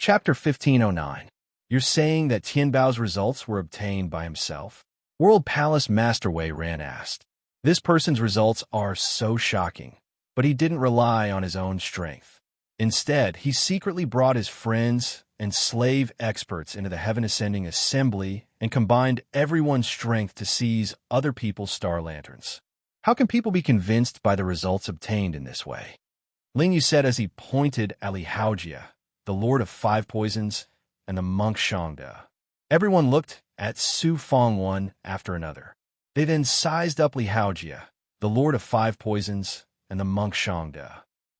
Chapter 1509. You're saying that Tianbao's results were obtained by himself? World Palace Master Wei Ran asked. This person's results are so shocking, but he didn't rely on his own strength. Instead, he secretly brought his friends and slave experts into the Heaven Ascending Assembly and combined everyone's strength to seize other people's star lanterns. How can people be convinced by the results obtained in this way? Ling Yu said as he pointed at Li Haojia, the Lord of Five Poisons, and the monk Shangde. Everyone looked at Su Fong one after another. They then sized up Li Haojia, the Lord of Five Poisons, and the monk Shangde.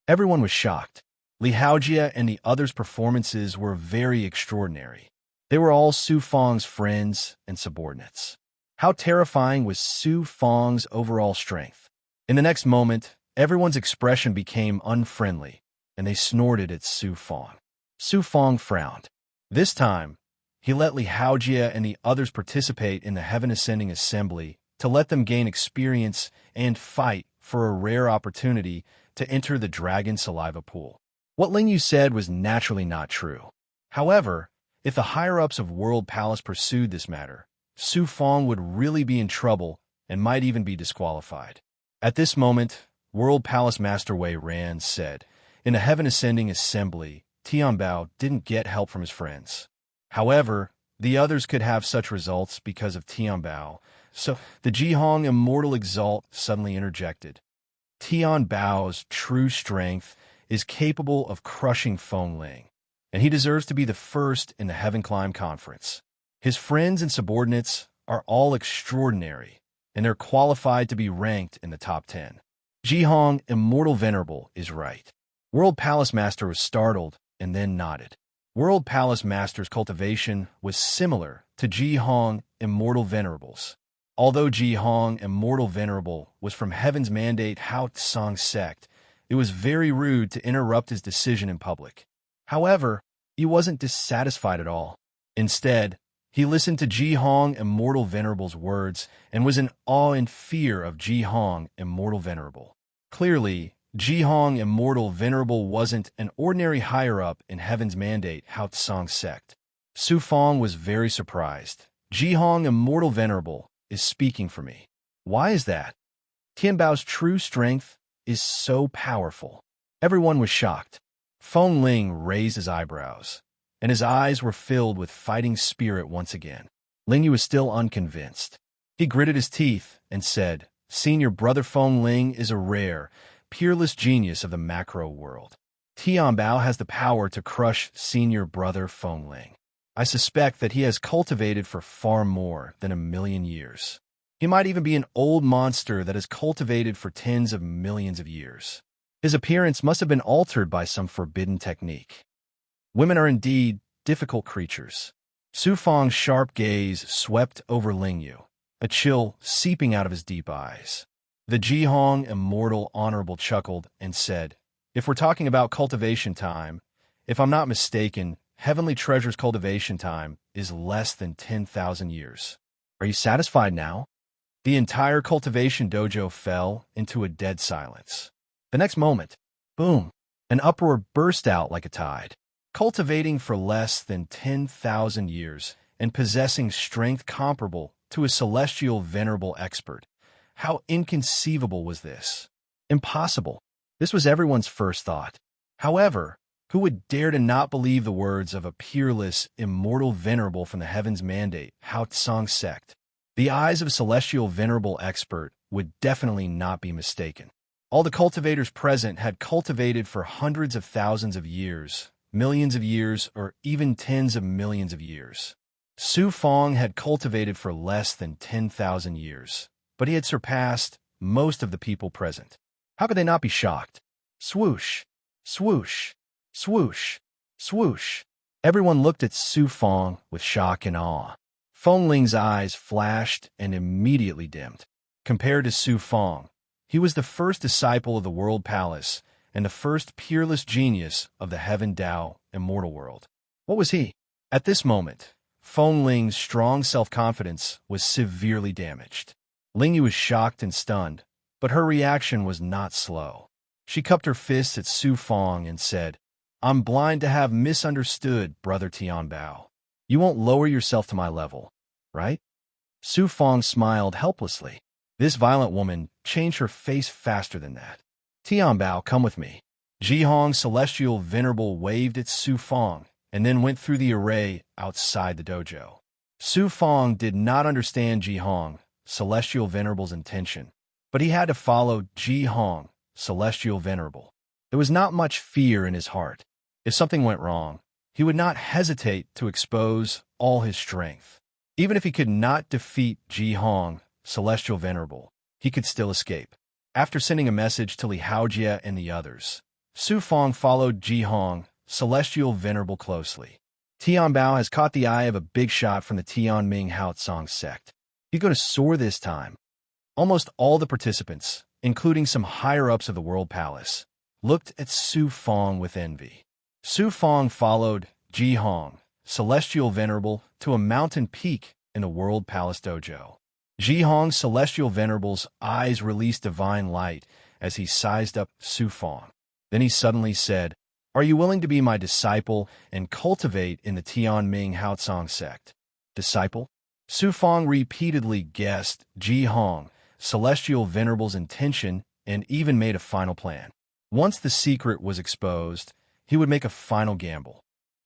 Everyone was shocked. Li Haojia and the others' performances were very extraordinary. They were all Su Fong's friends and subordinates. How terrifying was Su Fong's overall strength? In the next moment, everyone's expression became unfriendly, and they snorted at Su Fong. Su Fong frowned. This time, he let Li Haojia and the others participate in the Heaven Ascending Assembly to let them gain experience and fight for a rare opportunity to enter the Dragon Saliva Pool. What Ling Yu said was naturally not true. However, if the higher-ups of World Palace pursued this matter, Su Fong would really be in trouble and might even be disqualified. At this moment, World Palace Master Wei Ran said, in the Heaven Ascending Assembly, Tianbao didn't get help from his friends. However, the others could have such results because of Tianbao, so the Jihong Immortal Exalt suddenly interjected. Tianbao's true strength is capable of crushing Feng Ling, and he deserves to be the first in the Heaven Climb Conference. His friends and subordinates are all extraordinary, and they're qualified to be ranked in the top 10. Jihong Immortal Venerable is right. World Palace Master was startled and then nodded. World Palace Master's cultivation was similar to Jihong Immortal Venerable's. Although Jihong Immortal Venerable was from Heaven's Mandate Hao Tsang sect, it was very rude to interrupt his decision in public. However, he wasn't dissatisfied at all. Instead, he listened to Jihong Immortal Venerable's words and was in awe and fear of Jihong Immortal Venerable. Clearly, Jihong Immortal Venerable wasn't an ordinary higher-up in Heaven's Mandate Hao Tsang sect. Su Fong was very surprised. Jihong Immortal Venerable is speaking for me. Why is that? Tianbao's true strength is so powerful. Everyone was shocked. Feng Ling raised his eyebrows, and his eyes were filled with fighting spirit once again. Ling Yu was still unconvinced. He gritted his teeth and said, Senior Brother Feng Ling is a rare, peerless genius of the macro world. Tianbao has the power to crush Senior Brother Feng Ling. I suspect that he has cultivated for far more than 1,000,000 years. He might even be an old monster that has cultivated for tens of millions of years. His appearance must have been altered by some forbidden technique. Women are indeed difficult creatures. Su Fong's sharp gaze swept over Ling Yu, a chill seeping out of his deep eyes. The Jihong Immortal Honorable chuckled and said, If we're talking about cultivation time, if I'm not mistaken, Heavenly Treasure's cultivation time is less than 10,000 years. Are you satisfied now? The entire cultivation dojo fell into a dead silence. The next moment, boom, an uproar burst out like a tide. Cultivating for less than 10,000 years and possessing strength comparable to a celestial venerable expert. How inconceivable was this? Impossible. This was everyone's first thought. However, who would dare to not believe the words of a peerless, immortal venerable from the Heaven's Mandate, Hao Tsang sect? The eyes of a celestial venerable expert would definitely not be mistaken. All the cultivators present had cultivated for hundreds of thousands of years, millions of years, or even tens of millions of years. Su Fong had cultivated for less than 10,000 years, but he had surpassed most of the people present. How could they not be shocked? Swoosh, swoosh, swoosh, swoosh. Everyone looked at Su Fong with shock and awe. Feng Ling's eyes flashed and immediately dimmed. Compared to Su Fong, he was the first disciple of the World Palace and the first peerless genius of the Heaven Dao Immortal World. What was he? At this moment, Feng Ling's strong self-confidence was severely damaged. Ling Yu was shocked and stunned, but her reaction was not slow. She cupped her fists at Su Fong and said, I'm blind to have misunderstood, Brother Tianbao. You won't lower yourself to my level, right? Su Fong smiled helplessly. This violent woman changed her face faster than that. Tianbao, come with me. Jihong Celestial Venerable waved at Su Fong and then went through the array outside the dojo. Su Fong did not understand Jihong Celestial Venerable's intention, but he had to follow Jihong Celestial Venerable. There was not much fear in his heart. If something went wrong, he would not hesitate to expose all his strength. Even if he could not defeat Jihong Celestial Venerable, he could still escape. After sending a message to Li Haojie and the others, Su Fong followed Jihong Celestial Venerable closely. Tianbao has caught the eye of a big shot from the Tianming Haotsong sect. He's going to soar this time. Almost all the participants, including some higher-ups of the World Palace, looked at Su Fong with envy. Su Fong followed Jihong Celestial Venerable to a mountain peak in the World Palace dojo. Jihong Celestial Venerable's eyes released divine light as he sized up Su Fong. Then he suddenly said, "Are you willing to be my disciple and cultivate in the Tianming Haotsong sect?" Disciple? Su Fong repeatedly guessed Jihong Celestial Venerable's intention and even made a final plan. Once the secret was exposed, he would make a final gamble.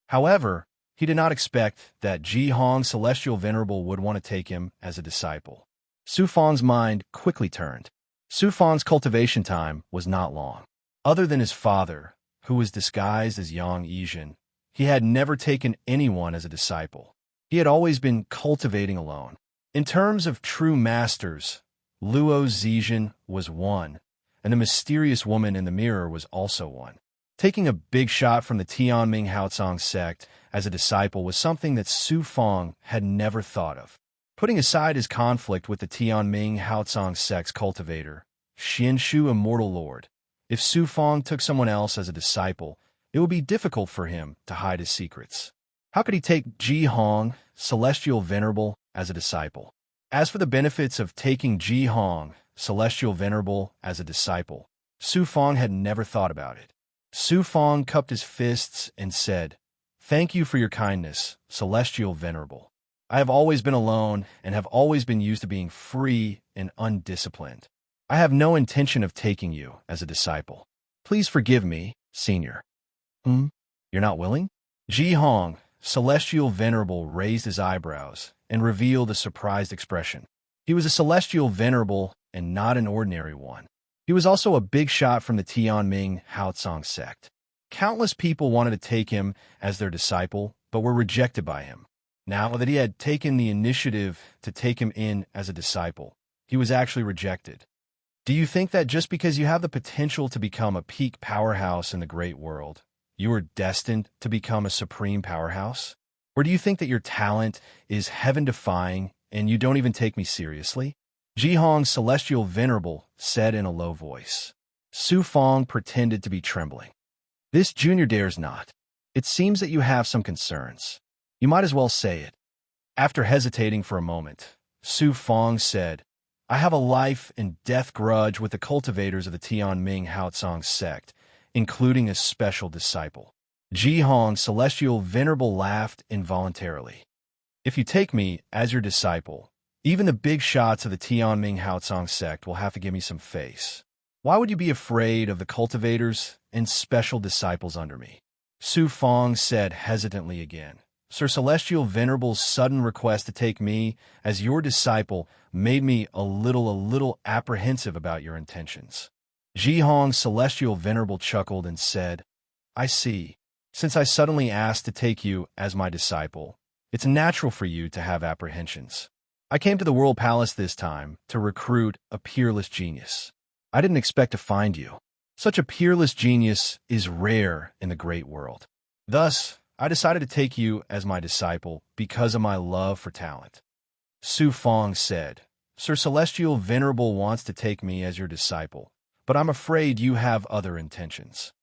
However, he did not expect that Jihong Celestial Venerable would want to take him as a disciple. Su Fong's mind quickly turned. Su Fong's cultivation time was not long. Other than his father, who was disguised as Yang Yizhen, he had never taken anyone as a disciple. He had always been cultivating alone. In terms of true masters, Luo Zizhen was one, and the mysterious woman in the mirror was also one. Taking a big shot from the Tianming Haotsong sect as a disciple was something that Su Fong had never thought of. Putting aside his conflict with the Tianming Haotsong sect's cultivator, Xinshu Immortal Lord, if Su Fong took someone else as a disciple, it would be difficult for him to hide his secrets. How could he take Jihong Celestial Venerable as a disciple? As for the benefits of taking Jihong Celestial Venerable as a disciple, Su Fong had never thought about it. Su Fong cupped his fists and said, "Thank you for your kindness, Celestial Venerable. I have always been alone and have always been used to being free and undisciplined. I have no intention of taking you as a disciple. Please forgive me, Senior." You're not willing? Jihong Celestial Venerable raised his eyebrows and revealed a surprised expression. He was a Celestial Venerable and not an ordinary one. He was also a big shot from the Tianming Haotsong sect. Countless people wanted to take him as their disciple, but were rejected by him. Now that he had taken the initiative to take him in as a disciple, he was actually rejected. Do you think that just because you have the potential to become a peak powerhouse in the great world, you are destined to become a supreme powerhouse? Or do you think that your talent is heaven-defying and you don't even take me seriously? Jihong Celestial Venerable said in a low voice. Su Fong pretended to be trembling. This junior dares not. It seems that you have some concerns. You might as well say it. After hesitating for a moment, Su Fong said, "I have a life and death grudge with the cultivators of the Tianming Haotsong sect, including a special disciple." Jihong Celestial Venerable laughed involuntarily. "If you take me as your disciple, even the big shots of the Tianming Haotsong sect will have to give me some face. Why would you be afraid of the cultivators and special disciples under me?" Su Fong said hesitantly again. "Sir Celestial Venerable's sudden request to take me as your disciple made me a little apprehensive about your intentions." Jihong Celestial Venerable chuckled and said, "I see. Since I suddenly asked to take you as my disciple, it's natural for you to have apprehensions. I came to the World Palace this time to recruit a peerless genius. I didn't expect to find you. Such a peerless genius is rare in the great world. Thus, I decided to take you as my disciple because of my love for talent." Su Fong said, "Sir Celestial Venerable wants to take me as your disciple, but I'm afraid you have other intentions.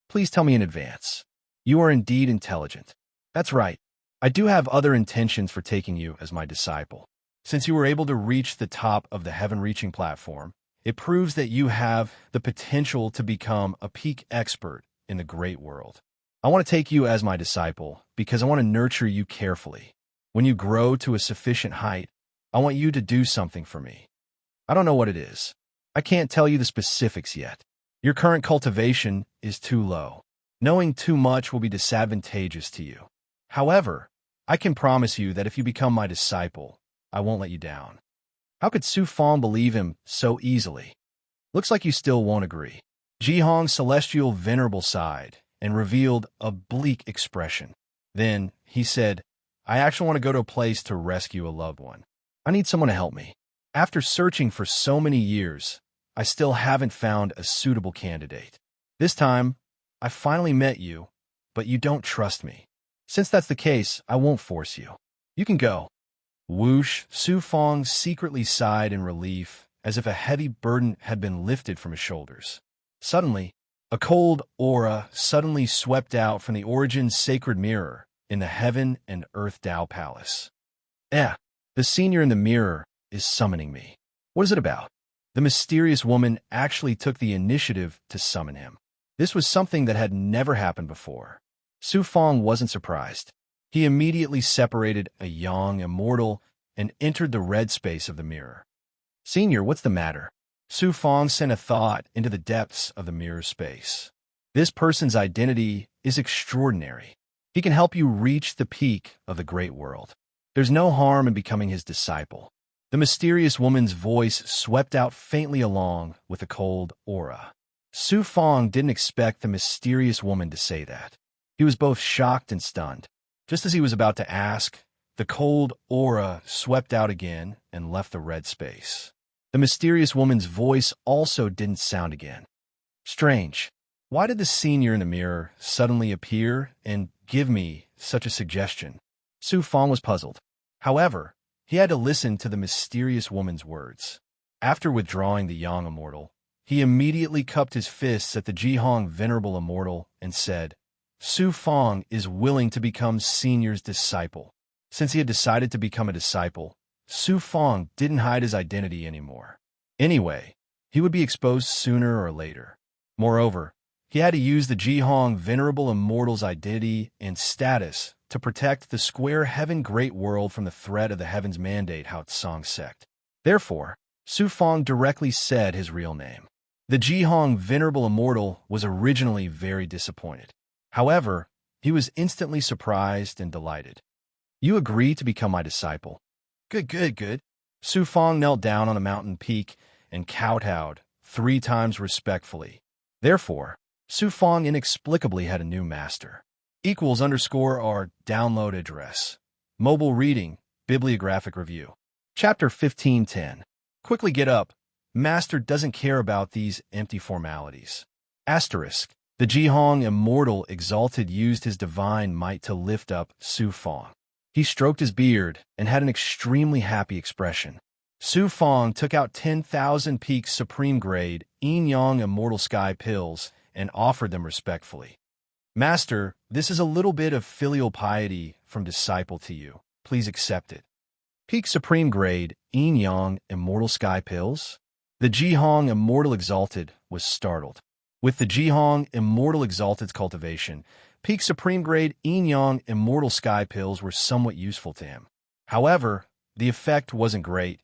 Please tell me in advance. You are indeed intelligent." "That's right. I do have other intentions for taking you as my disciple. Since you were able to reach the top of the heaven-reaching platform, it proves that you have the potential to become a peak expert in the great world. I want to take you as my disciple because I want to nurture you carefully. When you grow to a sufficient height, I want you to do something for me. I don't know what it is. I can't tell you the specifics yet. Your current cultivation is too low. Knowing too much will be disadvantageous to you. However, I can promise you that if you become my disciple, I won't let you down. How could Su Fang believe him so easily? Looks like you still won't agree. Ji Hong's celestial venerable sighed and revealed a bleak expression. Then he said, I actually want to go to a place to rescue a loved one. I need someone to help me. After searching for so many years, I still haven't found a suitable candidate. This time, I finally met you, but you don't trust me. Since that's the case, I won't force you. You can go. Whoosh, Su Fang secretly sighed in relief, as if a heavy burden had been lifted from his shoulders. Suddenly, a cold aura suddenly swept out from the Origin's sacred mirror in the Heaven and Earth Tao Palace. The senior in the mirror is summoning me. What is it about? The mysterious woman actually took the initiative to summon him. This was something that had never happened before. Su Fang wasn't surprised. He immediately separated a young immortal and entered the red space of the mirror. Senior, what's the matter? Su Fang sent a thought into the depths of the mirror space. This person's identity is extraordinary. He can help you reach the peak of the great world. There's no harm in becoming his disciple. The mysterious woman's voice swept out faintly along with a cold aura. Su Fang didn't expect the mysterious woman to say that. He was both shocked and stunned. Just as he was about to ask, the cold aura swept out again and left the red space. The mysterious woman's voice also didn't sound again. Strange. Why did the senior in the mirror suddenly appear and give me such a suggestion? Su Fang was puzzled. However, he had to listen to the mysterious woman's words. After withdrawing the young immortal, he immediately cupped his fists at the Ji Hong venerable immortal and said, Su Fang is willing to become senior's disciple. Since he had decided to become a disciple, Su Fang didn't hide his identity anymore. Anyway, he would be exposed sooner or later. Moreover, he had to use the Ji Hong venerable immortal's identity and status to protect the square heaven great world from the threat of the heaven's mandate Hao Tsang sect. Therefore, Su Fang directly said his real name. The Ji Hong venerable immortal was originally very disappointed. However, he was instantly surprised and delighted. You agree to become my disciple. Good. Su Fang knelt down on a mountain peak and kowtowed 3 times respectfully. Therefore, Su Fang inexplicably had a new master. == our download address. Mobile reading, bibliographic review. Chapter 1510. Quickly get up. Master doesn't care about these empty formalities. Asterisk. The Ji Hong immortal exalted used his divine might to lift up Su Fang. He stroked his beard and had an extremely happy expression. Su Fang took out 10,000 peak supreme grade Yin Yang immortal sky pills and offered them respectfully. Master, this is a little bit of filial piety from disciple to you. Please accept it. Peak supreme grade Yin Yang immortal sky pills? The Ji Hong immortal exalted was startled. With the Ji Hong immortal exalted's cultivation, peak supreme grade Yin Yang immortal sky pills were somewhat useful to him. However, the effect wasn't great,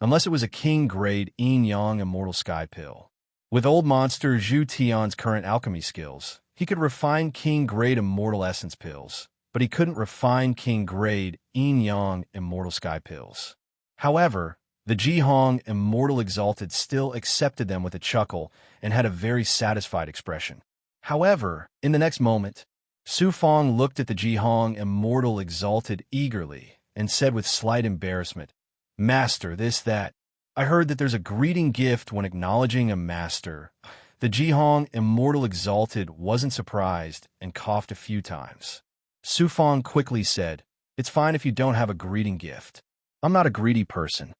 unless it was a king grade Yin Yang immortal sky pill. With old monster Zhu Tian's current alchemy skills, he could refine king grade immortal essence pills, but he couldn't refine king grade Yin Yang immortal sky pills. However, the Ji Hong immortal exalted still accepted them with a chuckle and had a very satisfied expression. However, in the next moment, Su Fang looked at the Ji Hong immortal exalted eagerly and said with slight embarrassment, Master, that. I heard that there's a greeting gift when acknowledging a master. The Ji Hong immortal exalted wasn't surprised and coughed a few times. Su Fang quickly said, It's fine if you don't have a greeting gift. I'm not a greedy person.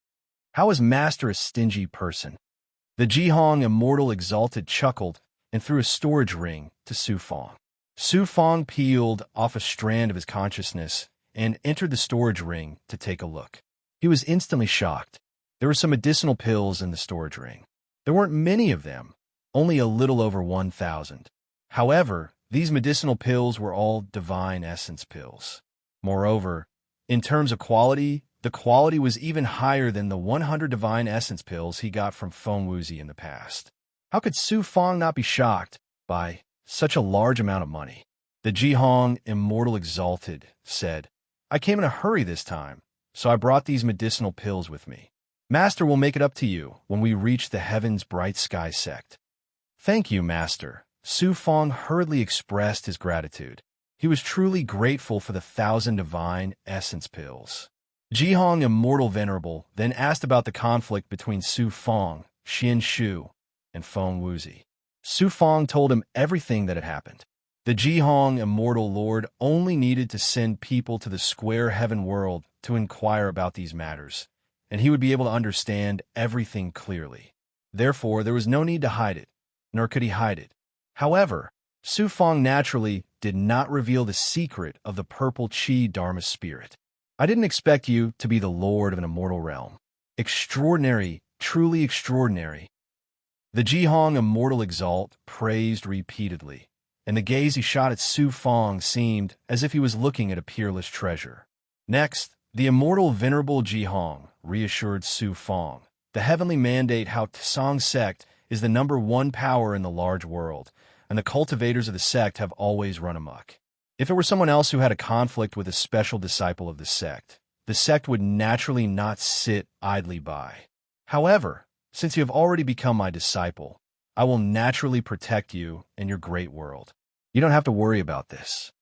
How is Master a stingy person? The Ji Hong immortal exalted chuckled and threw a storage ring to Su Fang. Su Fang peeled off a strand of his consciousness and entered the storage ring to take a look. He was instantly shocked. There were some medicinal pills in the storage ring. There weren't many of them, only a little over 1,000. However, These medicinal pills were all divine essence pills. Moreover, in terms of quality, the quality was even higher than the 100 divine essence pills he got from Feng Wuzi in the past. How could Su Feng not be shocked by such a large amount of money? The Jihong, immortal exalted, said, I came in a hurry this time, so I brought these medicinal pills with me. Master will make it up to you when we reach the heaven's bright sky sect. Thank you, Master. Su Feng hurriedly expressed his gratitude. He was truly grateful for the 1,000 divine essence pills. Jihong, immortal venerable, then asked about the conflict between Su Feng, Xian Shu, and Feng Wuzi. Su Feng told him everything that had happened. The Jihong, immortal lord, only needed to send people to the square heaven world to inquire about these matters, and he would be able to understand everything clearly. Therefore, there was no need to hide it, nor could he hide it. However, Su Feng naturally did not reveal the secret of the purple Qi Dharma spirit. I didn't expect you to be the lord of an immortal realm. Extraordinary, truly extraordinary. The Jihong, immortal exalt, praised repeatedly, and the gaze he shot at Su Feng seemed as if he was looking at a peerless treasure. Next, the immortal venerable Jihong reassured Su Feng. The heavenly mandate how Tsang sect is the #1 power in the large world, and the cultivators of the sect have always run amok. If it were someone else who had a conflict with a special disciple of the sect would naturally not sit idly by. However, since you have already become my disciple, I will naturally protect you and your great world. You don't have to worry about this.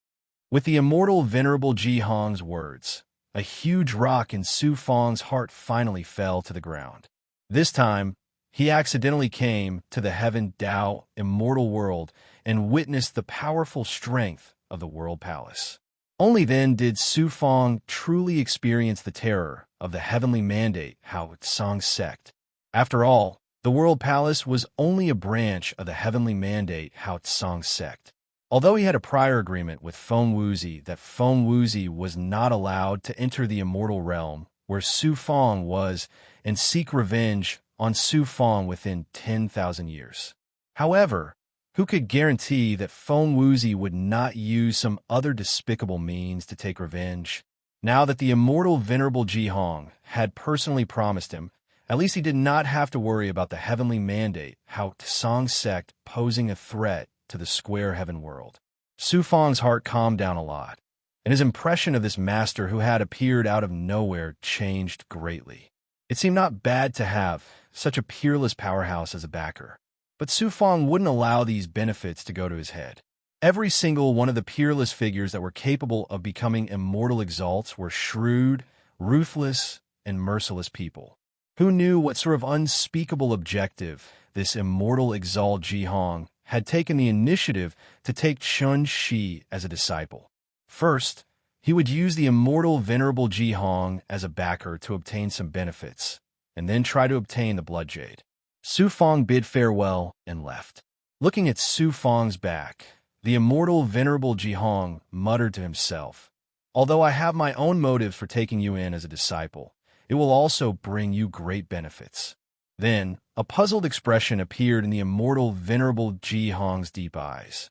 With the immortal venerable Jihong's words, a huge rock in Su Feng's heart finally fell to the ground. This time, he accidentally came to the heaven Tao immortal world and witnessed the powerful strength of the world palace. Only then did Su Feng truly experience the terror of the heavenly mandate Hao Tsang sect. After all, the world palace was only a branch of the heavenly mandate Hao Tsang sect. Although he had a prior agreement with Feng Wuzi that Feng Wuzi was not allowed to enter the immortal realm where Su Feng was and seek revenge on Su Feng within 10,000 years. However, who could guarantee that Feng Wuzi would not use some other despicable means to take revenge? Now that the immortal venerable Jihong had personally promised him, at least he did not have to worry about the heavenly mandate Hao Tsang sect posing a threat to the square heaven world. Su Feng's heart calmed down a lot, and his impression of this master who had appeared out of nowhere changed greatly. It seemed not bad to have such a peerless powerhouse as a backer, but Su Feng wouldn't allow these benefits to go to his head. Every single one of the peerless figures that were capable of becoming immortal exalts were shrewd, ruthless, and merciless people. Who knew what sort of unspeakable objective this immortal exalt Jihong had taken the initiative to take Chun Shi as a disciple. First, he would use the immortal venerable Jihong as a backer to obtain some benefits, and then try to obtain the blood jade. Su Feng bid farewell and left. Looking at Su Feng's back, the immortal venerable Jihong muttered to himself, although I have my own motives for taking you in as a disciple, it will also bring you great benefits. Then, a puzzled expression appeared in the immortal venerable Jihong's deep eyes.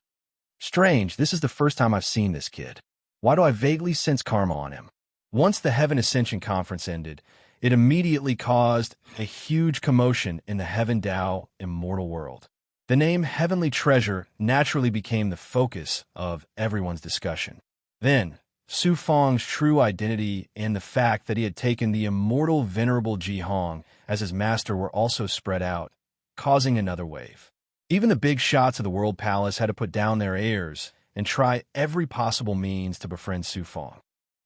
Strange, this is the first time I've seen this kid. Why do I vaguely sense karma on him? Once the Heaven Ascension Conference ended, it immediately caused a huge commotion in the Heaven Tao immortal world. The name Heavenly Treasure naturally became the focus of everyone's discussion. Then, Su Feng's true identity and the fact that he had taken the immortal venerable Jihong as his master were also spread out, causing another wave. Even the big shots of the World Palace had to put down their airs and try every possible means to befriend Su Feng.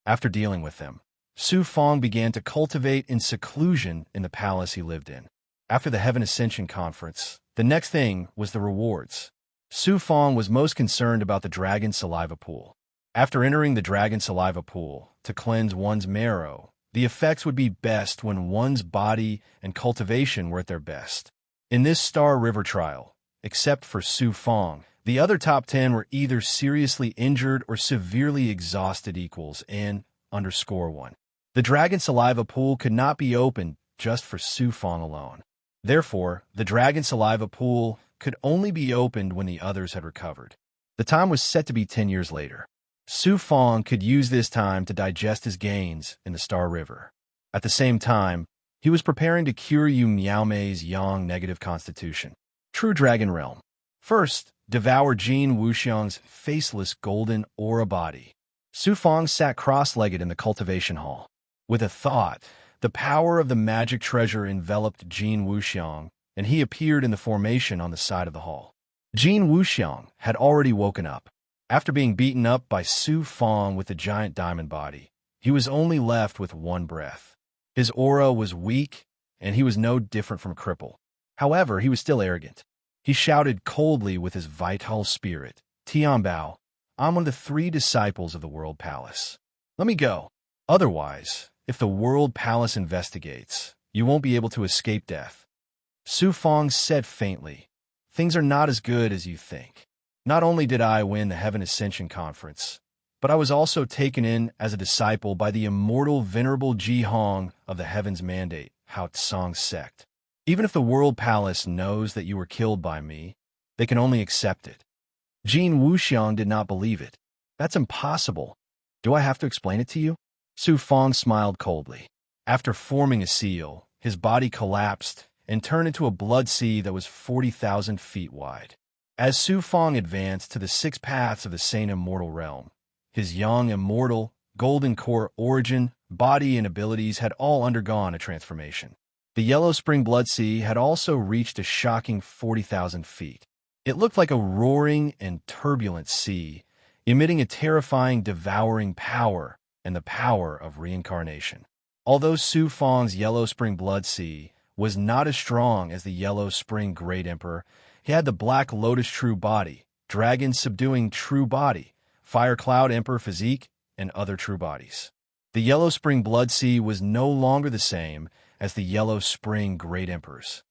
After dealing with them, Su Feng began to cultivate in seclusion in the palace he lived in. After the Heaven Ascension Conference, the next thing was the rewards. Su Feng was most concerned about the Dragon Saliva Pool. After entering the Dragon Saliva Pool to cleanse one's marrow, the effects would be best when one's body and cultivation were at their best. In this Star River trial, except for Su Feng, the other top 10 were either seriously injured or severely exhausted equals and _1. The Dragon Saliva Pool could not be opened just for Su Feng alone. Therefore, the Dragon Saliva Pool could only be opened when the others had recovered. The time was set to be 10 years later. Su Fong could use this time to digest his gains in the Star River. At the same time, he was preparing to cure Yu Miaomei's yang negative constitution. True Dragon Realm. First, devour Jin Wuxiang's faceless golden aura body. Su Fong sat cross-legged in the cultivation hall. With a thought, the power of the magic treasure enveloped Jin Wuxiang, and he appeared in the formation on the side of the hall. Jin Wuxiang had already woken up. After being beaten up by Su Fong with the giant diamond body, he was only left with one breath. His aura was weak, and he was no different from a cripple. However, he was still arrogant. He shouted coldly with his vital spirit, "Tianbao, I'm one of the 3 disciples of the World Palace. Let me go. Otherwise, if the World Palace investigates, you won't be able to escape death." Su Fong said faintly, "Things are not as good as you think. Not only did I win the Heaven Ascension Conference, but I was also taken in as a disciple by the immortal venerable Ji Hong of the Heaven's Mandate, Hao Tsong sect. Even if the World Palace knows that you were killed by me, they can only accept it." Jin Wuxiang did not believe it. "That's impossible. Do I have to explain it to you?" Su Fong smiled coldly. After forming a seal, his body collapsed and turned into a blood sea that was 40,000 feet wide. As Su Fong advanced to the 6 paths of the sane immortal realm, his young, immortal, golden core origin, body, and abilities had all undergone a transformation. The Yellow Spring Blood Sea had also reached a shocking 40,000 feet. It looked like a roaring and turbulent sea, emitting a terrifying, devouring power and the power of reincarnation. Although Su Fong's Yellow Spring Blood Sea was not as strong as the Yellow Spring Great Emperor, he had the Black Lotus True Body, Dragon Subduing True Body, Fire Cloud Emperor Physique, and other true bodies. The Yellow Spring Blood Sea was no longer the same as the Yellow Spring Great Emperors.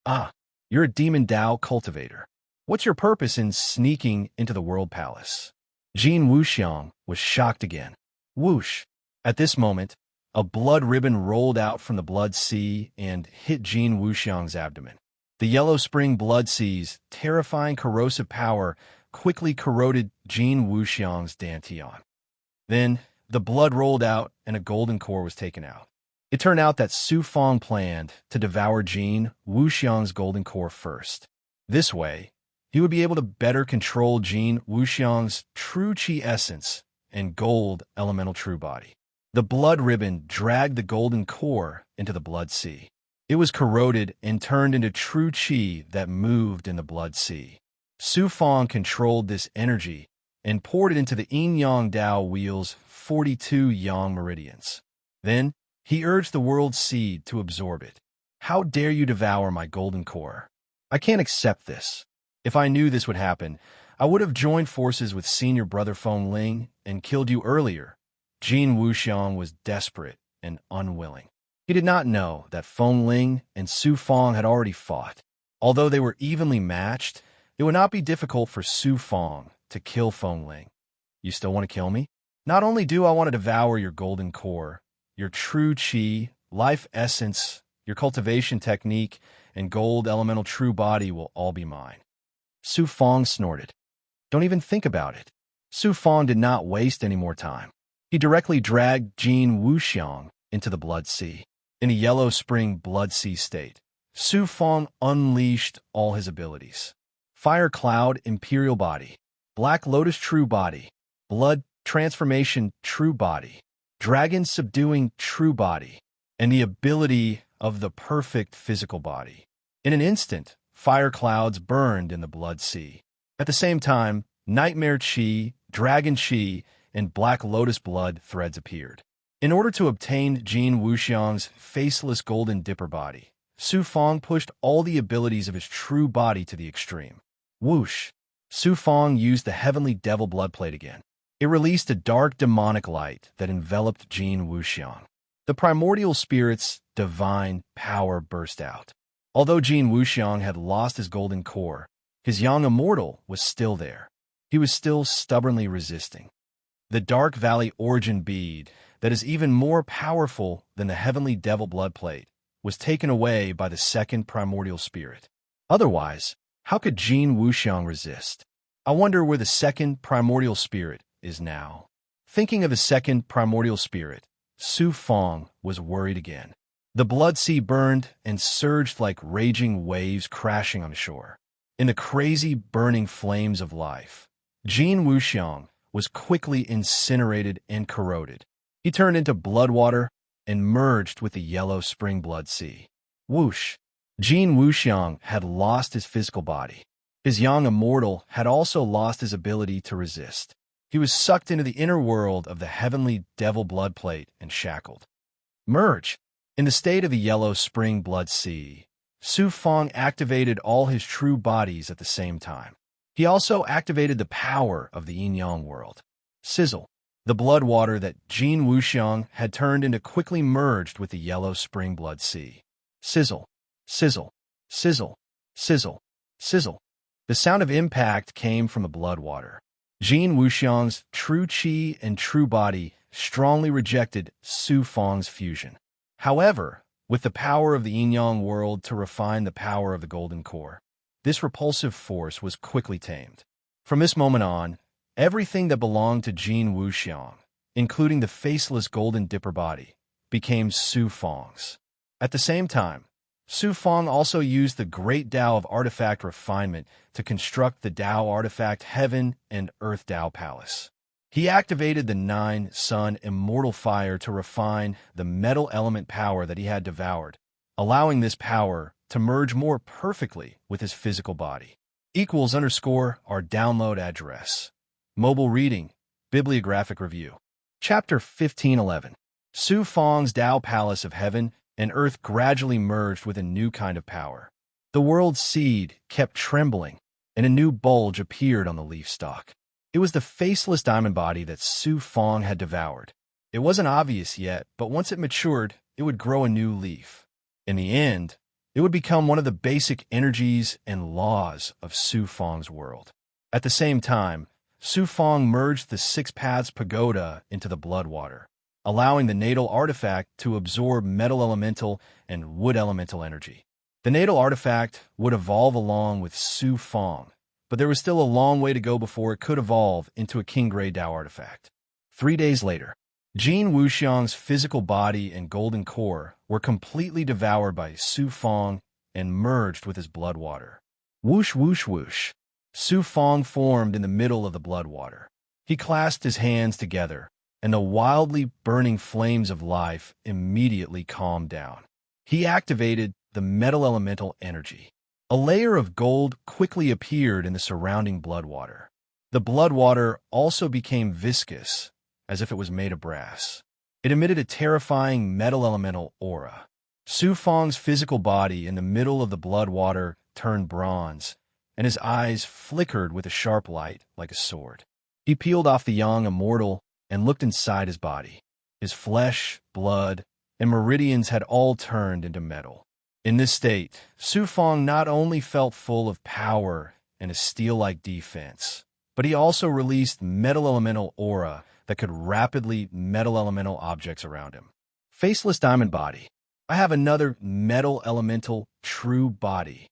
"Ah, you're a Demon Dao cultivator. What's your purpose in sneaking into the World Palace?" Jin Wuxiang was shocked again. Whoosh! At this moment, a blood ribbon rolled out from the blood sea and hit Jin Wuxiang's abdomen. The Yellow Spring Blood Sea's terrifying corrosive power quickly corroded Jin Wuxiang's dantian. Then, the blood rolled out and a golden core was taken out. It turned out that Su Fong planned to devour Jin Wuxiang's golden core first. This way, he would be able to better control Jin Wuxiang's true chi essence and gold elemental true body. The blood ribbon dragged the golden core into the blood sea. It was corroded and turned into true chi that moved in the blood sea. Su Fong controlled this energy and poured it into the Yin-Yang Dao Wheel's 42 Yang meridians. Then, he urged the world seed to absorb it. "How dare you devour my golden core? I can't accept this. If I knew this would happen, I would have joined forces with senior brother Feng Ling and killed you earlier." Jin Wuxiang was desperate and unwilling. He did not know that Feng Ling and Su Fong had already fought. Although they were evenly matched, it would not be difficult for Su Fong to kill Feng Ling. "You still want to kill me? Not only do I want to devour your golden core, your true chi, life essence, your cultivation technique, and gold elemental true body will all be mine." Su Fong snorted. "Don't even think about it." Su Fong did not waste any more time. He directly dragged Jin Wuxiang into the blood sea. In a Yellow Spring Blood Sea state, Su Fong unleashed all his abilities. Fire Cloud Imperial Body, Black Lotus True Body, Blood Transformation True Body, Dragon Subduing True Body, and the ability of the perfect physical body. In an instant, fire clouds burned in the blood sea. At the same time, Nightmare Chi, Dragon Chi, and Black Lotus blood threads appeared. In order to obtain Jin Wuxiang's faceless golden dipper body, Su Fong pushed all the abilities of his true body to the extreme. Whoosh! Su Fong used the heavenly devil blood plate again. It released a dark demonic light that enveloped Jin Wuxiang. The primordial spirit's divine power burst out. Although Jin Wuxiang had lost his golden core, his young immortal was still there. He was still stubbornly resisting. The Dark Valley origin bead, that is even more powerful than the heavenly devil blood plate, was taken away by the second primordial spirit. Otherwise, how could Jin Wuxiang resist? I wonder where the second primordial spirit is now. Thinking of his second primordial spirit, Su Fong was worried again. The blood sea burned and surged like raging waves crashing on shore. In the crazy, burning flames of life, Jin Wuxiang was quickly incinerated and corroded. He turned into blood water and merged with the yellow spring blood sea. Whoosh! Jin Wuxiang had lost his physical body. His young immortal had also lost his ability to resist. He was sucked into the inner world of the heavenly devil blood plate and shackled. Merge! In the state of the yellow spring blood sea, Su Fong activated all his true bodies at the same time. He also activated the power of the yin-yang world. Sizzle! The blood water that Jin Wuxiang had turned into quickly merged with the yellow spring blood sea. Sizzle! Sizzle! Sizzle! Sizzle! Sizzle! The sound of impact came from the blood water. Jin Wuxiang's true qi and true body strongly rejected Su Fong's fusion. However, with the power of the yin-yang world to refine the power of the golden core, this repulsive force was quickly tamed. From this moment on, everything that belonged to Jin Wuxiang, including the faceless golden dipper body, became Su Fong's. At the same time, Su Fong also used the great Tao of artifact refinement to construct the Tao artifact Heaven and Earth Tao Palace. He activated the 9-sun immortal fire to refine the metal element power that he had devoured, allowing this power to merge more perfectly with his physical body. =our download address. Mobile reading, bibliographic review. Chapter 1511. Su Fong's Tao Palace of Heaven and Earth gradually merged with a new kind of power. The world's seed kept trembling, and a new bulge appeared on the leaf stalk. It was the faceless diamond body that Su Fong had devoured. It wasn't obvious yet, but once it matured, it would grow a new leaf. In the end, it would become one of the basic energies and laws of Su Fong's world. At the same time, Su Fong merged the Six Paths Pagoda into the blood water, allowing the natal artifact to absorb metal elemental and wood elemental energy. The natal artifact would evolve along with Su Fong, but there was still a long way to go before it could evolve into a King Grey Tao artifact. 3 days later, Jin Wuxiang's physical body and golden core were completely devoured by Su Fong and merged with his blood water. Whoosh, whoosh, whoosh. Su Fong formed in the middle of the blood water. He clasped his hands together, and the wildly burning flames of life immediately calmed down. He activated the metal elemental energy. A layer of gold quickly appeared in the surrounding blood water. The blood water also became viscous, as if it was made of brass. It emitted a terrifying metal elemental aura. Su Fong's physical body in the middle of the blood water turned bronze, and his eyes flickered with a sharp light like a sword. He peeled off the young immortal and looked inside his body. His flesh, blood, and meridians had all turned into metal. In this state, Su Fong not only felt full of power and a steel-like defense, but he also released metal elemental aura that could rapidly metal elemental objects around him. Faceless diamond body. I have another metal elemental true body.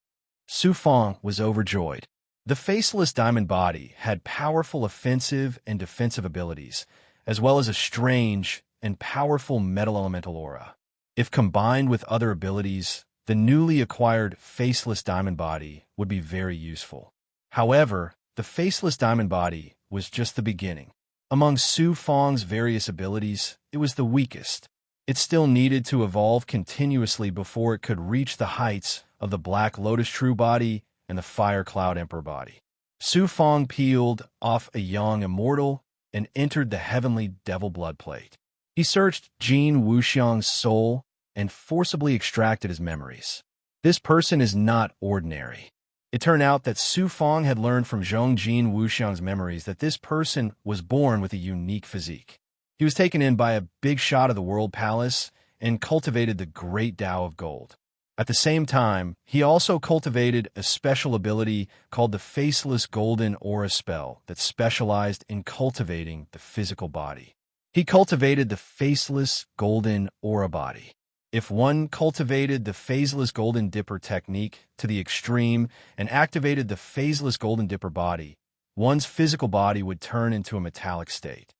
Su Fong was overjoyed. The faceless diamond body had powerful offensive and defensive abilities, as well as a strange and powerful metal elemental aura. If combined with other abilities, the newly acquired faceless diamond body would be very useful. However, the faceless diamond body was just the beginning. Among Su Fong's various abilities, it was the weakest. It still needed to evolve continuously before it could reach the heights of the Black Lotus True Body and the Fire Cloud Emperor Body. Su Fong peeled off a young immortal and entered the heavenly devil blood plate. He searched Jin Wuxiang's soul and forcibly extracted his memories. This person is not ordinary. It turned out that Su Fong had learned from Jin Wuxiang's memories that this person was born with a unique physique. He was taken in by a big shot of the World Palace and cultivated the Great Tao of Gold. At the same time, he also cultivated a special ability called the Faceless Golden Aura Spell that specialized in cultivating the physical body. He cultivated the Faceless Golden Aura Body. If one cultivated the Phaseless Golden Dipper technique to the extreme and activated the Phaseless Golden Dipper body, one's physical body would turn into a metallic state.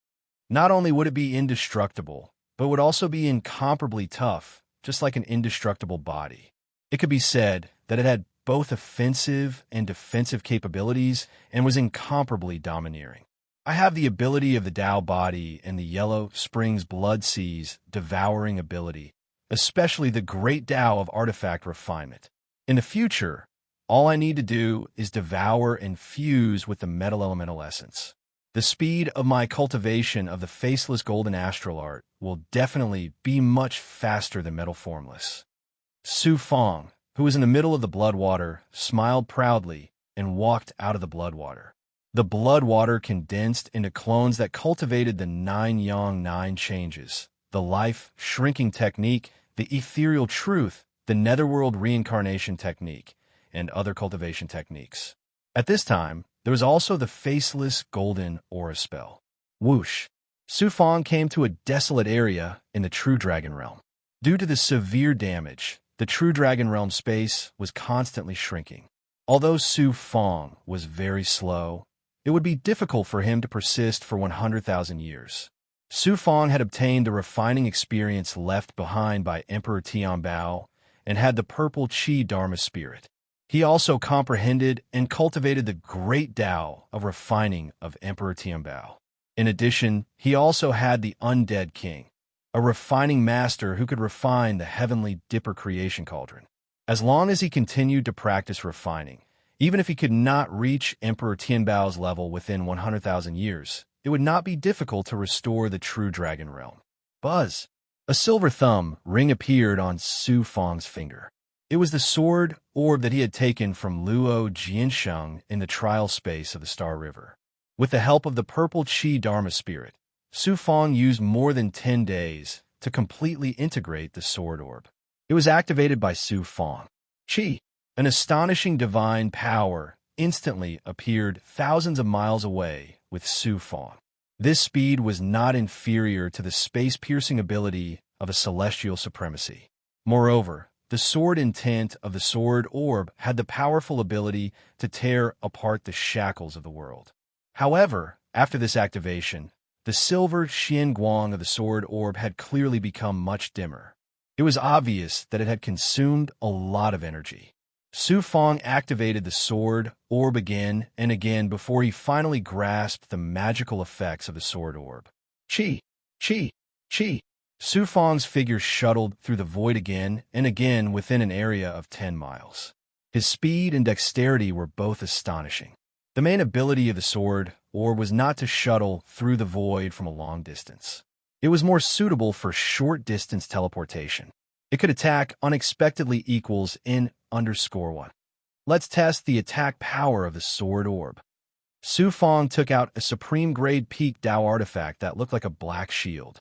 Not only would it be indestructible, but would also be incomparably tough, just like an indestructible body. It could be said that it had both offensive and defensive capabilities and was incomparably domineering. I have the ability of the Tao body and the Yellow Springs Blood Sea's devouring ability, especially the great Tao of artifact refinement. In the future, all I need to do is devour and fuse with the metal elemental essence. The speed of my cultivation of the faceless golden astral art will definitely be much faster than metal formless. Su Fong, who was in the middle of the blood water, smiled proudly and walked out of the blood water. The blood water condensed into clones that cultivated the 9 Yang 9 changes, the life shrinking technique, the ethereal truth, the netherworld reincarnation technique, and other cultivation techniques. At this time, there was also the faceless golden aura spell. Whoosh! Su Fong came to a desolate area in the True Dragon Realm. Due to the severe damage, the True Dragon Realm space was constantly shrinking. Although Su Fong was very slow, it would be difficult for him to persist for 100,000 years. Su Fong had obtained the refining experience left behind by Emperor Tianbao and had the purple Qi Dharma spirit. He also comprehended and cultivated the great Tao of refining of Emperor Tianbao. In addition, he also had the Undead King, a refining master who could refine the heavenly Dipper creation cauldron. As long as he continued to practice refining, even if he could not reach Emperor Tianbao's level within 100,000 years, it would not be difficult to restore the True Dragon Realm. Buzz! A silver thumb ring appeared on Su Fong's finger. It was the sword orb that he had taken from Luo Jiansheng in the trial space of the Star River. With the help of the purple Qi Dharma spirit, Su Fong used more than 10 days to completely integrate the sword orb. It was activated by Su Fong. Qi, an astonishing divine power, instantly appeared thousands of miles away with Su Fong. This speed was not inferior to the space-piercing ability of a celestial supremacy. Moreover, the sword intent of the sword orb had the powerful ability to tear apart the shackles of the world. However, after this activation, the silver Xian Guang of the sword orb had clearly become much dimmer. It was obvious that it had consumed a lot of energy. Su Fong activated the sword orb again and again before he finally grasped the magical effects of the sword orb. Qi, qi, qi. Su Fong's figure shuttled through the void again and again within an area of 10 miles. His speed and dexterity were both astonishing. The main ability of the sword orb was not to shuttle through the void from a long distance. It was more suitable for short-distance teleportation. It could attack unexpectedly equals in _1. Let's test the attack power of the sword orb. Su Fong took out a supreme-grade peak Tao artifact that looked like a black shield.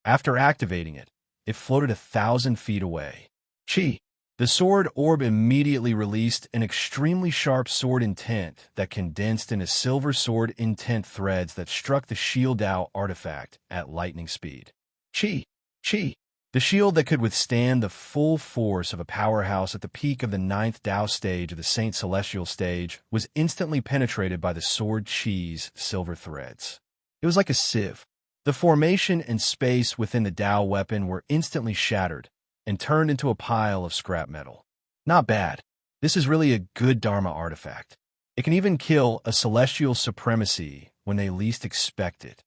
After activating it, it floated 1,000 feet away. Qi! The sword orb immediately released an extremely sharp sword intent that condensed into silver sword intent threads that struck the shield Tao artifact at lightning speed. Qi! Qi! The shield that could withstand the full force of a powerhouse at the peak of the 9th Tao stage of the Saint Celestial stage was instantly penetrated by the sword Qi's silver threads. It was like a sieve. The formation and space within the Tao weapon were instantly shattered and turned into a pile of scrap metal. Not bad. This is really a good Dharma artifact. It can even kill a celestial supremacy when they least expect it.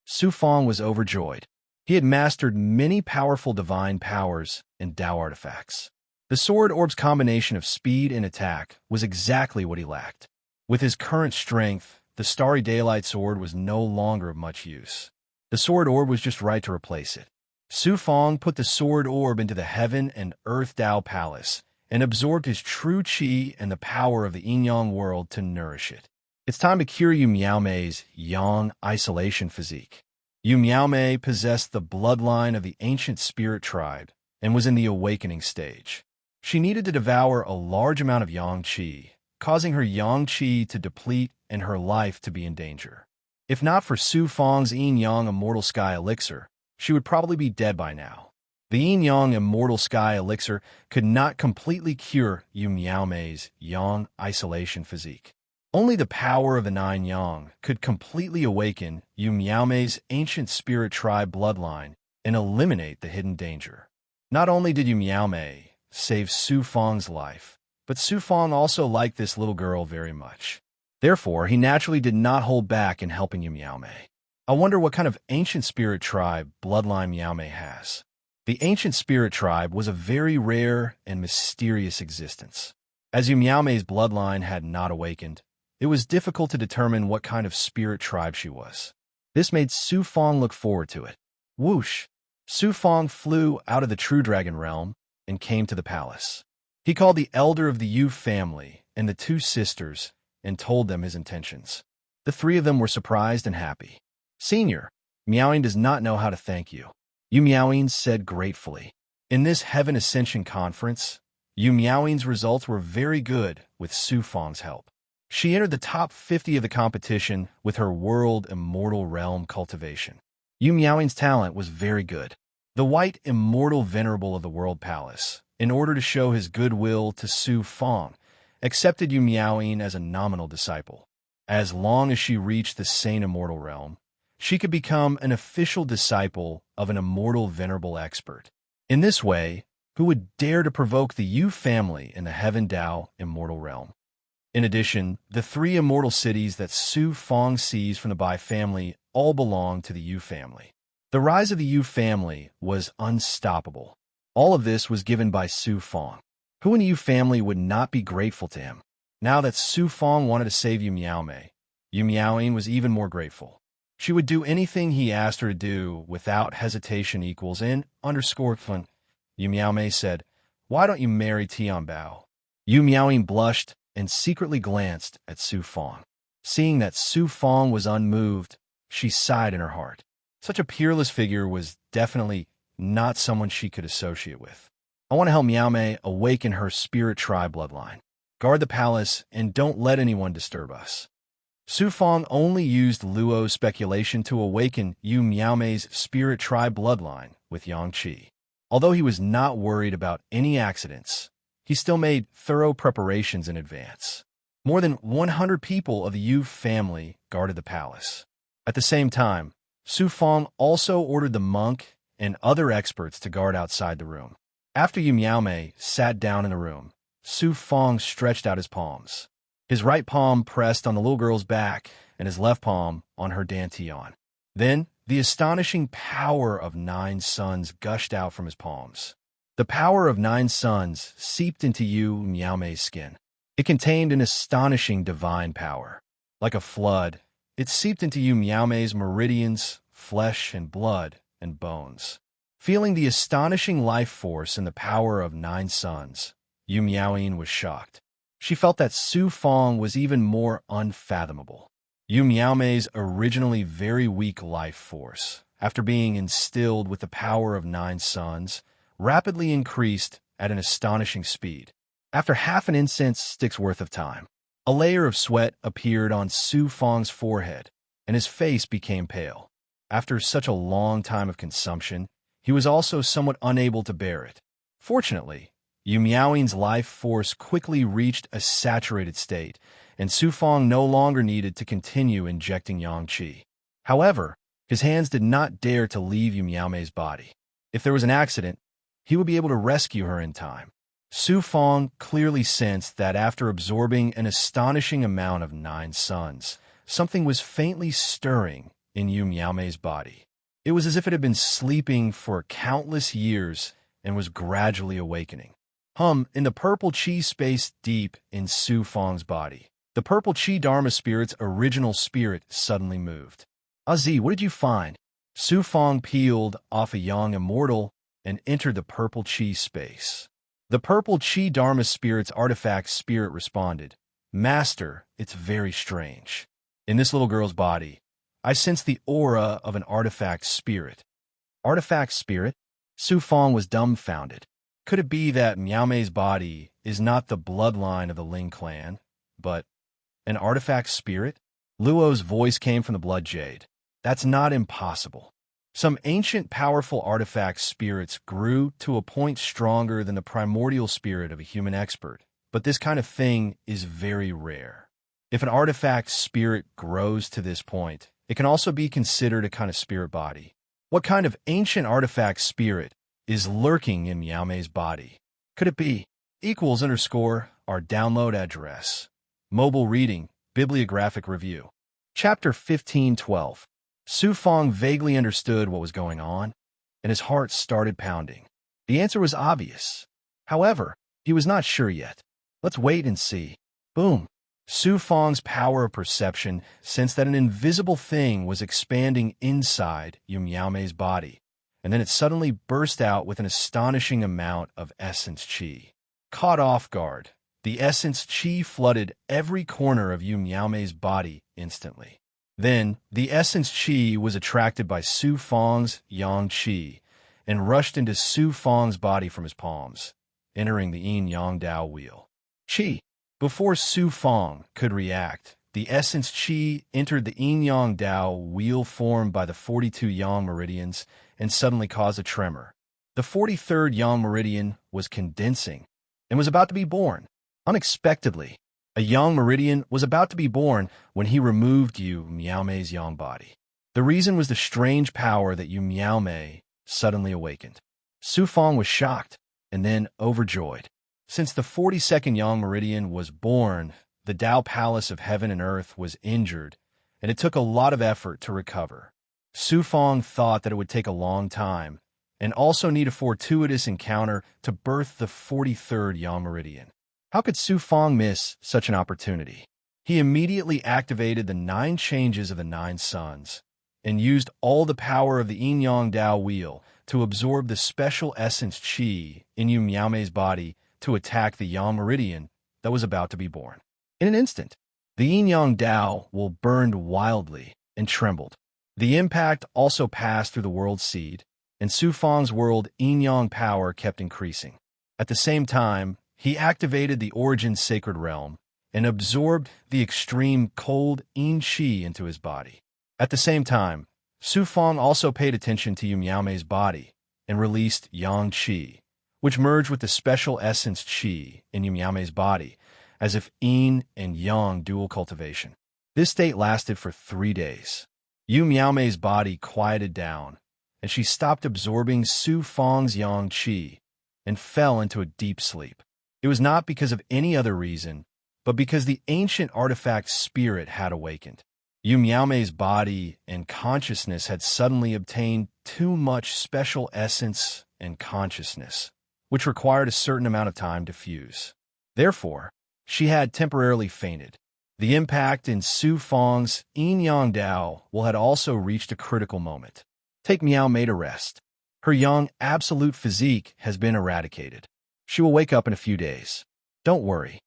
Su Fong was overjoyed. He had mastered many powerful divine powers and Tao artifacts. The sword orb's combination of speed and attack was exactly what he lacked. With his current strength, the Starry Daylight sword was no longer of much use. The sword orb was just right to replace it. Su Fong put the sword orb into the Heaven and Earth Tao Palace and absorbed his true qi and the power of the yin-yang world to nourish it. It's time to cure Yu Miaomei's yang isolation physique. Yu Miaomei possessed the bloodline of the ancient spirit tribe and was in the awakening stage. She needed to devour a large amount of yang qi, causing her yang qi to deplete and her life to be in danger. If not for Su Fong's yin-yang immortal sky elixir, she would probably be dead by now. The yin-yang immortal sky elixir could not completely cure Yu Miaomei's yang isolation physique. Only the power of the Nine Yang could completely awaken Yu Miaome's ancient spirit tribe bloodline and eliminate the hidden danger. Not only did Yu Miaome save Su Fang's life, but Su Fang also liked this little girl very much. Therefore, he naturally did not hold back in helping Yu Miaome. I wonder what kind of ancient spirit tribe bloodline Miaome has. The ancient spirit tribe was a very rare and mysterious existence. As Yu Miaome's bloodline had not awakened, it was difficult to determine what kind of spirit tribe she was. This made Su Fang look forward to it. Whoosh! Su Fang flew out of the True Dragon realm and came to the palace. He called the elder of the Yu family and the two sisters and told them his intentions. The three of them were surprised and happy. "Senior, Miaoing does not know how to thank you," Yu Miaoing said gratefully. In this Heaven Ascension conference, Yu Miaoing's results were very good with Su Fang's help. She entered the top 50 of the competition with her World Immortal Realm cultivation. Yu Miaoing's talent was very good. The White Immortal Venerable of the World Palace, in order to show his goodwill to Su Fang, accepted Yu Miaoing as a nominal disciple. As long as she reached the Sane Immortal Realm, she could become an official disciple of an Immortal Venerable expert. In this way, who would dare to provoke the Yu family in the Heaven Dao Immortal Realm? In addition, the three immortal cities that Su Fang seized from the Bai family all belonged to the Yu family. The rise of the Yu family was unstoppable. All of this was given by Su Fang. Who in the Yu family would not be grateful to him? Now that Su Fang wanted to save Yu Miaome, Yu Miaoing was even more grateful. She would do anything he asked her to do without hesitation equals in underscore fun. Yu Miaome said, "Why don't you marry Tian Bao?" Yu Miaoing blushed and secretly glanced at Su Fang. Seeing that Su Fang was unmoved, she sighed in her heart. Such a peerless figure was definitely not someone she could associate with. "I want to help Miaome awaken her spirit tribe bloodline. Guard the palace and don't let anyone disturb us." Su Fang only used Luo's speculation to awaken Yu Miaome's spirit tribe bloodline with Yang Qi. Although he was not worried about any accidents, he still made thorough preparations in advance. More than 100 people of the Yu family guarded the palace. At the same time, Su Fang also ordered the monk and other experts to guard outside the room. After Yu Miaome sat down in the room, Su Fang stretched out his palms. His right palm pressed on the little girl's back and his left palm on her dantian. Then, the astonishing power of 9 suns gushed out from his palms. The power of 9 suns seeped into Yu Miaome's skin. It contained an astonishing divine power. Like a flood, it seeped into Yu Miaome's meridians, flesh and blood, and bones. Feeling the astonishing life force and the power of 9 suns, Yu Miaoing was shocked. She felt that Su Fang was even more unfathomable. Yu Miaome's originally very weak life force, after being instilled with the power of 9 suns, rapidly increased at an astonishing speed. After half an incense stick's worth of time, a layer of sweat appeared on Su Fang's forehead, and his face became pale. After such a long time of consumption, he was also somewhat unable to bear it. Fortunately, Yu Miaoing's life force quickly reached a saturated state, and Su Fang no longer needed to continue injecting Yang Qi. However, his hands did not dare to leave Yu Miaome's body. If there was an accident, he would be able to rescue her in time. Su Fang clearly sensed that after absorbing an astonishing amount of 9 suns, something was faintly stirring in Yu Miaome's body. It was as if it had been sleeping for countless years and was gradually awakening. In the purple chi space deep in Su Fang's body, the purple chi Dharma spirit's original spirit suddenly moved. "Azi, what did you find?" Su Fang peeled off a young immortal and entered the purple chi space. The purple chi Dharma spirit's artifact spirit responded, "Master, it's very strange. In this little girl's body, I sense the aura of an artifact spirit." Artifact spirit? Su Fang was dumbfounded. Could it be that Miaome's body is not the bloodline of the Ling clan, but an artifact spirit? Luo's voice came from the blood jade. "That's not impossible. Some ancient powerful artifact spirits grew to a point stronger than the primordial spirit of a human expert, but this kind of thing is very rare." If an artifact spirit grows to this point, it can also be considered a kind of spirit body. What kind of ancient artifact spirit is lurking in Miaome's body? Could it be? Equals underscore our download address. Mobile reading, bibliographic review. Chapter 15:12. Su Fong vaguely understood what was going on, and his heart started pounding. The answer was obvious. However, he was not sure yet. Let's wait and see. Boom. Su Fong's power of perception sensed that an invisible thing was expanding inside Yu Miaome's body, and then it suddenly burst out with an astonishing amount of essence qi. Caught off guard, the essence qi flooded every corner of Yu Miaome's body instantly. Then, the essence qi was attracted by Su Fong's yang qi and rushed into Su Fong's body from his palms, entering the yin-yang Dao wheel. Qi. Before Su Fong could react, the essence qi entered the yin-yang Dao wheel formed by the 42 yang meridians and suddenly caused a tremor. The 43rd yang meridian was condensing and was about to be born. Unexpectedly, a yang meridian was about to be born when he removed Yu Miaome's yang body. The reason was the strange power that Yu Miaome suddenly awakened. Su Fong was shocked and then overjoyed. Since the 42nd yang meridian was born, the Dao Palace of Heaven and Earth was injured, and it took a lot of effort to recover. Su Fong thought that it would take a long time, and also need a fortuitous encounter to birth the 43rd yang meridian. How could Su Fong miss such an opportunity? He immediately activated the 9 changes of the 9 suns, and used all the power of the yin-yang Dao wheel to absorb the special essence qi in Yu Miaome's body to attack the yang meridian that was about to be born. In an instant, the yin-yang Dao will burned wildly and trembled. The impact also passed through the world seed, and Su Fong's world yin-yang power kept increasing. At the same time, he activated the origin sacred realm and absorbed the extreme cold yin qi into his body. At the same time, Su Fong also paid attention to Yu Miaome's body and released yang qi, which merged with the special essence qi in Yu Miaome's body, as if yin and yang dual cultivation. This state lasted for 3 days. Yu Miaome's body quieted down, and she stopped absorbing Su Fong's yang qi and fell into a deep sleep. It was not because of any other reason, but because the ancient artifact spirit had awakened. Yu Miaome's body and consciousness had suddenly obtained too much special essence and consciousness, which required a certain amount of time to fuse. Therefore, she had temporarily fainted. The impact in Su Fong's yin-yang Dao had also reached a critical moment. Take Miaome to rest. Her young absolute physique has been eradicated. She will wake up in a few days. Don't worry.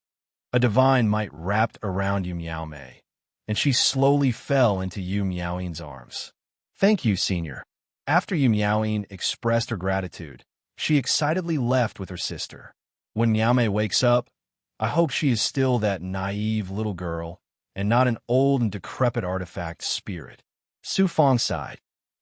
A divine might wrapped around Yu Miaome, and she slowly fell into Yu Miaoyin's arms. Thank you, Senior. After Yu Miaoyin expressed her gratitude, she excitedly left with her sister. When Miaome wakes up, I hope she is still that naive little girl and not an old and decrepit artifact spirit. Su Fong sighed.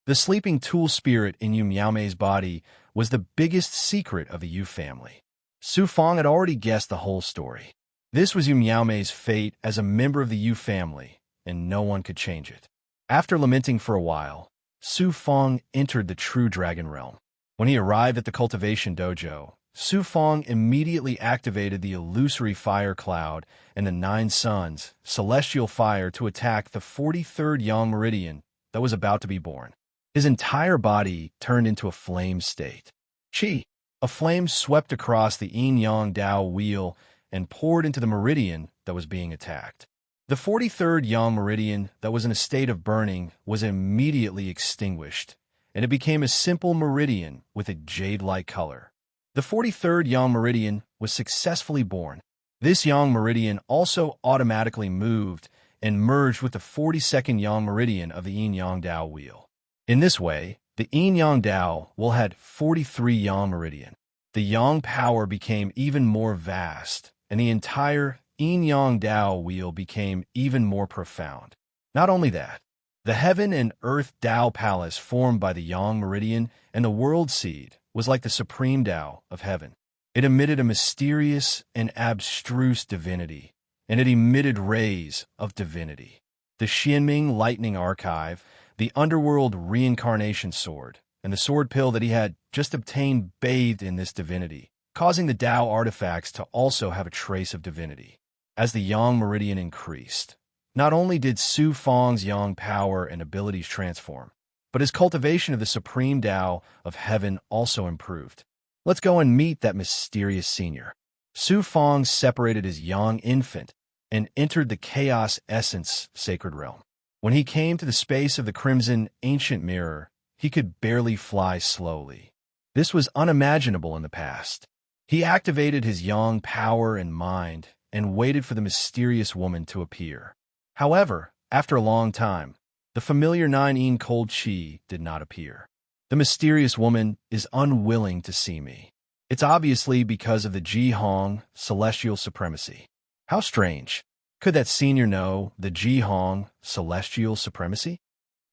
The sleeping tool spirit in Yu Miaome's body was the biggest secret of the Yu family. Su Fong had already guessed the whole story. This was Yu Miaome's fate as a member of the Yu family, and no one could change it. After lamenting for a while, Su Fong entered the true dragon realm. When he arrived at the cultivation dojo, Su Fong immediately activated the illusory fire cloud and the 9 suns, celestial fire, to attack the 43rd yang meridian that was about to be born. His entire body turned into a flame state. Qi, a flame swept across the yin-yang Dao wheel and poured into the meridian that was being attacked. The 43rd yang meridian that was in a state of burning was immediately extinguished, and it became a simple meridian with a jade-like color. The 43rd yang meridian was successfully born. This yang meridian also automatically moved and merged with the 42nd yang meridian of the yin-yang Dao wheel. In this way, the yin-yang Dao had 43 yang meridian. The yang power became even more vast, and the entire yin-yang Dao wheel became even more profound. Not only that, the heaven and earth Dao palace formed by the yang meridian and the world seed was like the supreme Dao of heaven. It emitted a mysterious and abstruse divinity, and it emitted rays of divinity. The Xianming Lightning Archive, the underworld reincarnation sword, and the sword pill that he had just obtained bathed in this divinity, causing the Tao artifacts to also have a trace of divinity. As the Yang meridian increased, not only did Su Fang's Yang power and abilities transform, but his cultivation of the supreme Tao of heaven also improved. Let's go and meet that mysterious senior. Su Fang separated his Yang infant and entered the chaos essence sacred realm. When he came to the space of the crimson ancient mirror, he could barely fly slowly. This was unimaginable in the past. He activated his Yang power and mind and waited for the mysterious woman to appear. However, after a long time, the familiar nine-in cold chi did not appear. The mysterious woman is unwilling to see me. It's obviously because of the Ji Hong celestial supremacy. How strange. Could that senior know the Ji Hong celestial supremacy?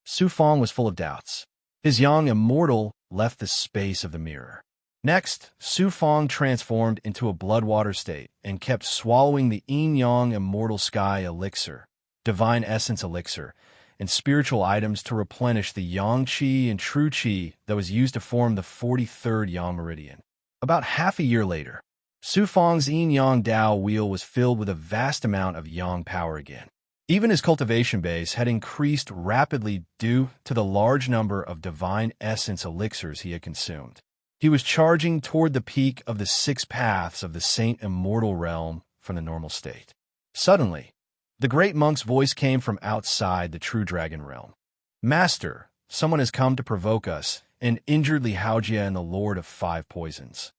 Su Fang was full of doubts. His Yang immortal left the space of the mirror. Next, Su Fang transformed into a bloodwater state and kept swallowing the yin-yang immortal sky elixir, divine essence elixir, and spiritual items to replenish the yang qi and true qi that was used to form the 43rd yang meridian. About half a year later, Su Fang's yin-yang Dao wheel was filled with a vast amount of yang power again. Even his cultivation base had increased rapidly due to the large number of divine essence elixirs he had consumed. He was charging toward the peak of the 6 paths of the Saint Immortal realm from the normal state. Suddenly, the great monk's voice came from outside the true dragon realm. Master, someone has come to provoke us and injured Li Haojia and the Lord of 5 Poisons.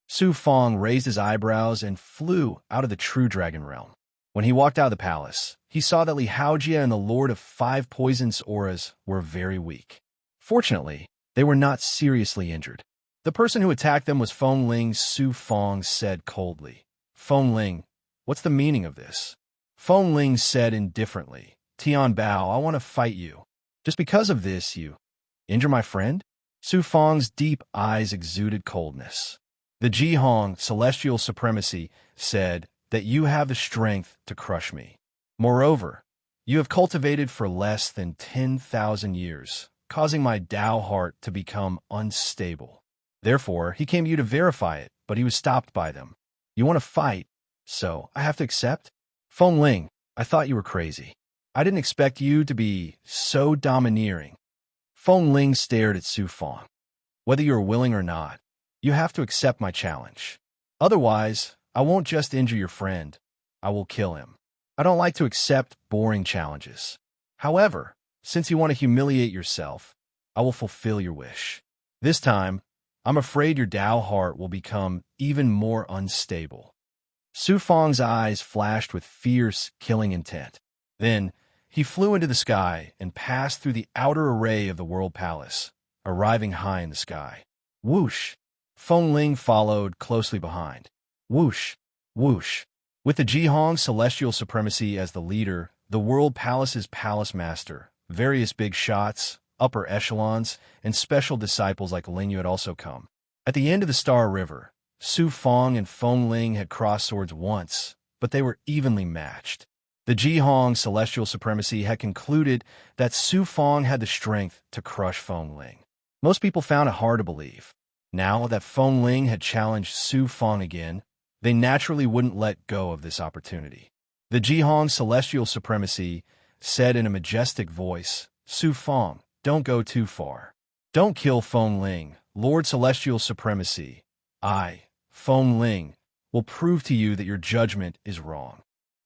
Su Fang raised his eyebrows and flew out of the true dragon realm. When he walked out of the palace, he saw that Li Haojia and the Lord of 5 Poisons auras were very weak. Fortunately, they were not seriously injured. The person who attacked them was Feng Ling. Su Fang said coldly. Feng Ling, what's the meaning of this? Feng Ling said indifferently, Tian Bao, I want to fight you. Just because of this, you injure my friend? Su Fang's deep eyes exuded coldness. The Ji Hong celestial supremacy said that you have the strength to crush me. Moreover, you have cultivated for less than 10,000 years, causing my Tao heart to become unstable. Therefore, he came to you to verify it, but he was stopped by them. You want to fight, so I have to accept? Feng Ling, I thought you were crazy. I didn't expect you to be so domineering. Feng Ling stared at Su Fang. Whether you are willing or not, you have to accept my challenge. Otherwise, I won't just injure your friend, I will kill him. I don't like to accept boring challenges. However, since you want to humiliate yourself, I will fulfill your wish. This time, I'm afraid your Tao heart will become even more unstable. Su Fang's eyes flashed with fierce, killing intent. Then, he flew into the sky and passed through the outer array of the World Palace, arriving high in the sky. Whoosh! Feng Ling followed closely behind. Whoosh! Whoosh! With the Ji Hong celestial supremacy as the leader, the World Palace's palace master, various big shots, upper echelons, and special disciples like Ling Yu had also come. At the end of the Star River, Su Fang and Feng Ling had crossed swords once, but they were evenly matched. The Ji Hong celestial supremacy had concluded that Su Fang had the strength to crush Feng Ling. Most people found it hard to believe. Now that Feng Ling had challenged Su Fang again, they naturally wouldn't let go of this opportunity. The Ji Hong celestial supremacy said in a majestic voice, Su Fang, don't go too far. Don't kill Feng Ling, Lord Celestial Supremacy. I, Feng Ling, will prove to you that your judgment is wrong.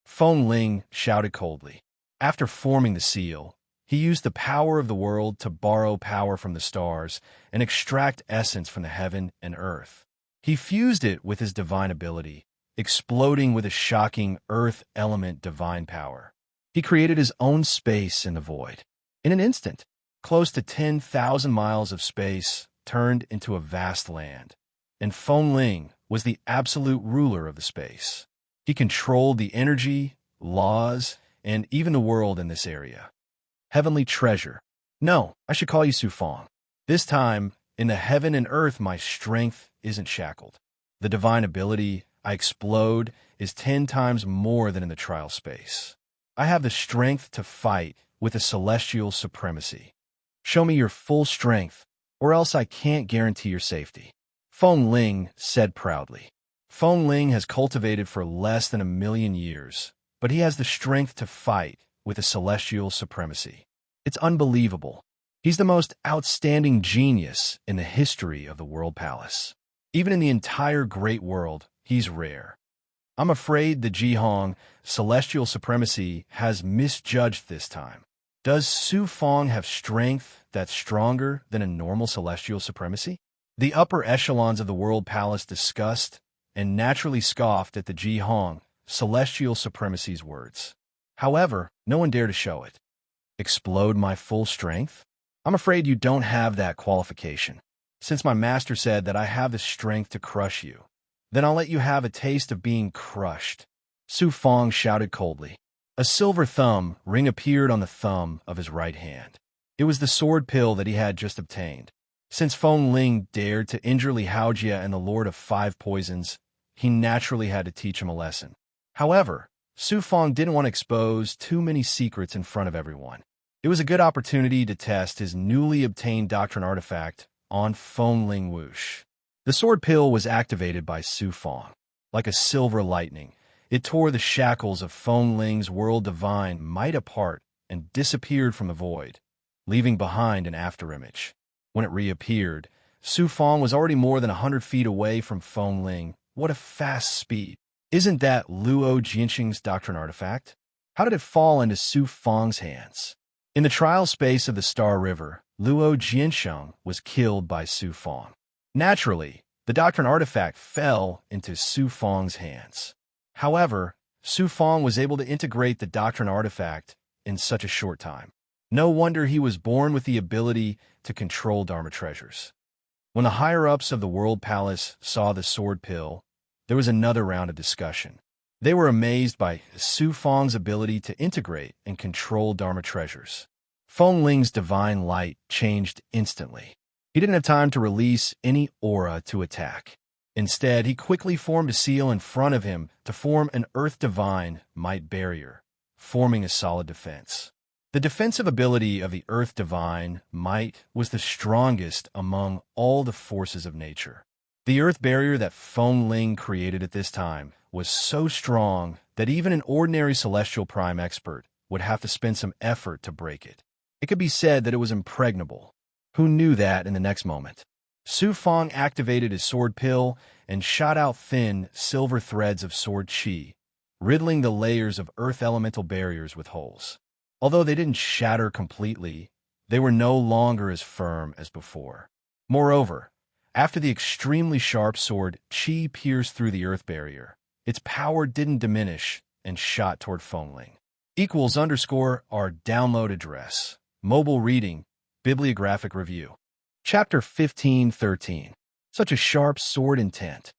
Feng Ling shouted coldly. After forming the seal, he used the power of the world to borrow power from the stars and extract essence from the heaven and earth. He fused it with his divine ability, exploding with a shocking earth element divine power. He created his own space in the void. In an instant, close to 10,000 miles of space turned into a vast land, and Feng Ling was the absolute ruler of the space. He controlled the energy, laws, and even the world in this area. Heavenly treasure. No, I should call you Su Fang. This time, in the heaven and earth, my strength isn't shackled. The divine ability I explode is 10 times more than in the trial space. I have the strength to fight with a celestial supremacy. Show me your full strength, or else I can't guarantee your safety. Feng Ling said proudly. Feng Ling has cultivated for less than 1,000,000 years, but he has the strength to fight with a celestial supremacy. It's unbelievable. He's the most outstanding genius in the history of the World Palace. Even in the entire Great World, he's rare. I'm afraid the Jihong celestial supremacy has misjudged this time. Does Su Fong have strength that's stronger than a normal celestial supremacy? The upper echelons of the World Palace discussed and naturally scoffed at the Jihong celestial supremacy's words. However, no one dared to show it. Explode my full strength? I'm afraid you don't have that qualification. Since my master said that I have the strength to crush you, then I'll let you have a taste of being crushed. Su Fong shouted coldly. A silver thumb ring appeared on the thumb of his right hand. It was the sword pill that he had just obtained. Since Feng Ling dared to injure Li Haojia and the Lord of Five Poisons, he naturally had to teach him a lesson. However, Su Fong didn't want to expose too many secrets in front of everyone. It was a good opportunity to test his newly obtained doctrine artifact on Feng Ling Wush. The sword pill was activated by Su Fong. Like a silver lightning, it tore the shackles of Feng Ling's world divine might apart and disappeared from the void, leaving behind an afterimage. When it reappeared, Su Fong was already more than 100 feet away from Feng Ling. What a fast speed. Isn't that Luo Jianxing's doctrine artifact? How did it fall into Su Fong's hands? In the trial space of the Star River, Luo Jianxing was killed by Su Fong. Naturally, the doctrine artifact fell into Su Fong's hands. However, Su Fong was able to integrate the doctrine artifact in such a short time. No wonder he was born with the ability to control Dharma treasures. When the higher-ups of the World Palace saw the sword pill, there was another round of discussion. They were amazed by Su Fong's ability to integrate and control Dharma treasures. Feng Ling's divine light changed instantly. He didn't have time to release any aura to attack. Instead, he quickly formed a seal in front of him to form an Earth Divine Might barrier, forming a solid defense. The defensive ability of the Earth Divine Might was the strongest among all the forces of nature. The Earth barrier that Feng Ling created at this time was so strong that even an ordinary Celestial Prime expert would have to spend some effort to break it. It could be said that it was impregnable. Who knew that in the next moment? Su Fong activated his sword pill and shot out thin, silver threads of sword chi, riddling the layers of earth elemental barriers with holes. Although they didn't shatter completely, they were no longer as firm as before. Moreover, after the extremely sharp sword chi pierced through the earth barrier, its power didn't diminish and shot toward Feng Ling. =our download address. Mobile reading, bibliographic review. Chapter 15:13. Such a sharp sword intent.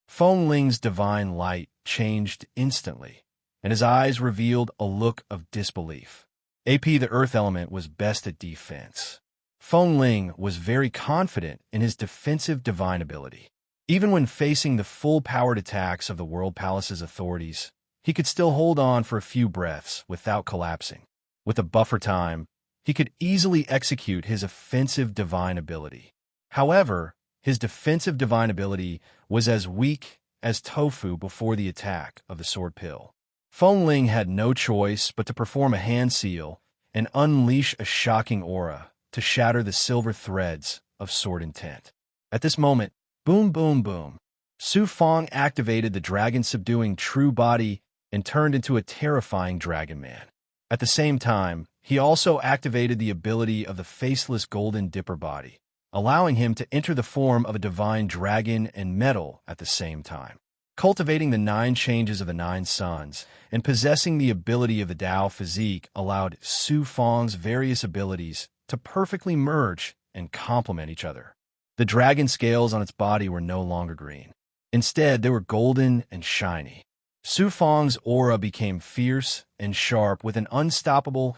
Feng Ling's divine light changed instantly, and his eyes revealed a look of disbelief. The earth element was best at defense. Feng Ling was very confident in his defensive divine ability. Even when facing the full-powered attacks of the World Palace's authorities, he could still hold on for a few breaths without collapsing. With a buffer time, he could easily execute his offensive divine ability. However, his defensive divine ability was as weak as tofu before the attack of the sword pill. Feng Ling had no choice but to perform a hand seal and unleash a shocking aura to shatter the silver threads of sword intent. At this moment, boom, boom, boom, Su Fong activated the dragon-subduing true body and turned into a terrifying dragon man. At the same time, he also activated the ability of the faceless golden dipper body, allowing him to enter the form of a divine dragon and metal at the same time. Cultivating the 9 changes of the 9 suns and possessing the ability of the Tao physique allowed Su Fong's various abilities to perfectly merge and complement each other. The dragon scales on its body were no longer green. Instead, they were golden and shiny. Su Fong's aura became fierce and sharp with an unstoppable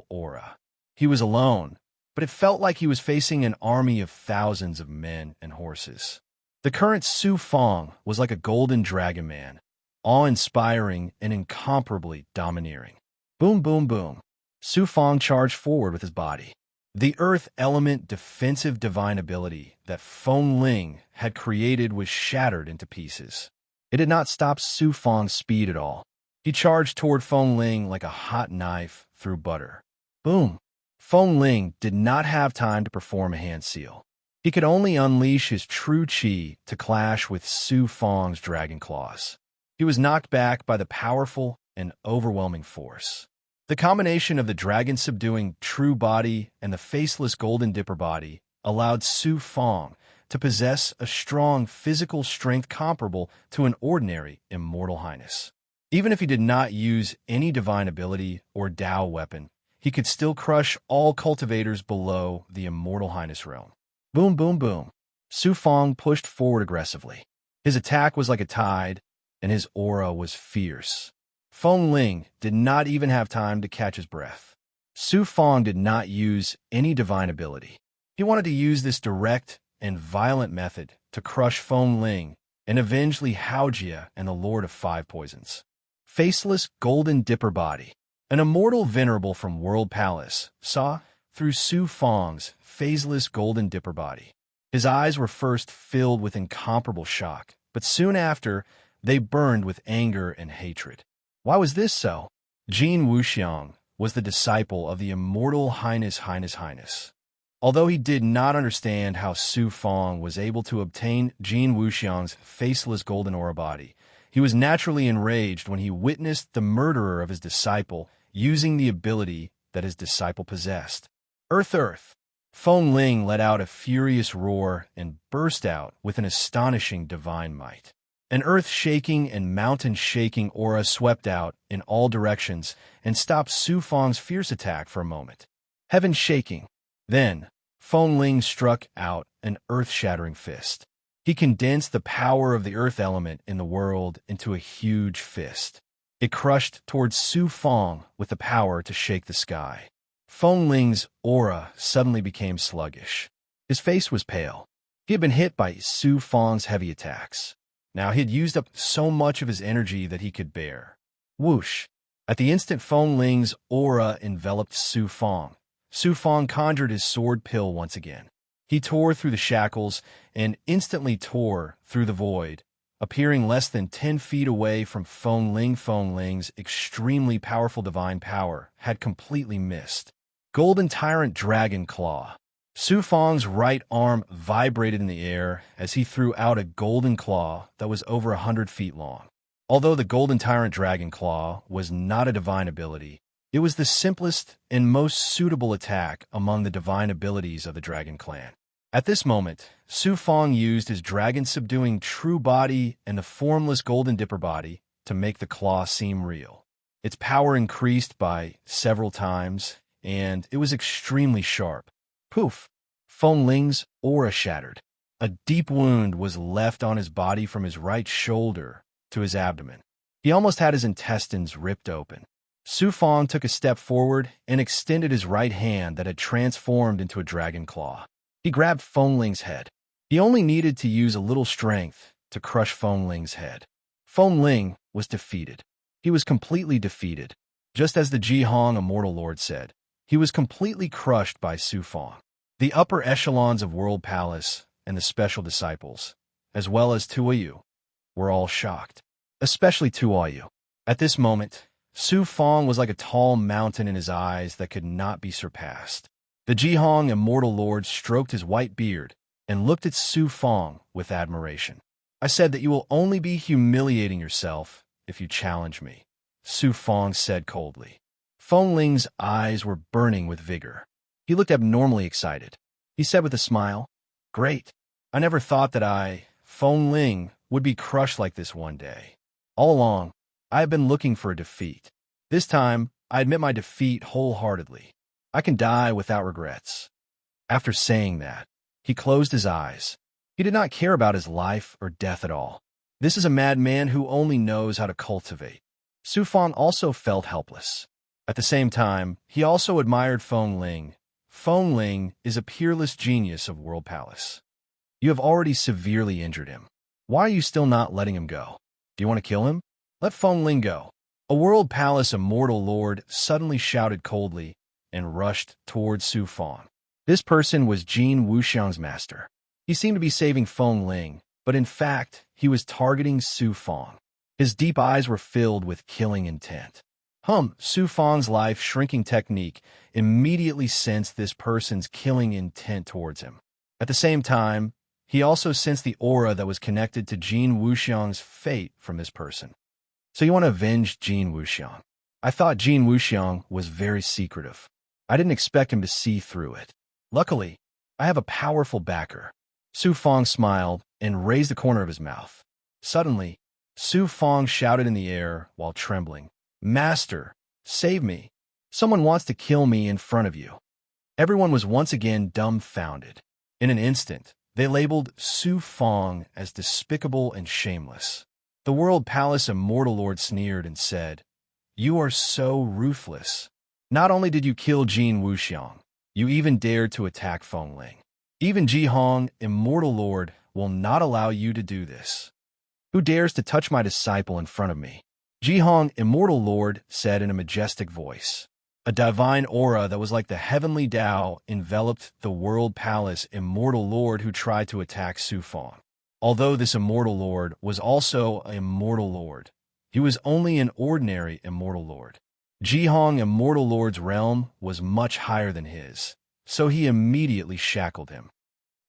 aura. He was alone, but it felt like he was facing an army of thousands of men and horses. The current Su Fong was like a golden dragon man, awe-inspiring and incomparably domineering. Boom, boom, boom. Su Fong charged forward with his body. The earth element defensive divine ability that Feng Ling had created was shattered into pieces. It did not stop Su Fong's speed at all. He charged toward Feng Ling like a hot knife through butter. Boom! Feng Ling did not have time to perform a hand seal. He could only unleash his true chi to clash with Su Fong's dragon claws. He was knocked back by the powerful and overwhelming force. The combination of the dragon-subduing true body and the faceless golden dipper body allowed Su Fong to possess a strong physical strength comparable to an ordinary immortal highness. Even if he did not use any divine ability or Tao weapon, he could still crush all cultivators below the immortal highness realm. Boom, boom, boom. Su Fong pushed forward aggressively. His attack was like a tide, and his aura was fierce. Feng Ling did not even have time to catch his breath. Su Fong did not use any divine ability. He wanted to use this direct and violent method to crush Feng Ling and avenge Li Haojia and the Lord of Five Poisons. Faceless golden dipper body. An immortal venerable from World Palace saw through Su Fong's phaseless golden dipper body. His eyes were first filled with incomparable shock, but soon after, they burned with anger and hatred. Why was this so? Jin Wuxiang was the disciple of the immortal Highness. Although he did not understand how Su Fong was able to obtain Jin Wuxiang's faceless golden aura body, he was naturally enraged when he witnessed the murderer of his disciple using the ability that his disciple possessed. Earth! Feng Ling let out a furious roar and burst out with an astonishing divine might. An earth-shaking and mountain-shaking aura swept out in all directions and stopped Su Fong's fierce attack for a moment. Heaven shaking. Then, Feng Ling struck out an earth-shattering fist. He condensed the power of the earth element in the world into a huge fist. It crushed towards Su Fong with the power to shake the sky. Feng Ling's aura suddenly became sluggish. His face was pale. He had been hit by Su Fong's heavy attacks. Now he had used up so much of his energy that he could bear. Whoosh! At the instant Feng Ling's aura enveloped Su Fong, Su Fong conjured his sword pill once again. He tore through the shackles and instantly tore through the void, appearing less than 10 feet away from Feng Ling. Feng Ling's extremely powerful divine power had completely missed. Golden Tyrant Dragon Claw. Su Fong's right arm vibrated in the air as he threw out a golden claw that was over 100 feet long. Although the Golden Tyrant Dragon Claw was not a divine ability, it was the simplest and most suitable attack among the divine abilities of the Dragon Clan. At this moment, Su Fong used his dragon-subduing true body and the formless golden dipper body to make the claw seem real. Its power increased by several times, and it was extremely sharp. Poof! Feng Ling's aura shattered. A deep wound was left on his body from his right shoulder to his abdomen. He almost had his intestines ripped open. Su Fong took a step forward and extended his right hand that had transformed into a dragon claw. He grabbed Feng Ling's head. He only needed to use a little strength to crush Feng Ling's head. Feng Ling was defeated. He was completely defeated. Just as the Jihong Immortal Lord said, he was completely crushed by Su Fong. The upper echelons of World Palace and the special disciples, as well as Tuoyu, were all shocked. Especially Tuoyu. At this moment, Su Fong was like a tall mountain in his eyes that could not be surpassed. The Jihong Immortal Lord stroked his white beard and looked at Su Fong with admiration. I said that you will only be humiliating yourself if you challenge me, Su Fong said coldly. Feng Ling's eyes were burning with vigor. He looked abnormally excited. He said with a smile, "Great. I never thought that Feng Ling, would be crushed like this one day. All along, I have been looking for a defeat. This time, I admit my defeat wholeheartedly. I can die without regrets." After saying that, he closed his eyes. He did not care about his life or death at all. This is a madman who only knows how to cultivate. Su Fong also felt helpless. At the same time, he also admired Feng Ling. Feng Ling is a peerless genius of World Palace. You have already severely injured him. Why are you still not letting him go? Do you want to kill him? Let Feng Ling go. A World Palace immortal lord suddenly shouted coldly and rushed towards Su Feng. This person was Jin Wuxiang's master. He seemed to be saving Feng Ling, but in fact, he was targeting Su Feng. His deep eyes were filled with killing intent. Su Feng's life-shrinking technique immediately sensed this person's killing intent towards him. At the same time, he also sensed the aura that was connected to Jin Wuxiang's fate from this person. So you want to avenge Jin Wuxiang? I thought Jin Wuxiang was very secretive. I didn't expect him to see through it. Luckily, I have a powerful backer. Su Feng smiled and raised the corner of his mouth. Suddenly, Su Feng shouted in the air while trembling, "Master, save me! Someone wants to kill me in front of you." Everyone was once again dumbfounded. In an instant, they labeled Su Feng as despicable and shameless. The World Palace Immortal Lord sneered and said, "You are so ruthless. Not only did you kill Jin Wuxiang, you even dared to attack Feng Ling. Even Jihong, Immortal Lord, will not allow you to do this. Who dares to touch my disciple in front of me?" Jihong, Immortal Lord, said in a majestic voice. A divine aura that was like the heavenly Tao enveloped the World Palace Immortal Lord who tried to attack Su Feng. Although this Immortal Lord was also an Immortal Lord, he was only an ordinary Immortal Lord. Jihong, Immortal Lord's realm was much higher than his, so he immediately shackled him.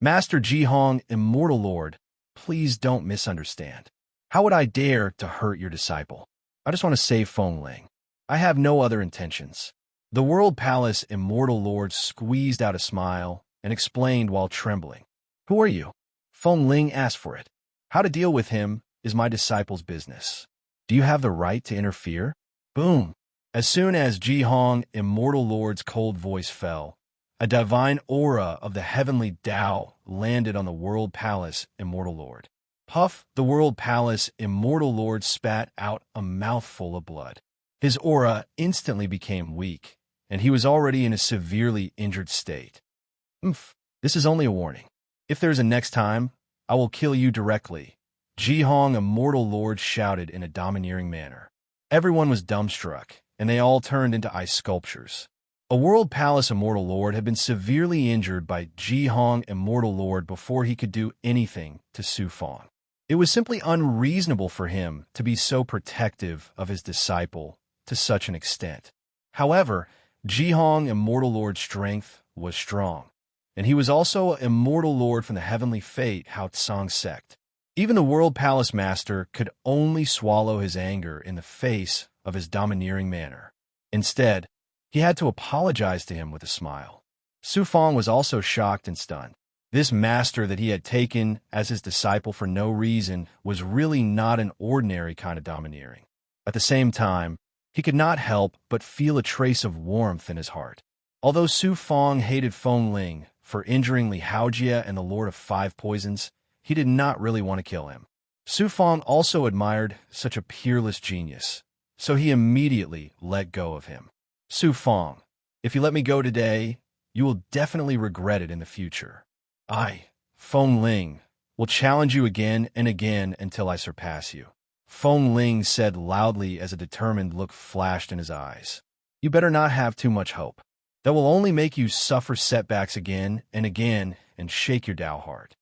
"Master Jihong, Immortal Lord, please don't misunderstand. How would I dare to hurt your disciple? I just want to save Feng Ling. I have no other intentions." The World Palace Immortal Lord squeezed out a smile and explained while trembling. "Who are you?" Feng Ling asked for it. "How to deal with him is my disciple's business. Do you have the right to interfere?" Boom! As soon as Jihong, Immortal Lord's cold voice fell, a divine aura of the heavenly Tao landed on the World Palace Immortal Lord. Puff! The World Palace Immortal Lord spat out a mouthful of blood. His aura instantly became weak, and he was already in a severely injured state. This is only a warning. If there's a next time, I will kill you directly," Jihong, Immortal Lord, shouted in a domineering manner. Everyone was dumbstruck, and they all turned into ice sculptures. A World Palace Immortal Lord had been severely injured by Jihong, Immortal Lord, before he could do anything to Su Feng. It was simply unreasonable for him to be so protective of his disciple to such an extent. However, Jihong, Immortal Lord's strength was strong, and he was also an Immortal Lord from the Heavenly Fate Hao Tsang sect. Even the World Palace Master could only swallow his anger in the face of his domineering manner. Instead, he had to apologize to him with a smile. Su Feng was also shocked and stunned. This master that he had taken as his disciple for no reason was really not an ordinary kind of domineering. At the same time, he could not help but feel a trace of warmth in his heart. Although Su Feng hated Feng Ling for injuring Li Haojia and the Lord of Five Poisons, he did not really want to kill him. Su Feng also admired such a peerless genius, so he immediately let go of him. "Su Feng, if you let me go today, you will definitely regret it in the future. I, Feng Ling, will challenge you again and again until I surpass you," Feng Ling said loudly as a determined look flashed in his eyes. "You better not have too much hope. That will only make you suffer setbacks again and again and shake your Tao heart."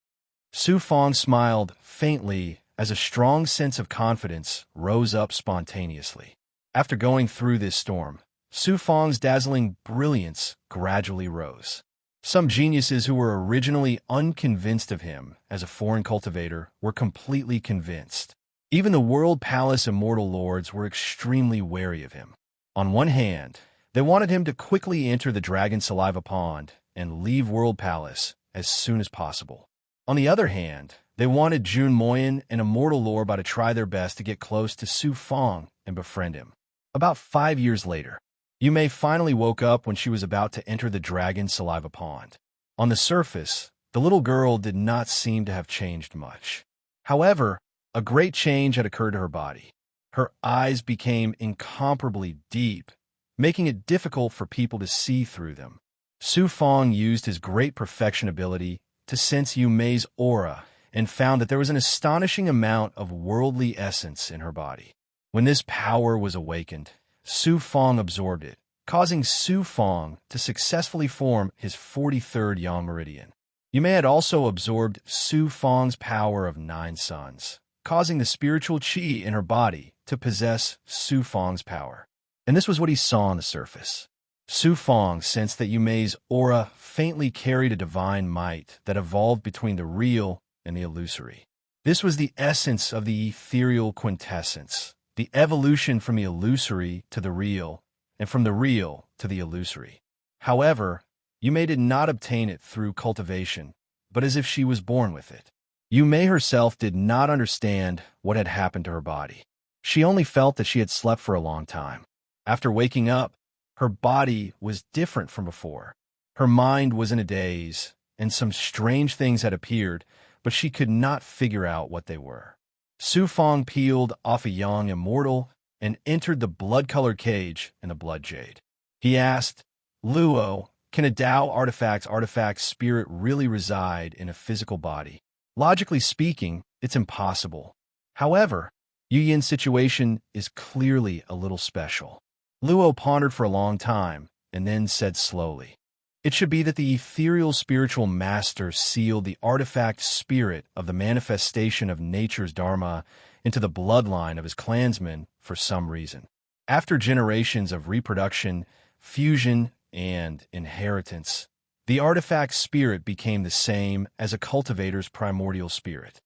Su Feng smiled faintly as a strong sense of confidence rose up spontaneously. After going through this storm, Su Feng's dazzling brilliance gradually rose. Some geniuses who were originally unconvinced of him as a foreign cultivator were completely convinced. Even the World Palace Immortal Lords were extremely wary of him. On one hand, they wanted him to quickly enter the Dragon Saliva Pond and leave World Palace as soon as possible. On the other hand, they wanted Jun Moyan and Immortal Lord to try their best to get close to Su Feng and befriend him. About 5 years later, Yumei finally woke up when she was about to enter the Dragon Saliva Pond. On the surface, the little girl did not seem to have changed much. However, a great change had occurred to her body. Her eyes became incomparably deep, making it difficult for people to see through them. Su Feng used his great perfection ability to sense Yu Mei's aura and found that there was an astonishing amount of worldly essence in her body. When this power was awakened, Su Fong absorbed it, causing Su Fong to successfully form his 43rd Yang Meridian. Yu Mei had also absorbed Su Fong's power of 9 suns, causing the spiritual qi in her body to possess Su Fong's power. And this was what he saw on the surface. Su Fong sensed that Yu Mei's aura faintly carried a divine might that evolved between the real and the illusory. This was the essence of the ethereal quintessence, the evolution from the illusory to the real, and from the real to the illusory. However, Yu Mei did not obtain it through cultivation, but as if she was born with it. Yu Mei herself did not understand what had happened to her body. She only felt that she had slept for a long time. After waking up, her body was different from before. Her mind was in a daze, and some strange things had appeared, but she could not figure out what they were. Su Fong peeled off a young immortal and entered the blood-colored cage in the blood jade. He asked, "Luo, can a Tao artifact spirit really reside in a physical body? Logically speaking, it's impossible. However, Yu Yin's situation is clearly a little special." Luo pondered for a long time and then said slowly, "It should be that the ethereal spiritual master sealed the artifact spirit of the manifestation of nature's dharma into the bloodline of his clansmen for some reason. After generations of reproduction, fusion, and inheritance, the artifact spirit became the same as a cultivator's primordial spirit.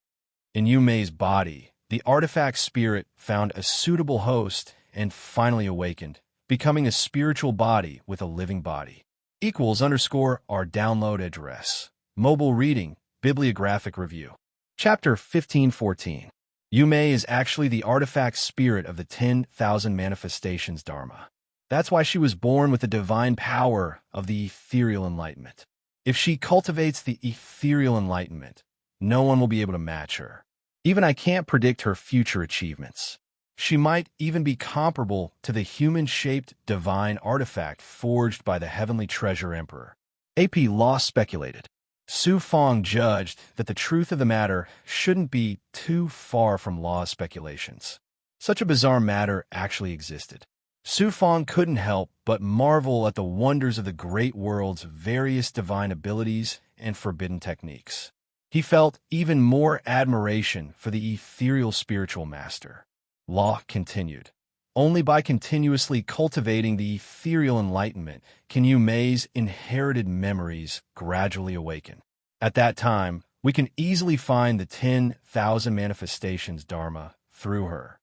In Yu Mei's body, the artifact spirit found a suitable host and finally awakened, becoming a spiritual body with a living body. =our download address. Mobile reading, bibliographic review. Chapter 1514. Yu Mei is actually the artifact spirit of the 10,000 manifestations Dharma. That's why she was born with the divine power of the ethereal enlightenment. If she cultivates the ethereal enlightenment, no one will be able to match her. Even I can't predict her future achievements. She might even be comparable to the human-shaped divine artifact forged by the Heavenly Treasure Emperor. AP Law speculated. Su Fong judged that the truth of the matter shouldn't be too far from Law's speculations. Such a bizarre matter actually existed. Su Fong couldn't help but marvel at the wonders of the great world's various divine abilities and forbidden techniques. He felt even more admiration for the ethereal spiritual master. Law continued. Only by continuously cultivating the ethereal enlightenment can Yu Mei's inherited memories gradually awaken. At that time, we can easily find the 10,000 manifestations Dharma through her.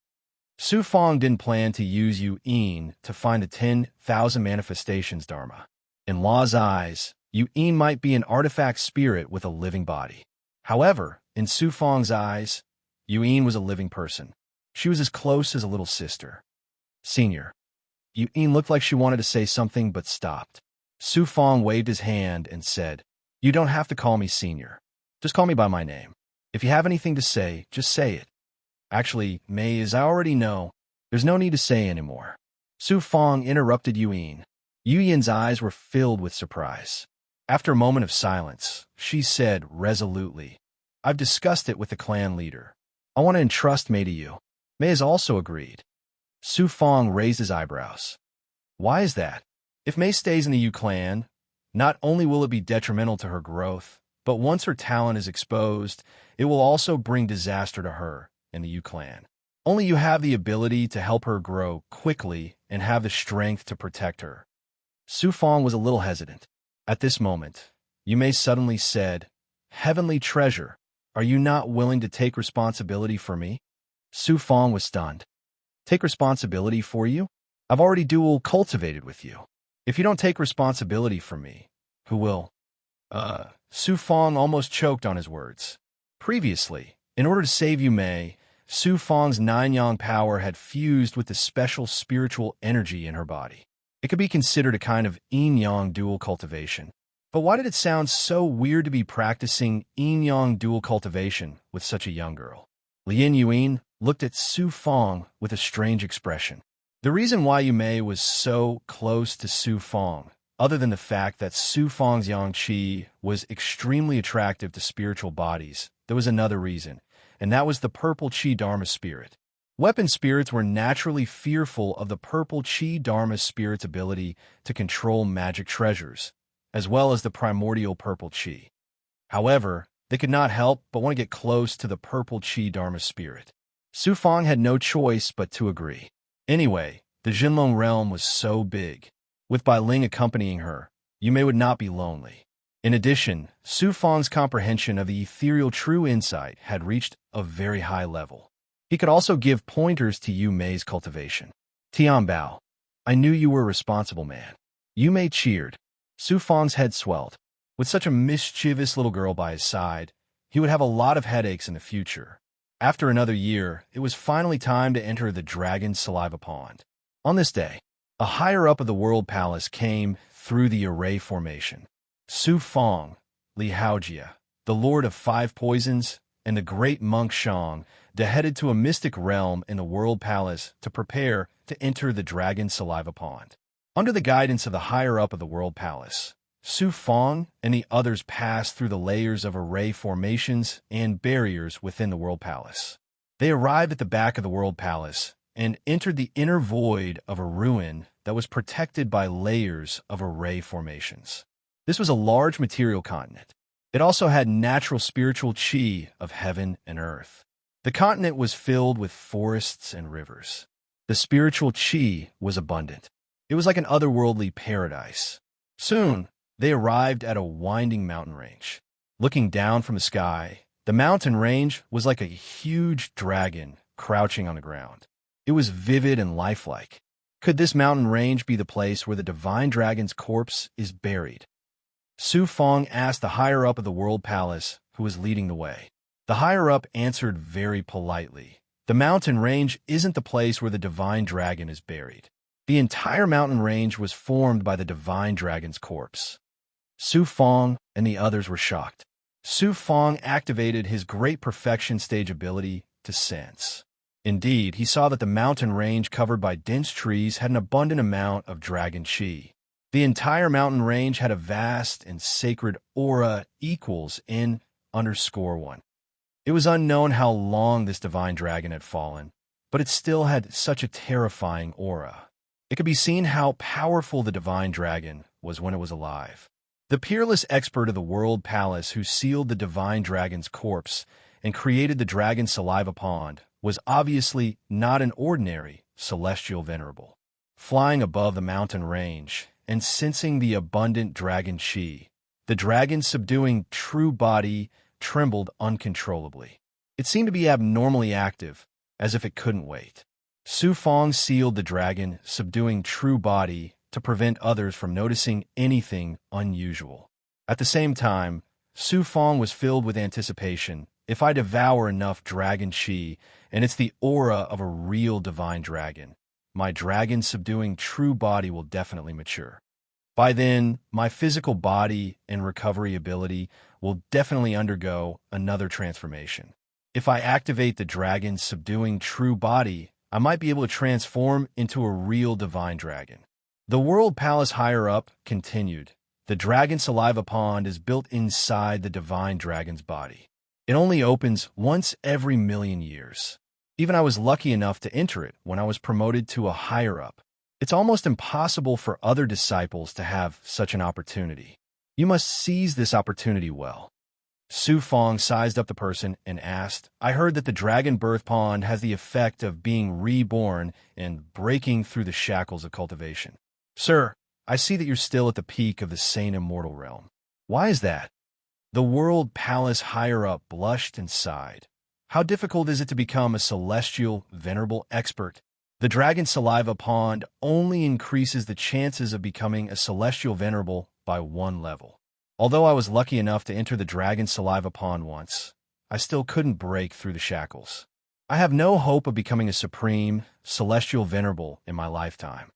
Su Fong didn't plan to use Yu Yin to find the 10,000 manifestations Dharma. In Law's eyes, Yu Yin might be an artifact spirit with a living body. However, in Su Fong's eyes, Yu Yin was a living person. She was as close as a little sister. Senior. Yu Yin looked like she wanted to say something but stopped. Su Fong waved his hand and said, "You don't have to call me Senior. Just call me by my name. If you have anything to say, just say it." "Actually, Mei, as I already know, there's no need to say anymore." Su Fong interrupted Yu Yin. Yu Yin's eyes were filled with surprise. After a moment of silence, she said resolutely, "I've discussed it with the clan leader. I want to entrust Mei to you." Mei has also agreed. Su Fong raised his eyebrows. "Why is that? If Mei stays in the Yu clan, not only will it be detrimental to her growth, but once her talent is exposed, it will also bring disaster to her and the Yu clan. Only you have the ability to help her grow quickly and have the strength to protect her." Su Fong was a little hesitant. At this moment, Yu Mei suddenly said, "Heavenly Treasure, are you not willing to take responsibility for me?" Su Fong was stunned. "Take responsibility for you? I've already dual cultivated with you. If you don't take responsibility for me, who will?" Su Fong almost choked on his words. Previously, in order to save Yu Mei, Su Fong's 9-yang power had fused with the special spiritual energy in her body. It could be considered a kind of yin-yang dual cultivation. But why did it sound so weird to be practicing yin-yang dual cultivation with such a young girl? Lien Yuan looked at Su Fong with a strange expression. The reason why Yu Mei was so close to Su Fong, other than the fact that Su Fang's yang qi was extremely attractive to spiritual bodies. There was another reason, and that was the purple qi dharma spirit. Weapon spirits were naturally fearful of the purple qi dharma spirit's ability to control magic treasures, as well as the primordial purple qi. However, they could not help but want to get close to the purple qi dharma spirit. Su Fang had no choice but to agree. Anyway, the Jinlong realm was so big. With Bai Ling accompanying her, Yume would not be lonely. In addition, Su Fang's comprehension of the ethereal true insight had reached a very high level. He could also give pointers to Yume's cultivation. Tian Bao, I knew you were a responsible man. Yume cheered. Su Fang's head swelled. With such a mischievous little girl by his side, he would have a lot of headaches in the future. After another year, it was finally time to enter the Dragon's Saliva Pond. On this day, a higher-up of the World Palace came through the array formation. Su Fang, Li Haojia, the Lord of Five Poisons, and the great monk Shang, headed to a mystic realm in the World Palace to prepare to enter the Dragon's Saliva Pond. Under the guidance of the higher-up of the World Palace, Su Fang and the others passed through the layers of array formations and barriers within the World Palace. They arrived at the back of the World Palace and entered the inner void of a ruin that was protected by layers of array formations. This was a large material continent. It also had natural spiritual qi of heaven and earth. The continent was filled with forests and rivers. The spiritual qi was abundant. It was like an otherworldly paradise. Soon, they arrived at a winding mountain range. Looking down from the sky, the mountain range was like a huge dragon crouching on the ground. It was vivid and lifelike. Could this mountain range be the place where the divine dragon's corpse is buried? Su Fang asked the higher-up of the World Palace, who was leading the way. The higher-up answered very politely. The mountain range isn't the place where the divine dragon is buried. The entire mountain range was formed by the divine dragon's corpse. Su Fang and the others were shocked. Su Fang activated his great perfection stage ability to sense. Indeed, he saw that the mountain range covered by dense trees had an abundant amount of dragon qi. The entire mountain range had a vast and sacred aura equals N_1. It was unknown how long this divine dragon had fallen, but it still had such a terrifying aura. It could be seen how powerful the divine dragon was when it was alive. The peerless expert of the World Palace who sealed the divine dragon's corpse and created the Dragon's Saliva Pond was obviously not an ordinary celestial venerable. Flying above the mountain range and sensing the abundant dragon qi, the dragon's subduing true body trembled uncontrollably. It seemed to be abnormally active, as if it couldn't wait. Su Fang sealed the dragon subduing true body to prevent others from noticing anything unusual. At the same time, Su Fang was filled with anticipation. If I devour enough dragon qi, and it's the aura of a real divine dragon, my dragon subduing true body will definitely mature. By then, my physical body and recovery ability will definitely undergo another transformation. If I activate the dragon's subduing true body, I might be able to transform into a real divine dragon. The World Palace higher up continued. The Dragon's Saliva Pond is built inside the divine dragon's body. It only opens once every 1,000,000 years. Even I was lucky enough to enter it when I was promoted to a higher up. It's almost impossible for other disciples to have such an opportunity. You must seize this opportunity well. Su Fang sized up the person and asked, I heard that the Dragon Birth Pond has the effect of being reborn and breaking through the shackles of cultivation. Sir, I see that you're still at the peak of the sane immortal realm. Why is that? The World Palace higher up blushed and sighed. How difficult is it to become a celestial, venerable expert? The Dragon Saliva Pond only increases the chances of becoming a celestial venerable by 1 level. Although I was lucky enough to enter the Dragon Saliva Pond once, I still couldn't break through the shackles. I have no hope of becoming a supreme, celestial venerable in my lifetime.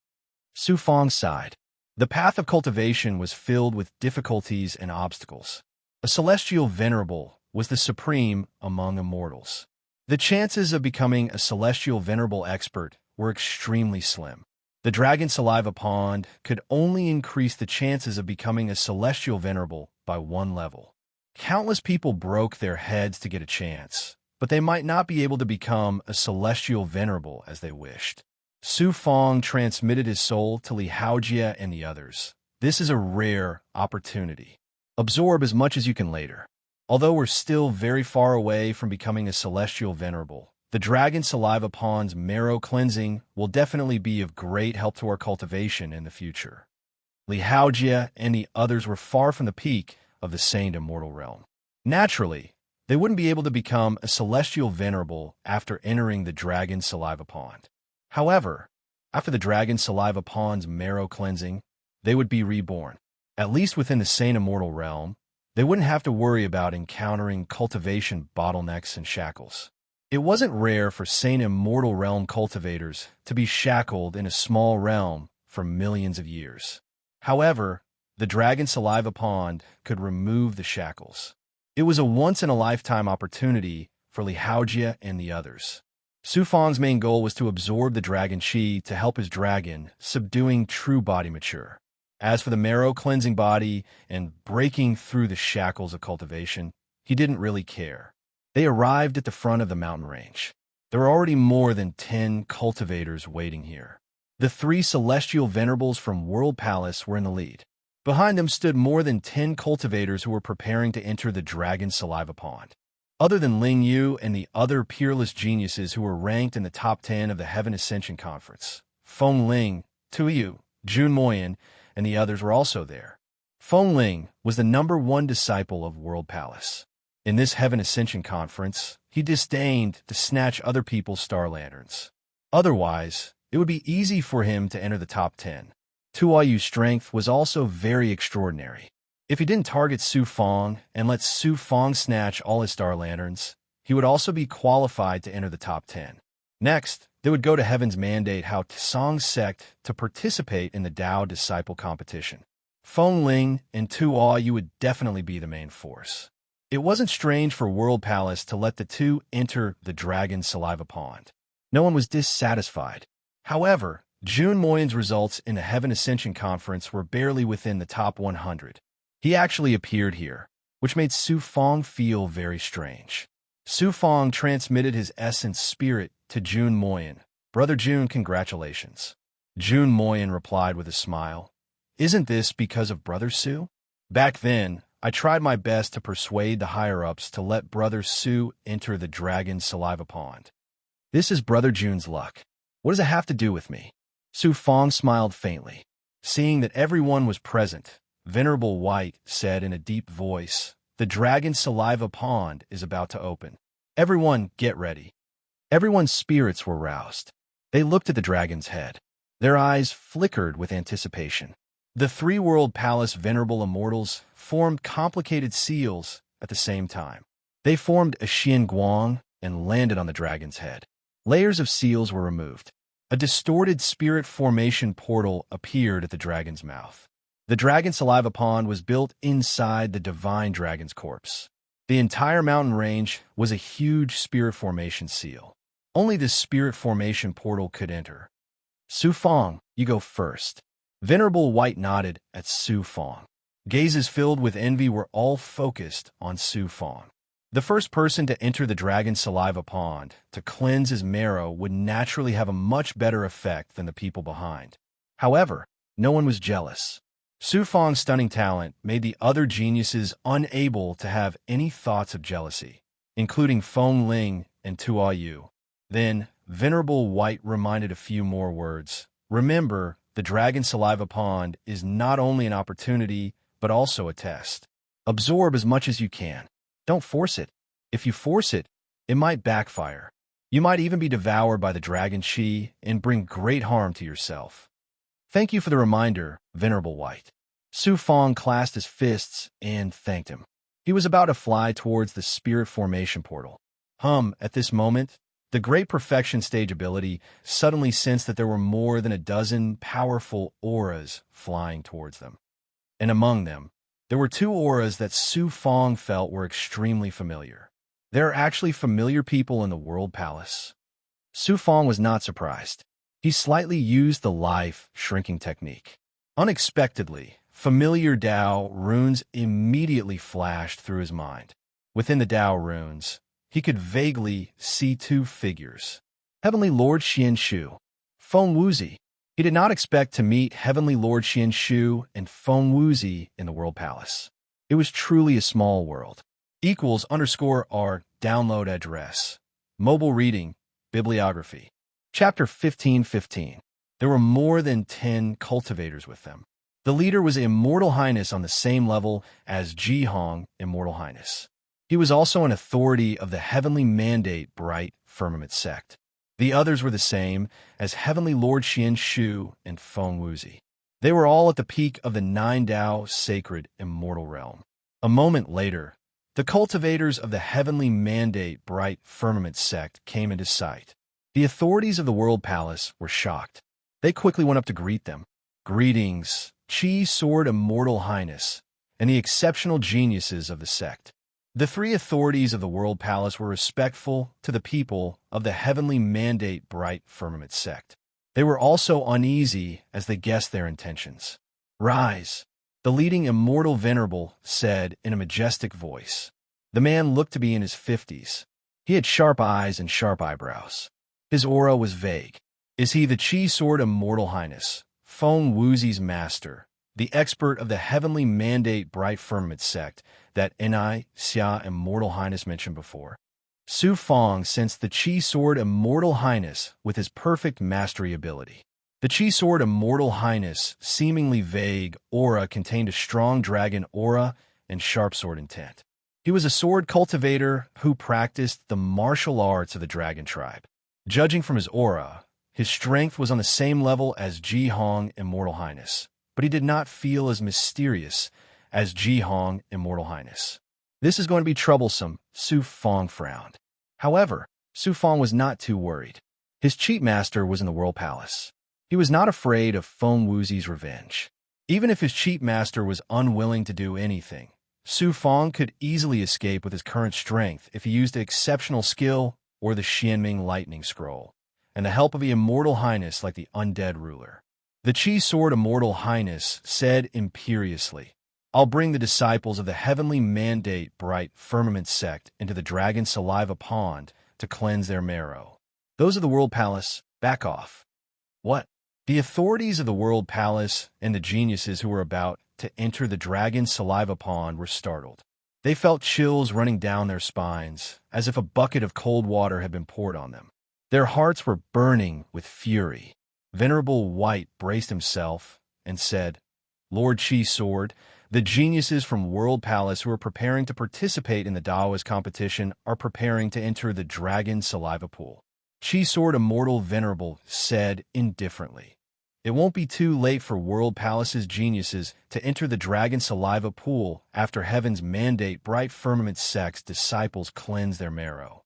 Su Fang sighed. The path of cultivation was filled with difficulties and obstacles. A celestial venerable was the supreme among immortals. The chances of becoming a celestial venerable expert were extremely slim. The dragon saliva pond could only increase the chances of becoming a celestial venerable by one level. Countless people broke their heads to get a chance, but they might not be able to become a celestial venerable as they wished. Su Fong transmitted his soul to Li Haojia and the others. This is a rare opportunity. Absorb as much as you can later. Although we're still very far away from becoming a celestial venerable, the dragon saliva pond's marrow cleansing will definitely be of great help to our cultivation in the future. Li Haojia and the others were far from the peak of the saint immortal realm. Naturally, they wouldn't be able to become a celestial venerable after entering the dragon saliva pond. However, after the dragon saliva pond's marrow cleansing, they would be reborn. At least within the saint immortal realm, they wouldn't have to worry about encountering cultivation bottlenecks and shackles. It wasn't rare for saint immortal realm cultivators to be shackled in a small realm for millions of years. However, the dragon saliva pond could remove the shackles. It was a once-in-a-lifetime opportunity for Li Haojia and the others. Su Fong's main goal was to absorb the dragon chi to help his dragon, subduing true body mature. As for the marrow cleansing body and breaking through the shackles of cultivation, he didn't really care. They arrived at the front of the mountain range. There were already more than 10 cultivators waiting here. The 3 celestial venerables from World Palace were in the lead. Behind them stood more than 10 cultivators who were preparing to enter the dragon saliva pond. Other than Ling Yu and the other peerless geniuses who were ranked in the top 10 of the Heaven Ascension Conference, Feng Ling, Tu Yu, Jun Moyan, and the others were also there. Feng Ling was the #1 disciple of World Palace. In this Heaven Ascension Conference, he disdained to snatch other people's star lanterns. Otherwise, it would be easy for him to enter the top 10. Tu Yu's strength was also very extraordinary. If he didn't target Su Fong and let Su Fong snatch all his star lanterns, he would also be qualified to enter the top 10. Next, they would go to Heaven's mandate Hao Tsong's sect to participate in the Dao Disciple competition. Feng Ling and Tu Yu would definitely be the main force. It wasn't strange for World Palace to let the two enter the dragon saliva pond. No one was dissatisfied. However, Jun Moyan's results in the Heaven Ascension Conference were barely within the top 100. He actually appeared here, which made Su Fong feel very strange. Su Fong transmitted his essence spirit to Jun Moyan. Brother Jun, congratulations. Jun Moyan replied with a smile. Isn't this because of Brother Su? Back then, I tried my best to persuade the higher-ups to let Brother Su enter the dragon saliva pond. This is Brother Jun's luck. What does it have to do with me? Su Fong smiled faintly. Seeing that everyone was present, Venerable White said in a deep voice, the dragon saliva pond is about to open. Everyone, get ready. Everyone's spirits were roused. They looked at the dragon's head. Their eyes flickered with anticipation. The 3 World Palace Venerable Immortals formed complicated seals at the same time. They formed a Xian Guang and landed on the dragon's head. Layers of seals were removed. A distorted spirit formation portal appeared at the dragon's mouth. The dragon saliva pond was built inside the divine dragon's corpse. The entire mountain range was a huge spirit formation seal. Only the spirit formation portal could enter. Su Fong, you go first. Venerable White nodded at Su Fong. Gazes filled with envy were all focused on Su Fong. The first person to enter the dragon saliva pond to cleanse his marrow would naturally have a much better effect than the people behind. However, no one was jealous. Su Fong's stunning talent made the other geniuses unable to have any thoughts of jealousy, including Feng Ling and Tu Yu. Then, Venerable White reminded a few more words. Remember, the dragon saliva pond is not only an opportunity, but also a test. Absorb as much as you can. Don't force it. If you force it, it might backfire. You might even be devoured by the dragon chi and bring great harm to yourself. Thank you for the reminder, Venerable White. Su Fong clasped his fists and thanked him. He was about to fly towards the spirit formation portal. At this moment, the Great Perfection Stage ability suddenly sensed that there were more than a dozen powerful auras flying towards them. And among them, there were 2 auras that Su Fong felt were extremely familiar. There are actually familiar people in the World Palace. Su Fong was not surprised. He slightly used the life shrinking technique. Unexpectedly, familiar Tao runes immediately flashed through his mind. Within the Tao runes, he could vaguely see two figures. Heavenly Lord Xian Shu, Feng Wuzi. He did not expect to meet Heavenly Lord Xian Shu and Feng Wuzi in the World Palace. It was truly a small world. =R download address. Mobile reading, bibliography. Chapter 15:15. There were more than 10 cultivators with them. The leader was Immortal Highness on the same level as Ji Hong, Immortal Highness. He was also an authority of the Heavenly Mandate Bright Firmament sect. The others were the same as Heavenly Lord Xian Shu and Feng Wuzi. They were all at the peak of the Nine Tao sacred immortal realm. A moment later, the cultivators of the Heavenly Mandate Bright Firmament sect came into sight. The authorities of the World Palace were shocked. They quickly went up to greet them. Greetings, Chi Sword Immortal Highness, and the exceptional geniuses of the sect. The three authorities of the World Palace were respectful to the people of the Heavenly Mandate Bright Firmament sect. They were also uneasy as they guessed their intentions. Rise, the leading Immortal Venerable said in a majestic voice. The man looked to be in his 50s. He had sharp eyes and sharp eyebrows. His aura was vague. Is he the Chi Sword Immortal Highness, Feng Wuzi's master, the expert of the Heavenly Mandate Bright Firmament sect that Ni Xia Immortal Highness mentioned before? Su Feng sensed the Chi Sword Immortal Highness with his perfect mastery ability. The Chi Sword Immortal Highness' seemingly vague aura contained a strong dragon aura and sharp sword intent. He was a sword cultivator who practiced the martial arts of the dragon tribe. Judging from his aura, his strength was on the same level as Ji Hong Immortal Highness, but he did not feel as mysterious as Ji Hong Immortal Highness. This is going to be troublesome, Su Feng frowned. However, Su Feng was not too worried. His cheat master was in the World Palace. He was not afraid of Feng Wuzi's revenge. Even if his cheat master was unwilling to do anything, Su Feng could easily escape with his current strength if he used exceptional skill or the Xianming Lightning Scroll, and the help of the Immortal Highness like the Undead Ruler. The Chi Sword Immortal Highness said imperiously, I'll bring the disciples of the Heavenly Mandate Bright Firmament sect into the Dragon Saliva Pond to cleanse their marrow. Those of the World Palace, back off. What? The authorities of the World Palace and the geniuses who were about to enter the Dragon Saliva Pond were startled. They felt chills running down their spines, as if a bucket of cold water had been poured on them. Their hearts were burning with fury. Venerable White braced himself and said, Lord Chi Sword, the geniuses from World Palace who are preparing to participate in the Daoist competition are preparing to enter the Dragon Saliva Pool. Chi Sword Immortal Venerable said indifferently, It won't be too late for World Palace's geniuses to enter the Dragon Saliva Pool after Heaven's Mandate Bright Firmament sect's disciples cleanse their marrow.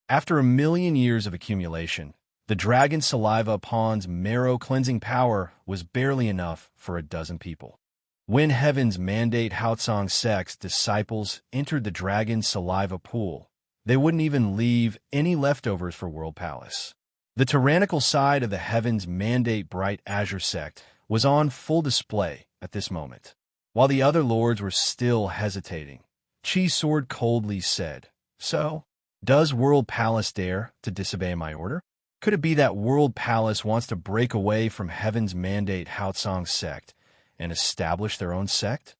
After 1,000,000 years of accumulation, the Dragon Saliva Pond's marrow-cleansing power was barely enough for a dozen people. When Heaven's Mandate Haotsong sect's disciples entered the Dragon Saliva Pool, they wouldn't even leave any leftovers for World Palace. The tyrannical side of the Heaven's Mandate Bright Azure sect was on full display at this moment. While the other lords were still hesitating, Chi Sword coldly said, So, does World Palace dare to disobey my order? Could it be that World Palace wants to break away from Heaven's Mandate Haotsong sect and establish their own sect?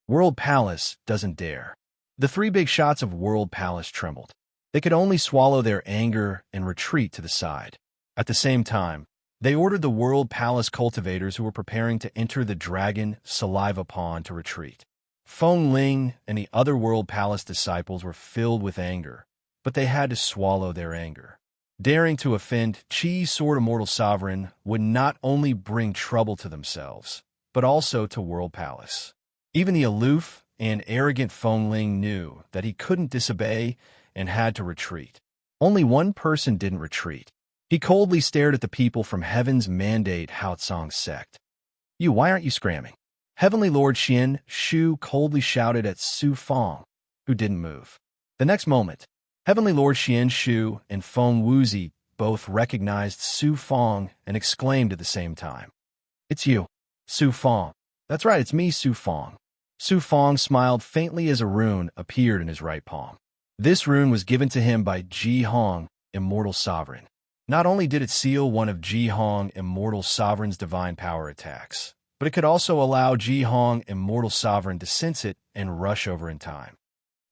World Palace doesn't dare. The three big shots of World Palace trembled. They could only swallow their anger and retreat to the side. At the same time, they ordered the World Palace cultivators who were preparing to enter the Dragon Saliva Pond to retreat. Feng Ling and the other World Palace disciples were filled with anger, but they had to swallow their anger. Daring to offend Chi Sword Immortal Sovereign would not only bring trouble to themselves, but also to World Palace. Even the aloof and arrogant Feng Ling knew that he couldn't disobey and had to retreat. Only one person didn't retreat. He coldly stared at the people from Heaven's Mandate Haotsong sect. Why aren't you scramming? Heavenly Lord Xian Shu coldly shouted at Su Feng, who didn't move. The next moment, Heavenly Lord Xian Shu and Feng Wuzi both recognized Su Fong and exclaimed at the same time, "It's you, Su Fong." "That's right, it's me, Su Fong." Su Fong smiled faintly as a rune appeared in his right palm. This rune was given to him by Ji Hong, Immortal Sovereign. Not only did it seal one of Ji Hong, Immortal Sovereign's divine power attacks, but it could also allow Ji Hong, Immortal Sovereign to sense it and rush over in time.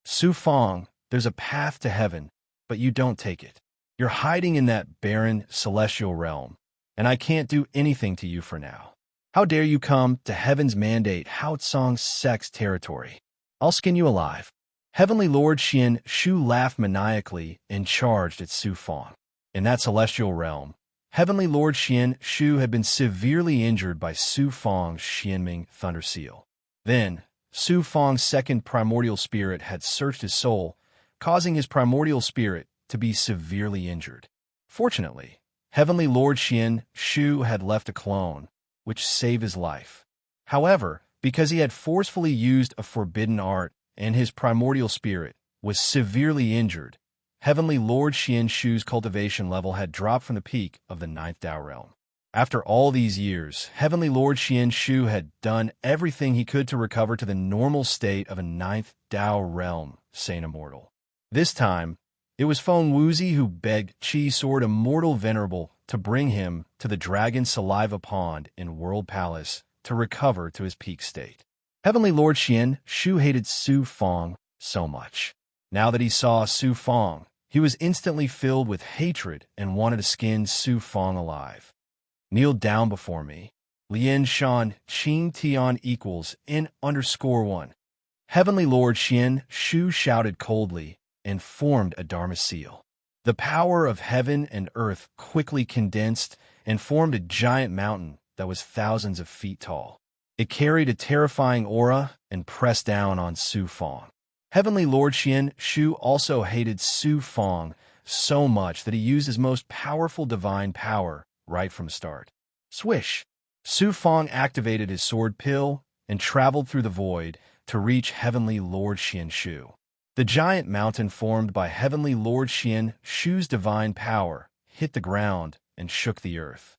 "Su Fong, there's a path to heaven, but you don't take it. You're hiding in that barren, celestial realm, and I can't do anything to you for now. How dare you come to heaven's mandate Haotsong's sex territory? I'll skin you alive." Heavenly Lord Xian Shu laughed maniacally and charged at Su Fong. In that celestial realm, Heavenly Lord Xian Shu had been severely injured by Su Fong's Xianming Thunder Seal. Then, Su Fong's second primordial spirit had searched his soul, causing his primordial spirit to be severely injured. Fortunately, Heavenly Lord Xian Shu had left a clone, which saved his life. However, because he had forcefully used a forbidden art and his primordial spirit was severely injured, Heavenly Lord Xian Shu's cultivation level had dropped from the peak of the ninth Dao realm. After all these years, Heavenly Lord Xian Shu had done everything he could to recover to the normal state of a ninth Dao realm, Saint Immortal. This time, it was Feng Wuzi who begged Qi Sword Immortal Venerable to bring him to the Dragon Saliva Pond in World Palace to recover to his peak state. Heavenly Lord Xian Shu hated Su Fong so much. Now that he saw Su Fong, he was instantly filled with hatred and wanted to skin Su Fong alive. "Kneel down before me. Lien Shan Qing Tian equals N_1. Heavenly Lord Xian Shu shouted coldly and formed a Dharma seal. The power of heaven and earth quickly condensed and formed a giant mountain that was thousands of feet tall. It carried a terrifying aura and pressed down on Su Fong. Heavenly Lord Xian Shu also hated Su Fong so much that he used his most powerful divine power right from the start. Swish! Su Fong activated his sword pill and traveled through the void to reach Heavenly Lord Xian Shu. The giant mountain formed by Heavenly Lord Xian Shu's divine power hit the ground and shook the earth.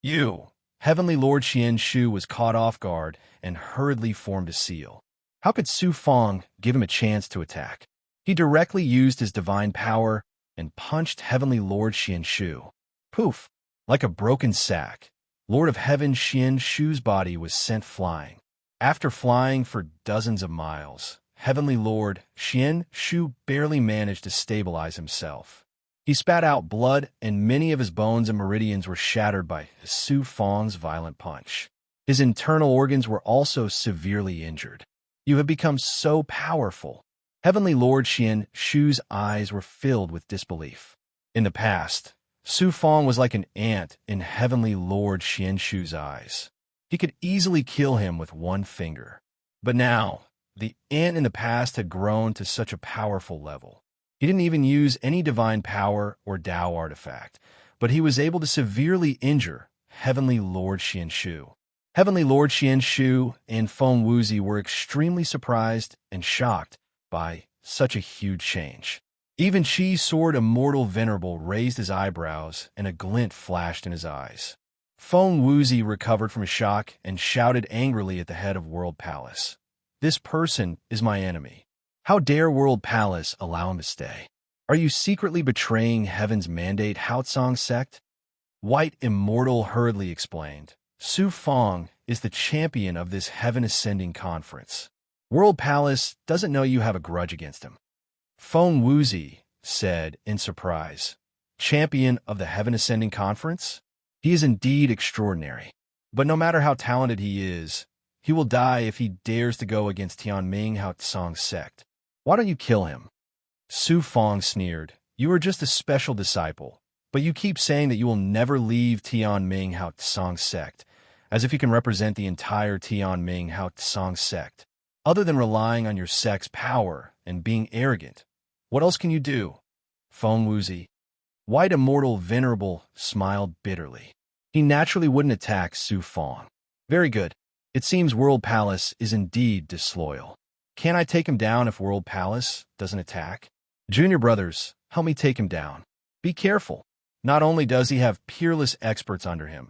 "You!" Heavenly Lord Xian Shu was caught off guard and hurriedly formed a seal. How could Su Fong give him a chance to attack? He directly used his divine power and punched Heavenly Lord Xian Shu. Poof! Like a broken sack, Lord of Heaven Xian Shu's body was sent flying. After flying for dozens of miles, Heavenly Lord Xian Shu barely managed to stabilize himself. He spat out blood, and many of his bones and meridians were shattered by Su Fong's violent punch. His internal organs were also severely injured. "You have become so powerful." Heavenly Lord Xian Shu's eyes were filled with disbelief. In the past, Su Fong was like an ant in Heavenly Lord Xian Shu's eyes. He could easily kill him with one finger. But now, the ant in the past had grown to such a powerful level. He didn't even use any divine power or Dao artifact, but he was able to severely injure Heavenly Lord Xian Shu. Heavenly Lord Xian Shu and Feng Wuzi were extremely surprised and shocked by such a huge change. Even Qi Sword Immortal Venerable raised his eyebrows and a glint flashed in his eyes. Feng Wuzi recovered from shock and shouted angrily at the head of World Palace. "This person is my enemy. How dare World Palace allow him to stay? Are you secretly betraying Heaven's mandate Haotsong sect?" White Immortal hurriedly explained. "Su Fong is the champion of this Heaven Ascending Conference. World Palace doesn't know you have a grudge against him." Feng Wuzi said in surprise. "Champion of the Heaven Ascending Conference? He is indeed extraordinary. But no matter how talented he is, he will die if he dares to go against Tianming Haotsong sect. Why don't you kill him?" Su Fong sneered. "You are just a special disciple, but you keep saying that you will never leave Tianming Haotsong sect, as if you can represent the entire Tianming Haotsong sect. Other than relying on your sect's power and being arrogant, what else can you do?" Feng Wuzi, White Immortal Venerable, smiled bitterly. He naturally wouldn't attack Su Fong. "Very good. It seems World Palace is indeed disloyal. Can I take him down if World Palace doesn't attack? Junior brothers, help me take him down. Be careful. Not only does he have peerless experts under him,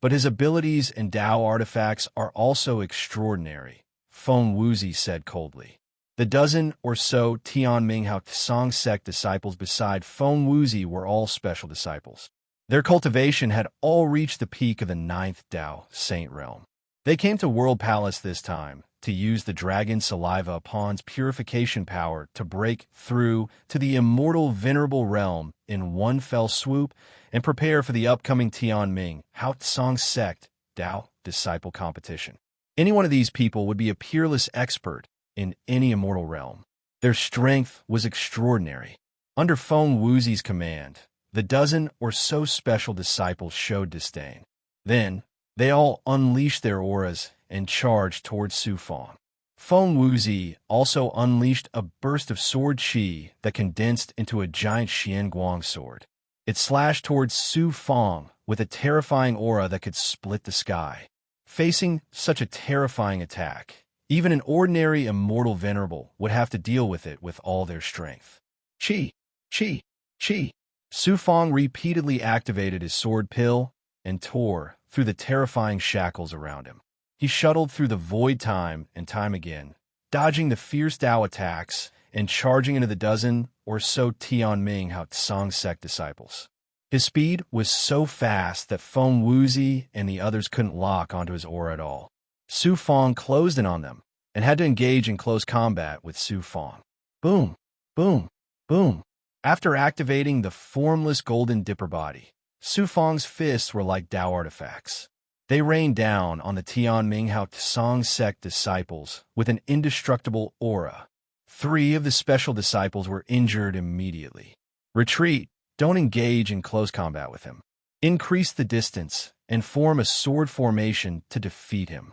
but his abilities and Tao artifacts are also extraordinary, Feng Wuzi said coldly. The dozen or so Tianming Hao Tsang sect disciples beside Feng Wuzi were all special disciples. Their cultivation had all reached the peak of the 9th Tao Saint realm. They came to World Palace this time to use the dragon saliva pawn's purification power to break through to the immortal venerable realm in one fell swoop and prepare for the upcoming Tianming Hao Tsang sect Tao disciple competition. Any one of these people would be a peerless expert in any immortal realm. Their strength was extraordinary. Under Feng Wuzi's command, the dozen or so special disciples showed disdain. Then, they all unleashed their auras and charged towards Su Feng. Feng Wuzi also unleashed a burst of sword chi that condensed into a giant Xianguang sword. It slashed towards Su Feng with a terrifying aura that could split the sky. Facing such a terrifying attack, even an ordinary immortal venerable would have to deal with it with all their strength. Chi! Chi! Chi! Su Feng repeatedly activated his sword pill and tore through the terrifying shackles around him. He shuttled through the void time and time again, dodging the fierce Tao attacks and charging into the dozen or so Tianming Hao Tsang sect disciples. His speed was so fast that Feng Wuzi and the others couldn't lock onto his aura at all. Su Feng closed in on them and had to engage in close combat with Su Feng. Boom, boom, boom. After activating the formless golden dipper body, Su Feng's fists were like Tao artifacts. They rained down on the Tianming Hao Tsang sect disciples with an indestructible aura. 3 of the special disciples were injured immediately. Retreat, don't engage in close combat with him. Increase the distance and form a sword formation to defeat him.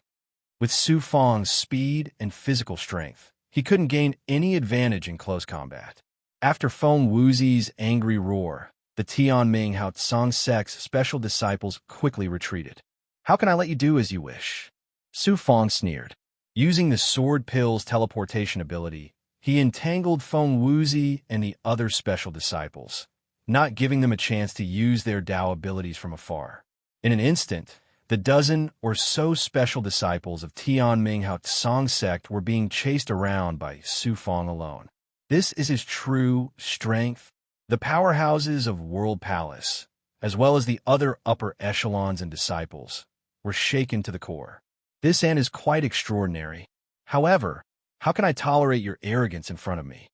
With Su Feng's speed and physical strength, he couldn't gain any advantage in close combat. After Feng Wuzi's angry roar, the Tianming Hao Tsang sect's special disciples quickly retreated. How can I let you do as you wish? Su Feng sneered. Using the sword pill's teleportation ability, he entangled Feng Wuzi and the other special disciples, not giving them a chance to use their Tao abilities from afar. In an instant, the dozen or so special disciples of Tianming Hao Tsang sect were being chased around by Su Feng alone. This is his true strength. The powerhouses of World Palace, as well as the other upper echelons and disciples, were shaken to the core. This ant is quite extraordinary. However, how can I tolerate your arrogance in front of me?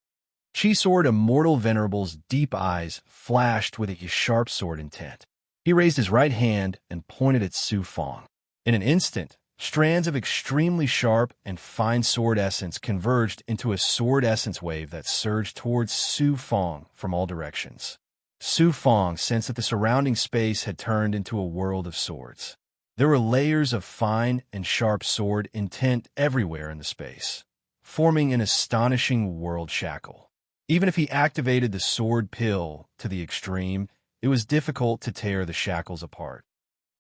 Chi Sword Immortal Venerable's deep eyes flashed with a sharp sword intent. He raised his right hand and pointed at Su Feng. In an instant, strands of extremely sharp and fine sword essence converged into a sword essence wave that surged towards Su Feng from all directions. Su Feng sensed that the surrounding space had turned into a world of swords. There were layers of fine and sharp sword intent everywhere in the space, forming an astonishing world shackle. Even if he activated the sword pill to the extreme, it was difficult to tear the shackles apart.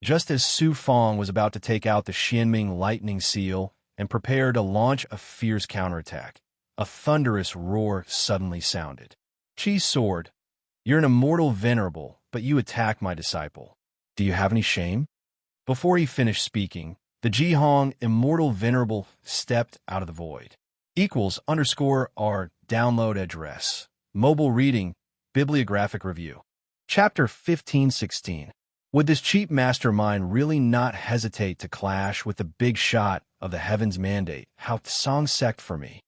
Just as Su Feng was about to take out the Xianming lightning seal and prepare to launch a fierce counterattack, a thunderous roar suddenly sounded. Chi Sword, you're an immortal venerable, but you attack my disciple. Do you have any shame? Before he finished speaking, the Jihong immortal venerable stepped out of the void. =R download address. Mobile reading, bibliographic review. Chapter 1516. Would this cheap mastermind really not hesitate to clash with the big shot of the Heaven's Mandate, Hao Tsang sect for me?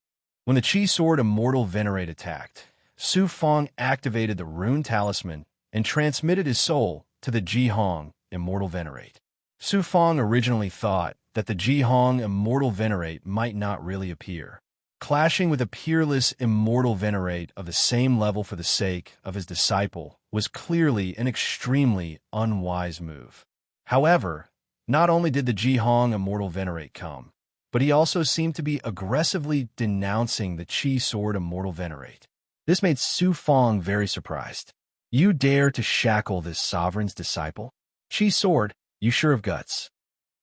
When the Chi Sword Immortal Venerate attacked, Su Feng activated the Rune Talisman and transmitted his soul to the Jihong Immortal Venerate. Su Feng originally thought that the Jihong Immortal Venerate might not really appear. Clashing with a peerless Immortal Venerate of the same level for the sake of his disciple was clearly an extremely unwise move. However, not only did the Jihong Immortal Venerate come, but he also seemed to be aggressively denouncing the Chi Sword Immortal Venerate. This made Su Feng very surprised. You dare to shackle this sovereign's disciple? Chi Sword, you sure have guts.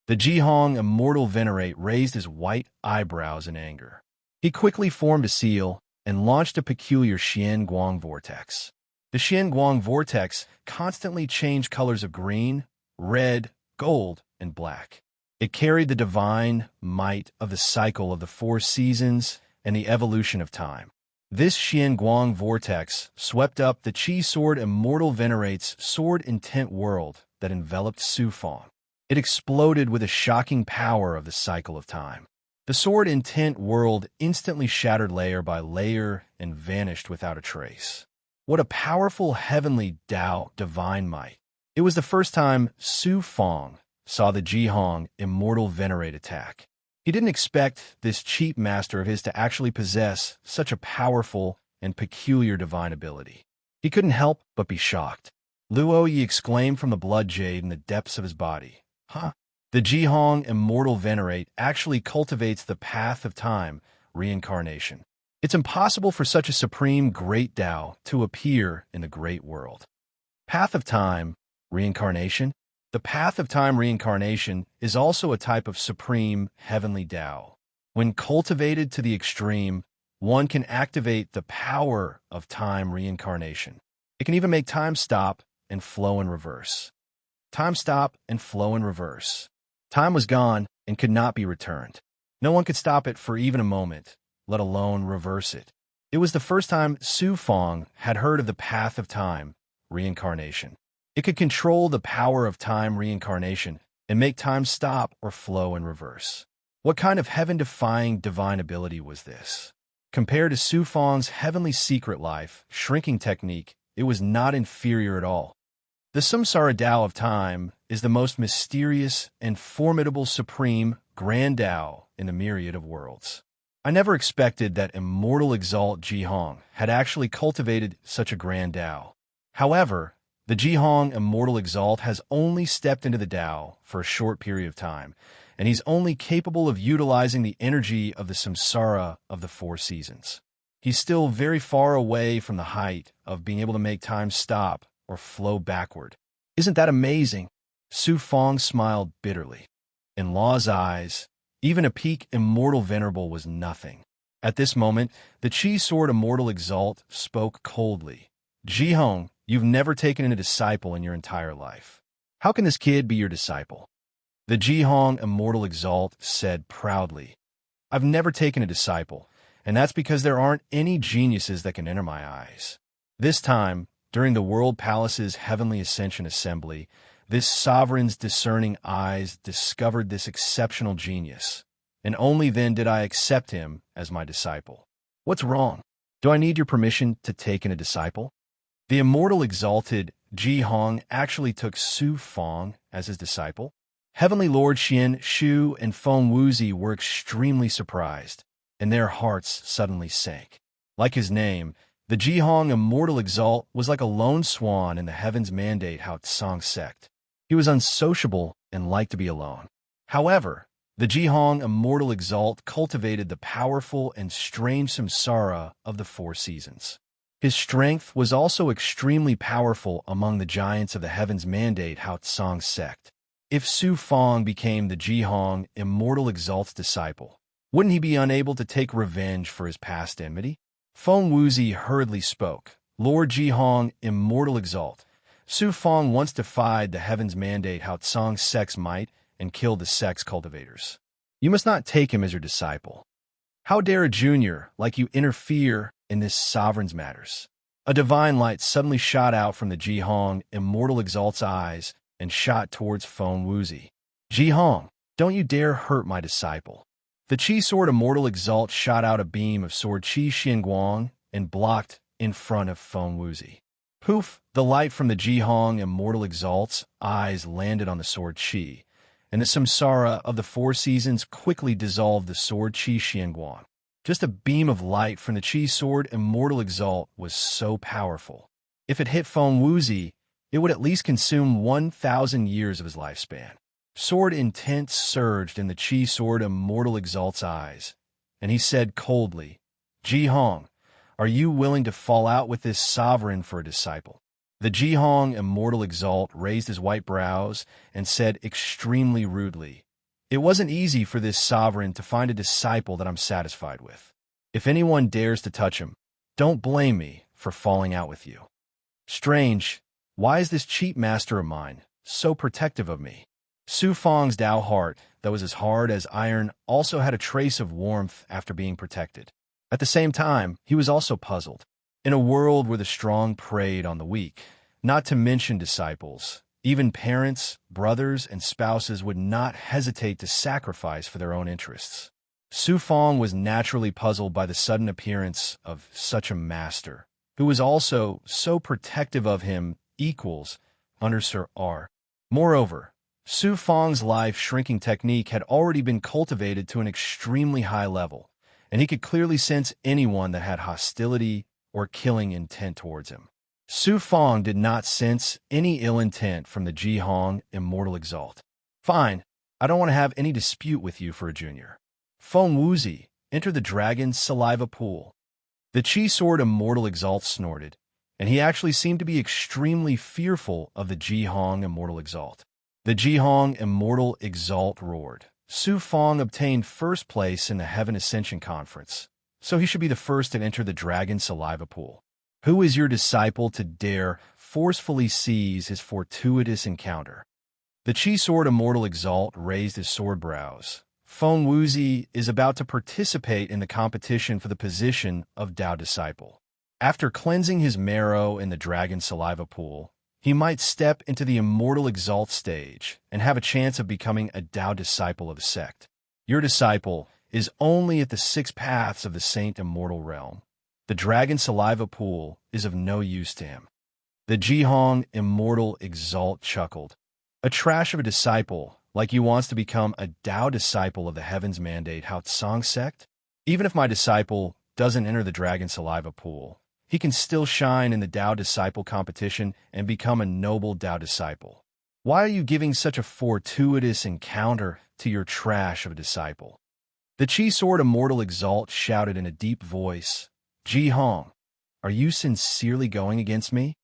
The Jihong Immortal Venerate raised his white eyebrows in anger. He quickly formed a seal and launched a peculiar Xianguang vortex. The Xianguang vortex constantly changed colors of green, red, gold, and black. It carried the divine might of the cycle of the four seasons and the evolution of time. This Xianguang vortex swept up the Qi sword Immortal Venerate's sword-intent world that enveloped Su Fong. It exploded with the shocking power of the cycle of time. The sword-intent world instantly shattered layer by layer and vanished without a trace. What a powerful heavenly Tao divine might. It was the first time Su Fong saw the Jihong Immortal Venerate attack. He didn't expect this cheap master of his to actually possess such a powerful and peculiar divine ability. He couldn't help but be shocked. Luo Yi exclaimed from the blood jade in the depths of his body. Huh? The Jihong Immortal Venerate actually cultivates the path of time, reincarnation. It's impossible for such a supreme great Tao to appear in the great world. Path of time, reincarnation? The path of time reincarnation is also a type of supreme heavenly Tao. When cultivated to the extreme, one can activate the power of time reincarnation. It can even make time stop and flow in reverse. Time stop and flow in reverse. Time was gone and could not be returned. No one could stop it for even a moment, let alone reverse it. It was the first time Su Fong had heard of the path of time reincarnation. It could control the power of time reincarnation and make time stop or flow in reverse. What kind of heaven-defying divine ability was this? Compared to Su Fong's heavenly secret life, shrinking technique, it was not inferior at all. The Samsara Tao of time is the most mysterious and formidable supreme grand Tao in the myriad of worlds. I never expected that Immortal Exalt Jihong had actually cultivated such a grand Tao. However, the Jihong Immortal Exalt has only stepped into the Tao for a short period of time, and he's only capable of utilizing the energy of the samsara of the four seasons. He's still very far away from the height of being able to make time stop or flow backward. Isn't that amazing? Su Fong smiled bitterly. In Law's eyes, even a peak Immortal Venerable was nothing. At this moment, the Qi Sword Immortal Exalt spoke coldly. Jihong, you've never taken in a disciple in your entire life. How can this kid be your disciple? The Jihong Immortal Exalt said proudly. I've never taken a disciple, and that's because there aren't any geniuses that can enter my eyes. This time, during the World Palace's Heavenly Ascension Assembly, this sovereign's discerning eyes discovered this exceptional genius, and only then did I accept him as my disciple. What's wrong? Do I need your permission to take in a disciple? The Immortal Exalted Jihong actually took Su Fong as his disciple. Heavenly Lord Xian, Shu, and Feng Wuzi were extremely surprised, and their hearts suddenly sank. Like his name, the Jihong Immortal Exalt was like a lone swan in the Heaven's Mandate Hao Tsang sect. He was unsociable and liked to be alone. However, the Jihong Immortal Exalt cultivated the powerful and strange samsara of the four seasons. His strength was also extremely powerful among the giants of the Heaven's Mandate Hao Tsang sect. If Su Fong became the Jihong Immortal Exalt's disciple, wouldn't he be unable to take revenge for his past enmity? Feng Wuzi hurriedly spoke. Lord Jihong Immortal Exalt, Su Fong once defied the Heaven's Mandate Hao Tsang sect's might and killed the sect's cultivators. You must not take him as your disciple. How dare a junior like you interfere in this sovereign's matters? A divine light suddenly shot out from the Jihong Immortal Exalt's eyes and shot towards Feng Wuzi. Jihong, don't you dare hurt my disciple. The Qi Sword Immortal Exalt shot out a beam of Sword Qi Xianguang and blocked in front of Feng Wuzi. Poof! The light from the Jihong Immortal Exalt's eyes landed on the Sword Qi, and the samsara of the four seasons quickly dissolved the Sword Qi Xianguang. Just a beam of light from the Qi Sword Immortal Exalt was so powerful. If it hit Feng Wuzi, it would at least consume 1,000 years of his lifespan. Sword intent surged in the Qi Sword Immortal Exalt's eyes, and he said coldly, Jihong, are you willing to fall out with this sovereign for a disciple? The Jihong Immortal Exalt raised his white brows and said extremely rudely, It wasn't easy for this sovereign to find a disciple that I'm satisfied with. If anyone dares to touch him, don't blame me for falling out with you. Strange, why is this cheap master of mine so protective of me? Su Fang's Tao heart, that was as hard as iron, also had a trace of warmth after being protected. At the same time, he was also puzzled. In a world where the strong preyed on the weak, not to mention disciples, even parents, brothers, and spouses would not hesitate to sacrifice for their own interests. Su Fang was naturally puzzled by the sudden appearance of such a master, who was also so protective of him equals under Sir R. Moreover, Su Fang's life-shrinking technique had already been cultivated to an extremely high level, and he could clearly sense anyone that had hostility or killing intent towards him. Su Fang did not sense any ill intent from the Jihong Immortal Exalt. Fine, I don't want to have any dispute with you for a junior. Feng Wuzi, enter the dragon's saliva pool. The Qi Sword Immortal Exalt snorted, and he actually seemed to be extremely fearful of the Jihong Immortal Exalt. The Jihong Immortal Exalt roared. Su Fang obtained first place in the Heaven Ascension Conference, so he should be the first to enter the dragon's saliva pool. Who is your disciple to dare forcefully seize his fortuitous encounter? The Qi Sword Immortal Exalt raised his sword brows. Feng Wuzi is about to participate in the competition for the position of Tao Disciple. After cleansing his marrow in the dragon saliva pool, he might step into the Immortal Exalt stage and have a chance of becoming a Tao Disciple of the sect. Your disciple is only at the 6 paths of the Saint Immortal Realm. The dragon saliva pool is of no use to him. The Jihong Immortal Exalt chuckled. A trash of a disciple, like you wants to become a Tao disciple of the Heaven's Mandate Hao Tsang sect? Even if my disciple doesn't enter the dragon saliva pool, he can still shine in the Tao disciple competition and become a noble Tao disciple. Why are you giving such a fortuitous encounter to your trash of a disciple? The Qi Sword Immortal Exalt shouted in a deep voice, Jihong, are you sincerely going against me?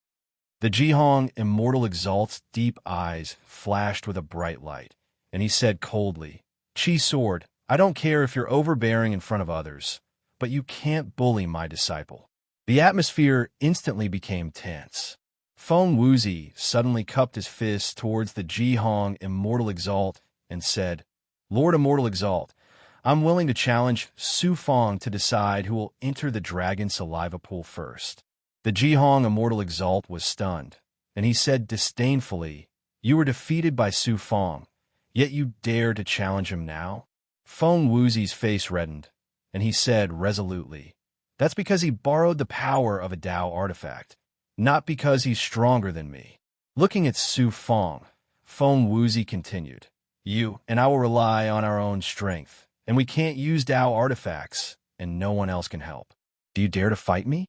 The Jihong Immortal Exalt's deep eyes flashed with a bright light, and he said coldly, Qi Sword, I don't care if you're overbearing in front of others, but you can't bully my disciple. The atmosphere instantly became tense. Feng Wuzi suddenly cupped his fist towards the Jihong Immortal Exalt and said, Lord Immortal Exalt, I'm willing to challenge Su Fang to decide who will enter the dragon saliva pool first. The Jihong Immortal Exalt was stunned, and he said disdainfully, You were defeated by Su Fang, yet you dare to challenge him now? Feng Wuzi's face reddened, and he said resolutely, That's because he borrowed the power of a Tao artifact, not because he's stronger than me. Looking at Su Fang, Feng Wuzi continued, You and I will rely on our own strength. And we can't use Tao artifacts, and no one else can help. Do you dare to fight me?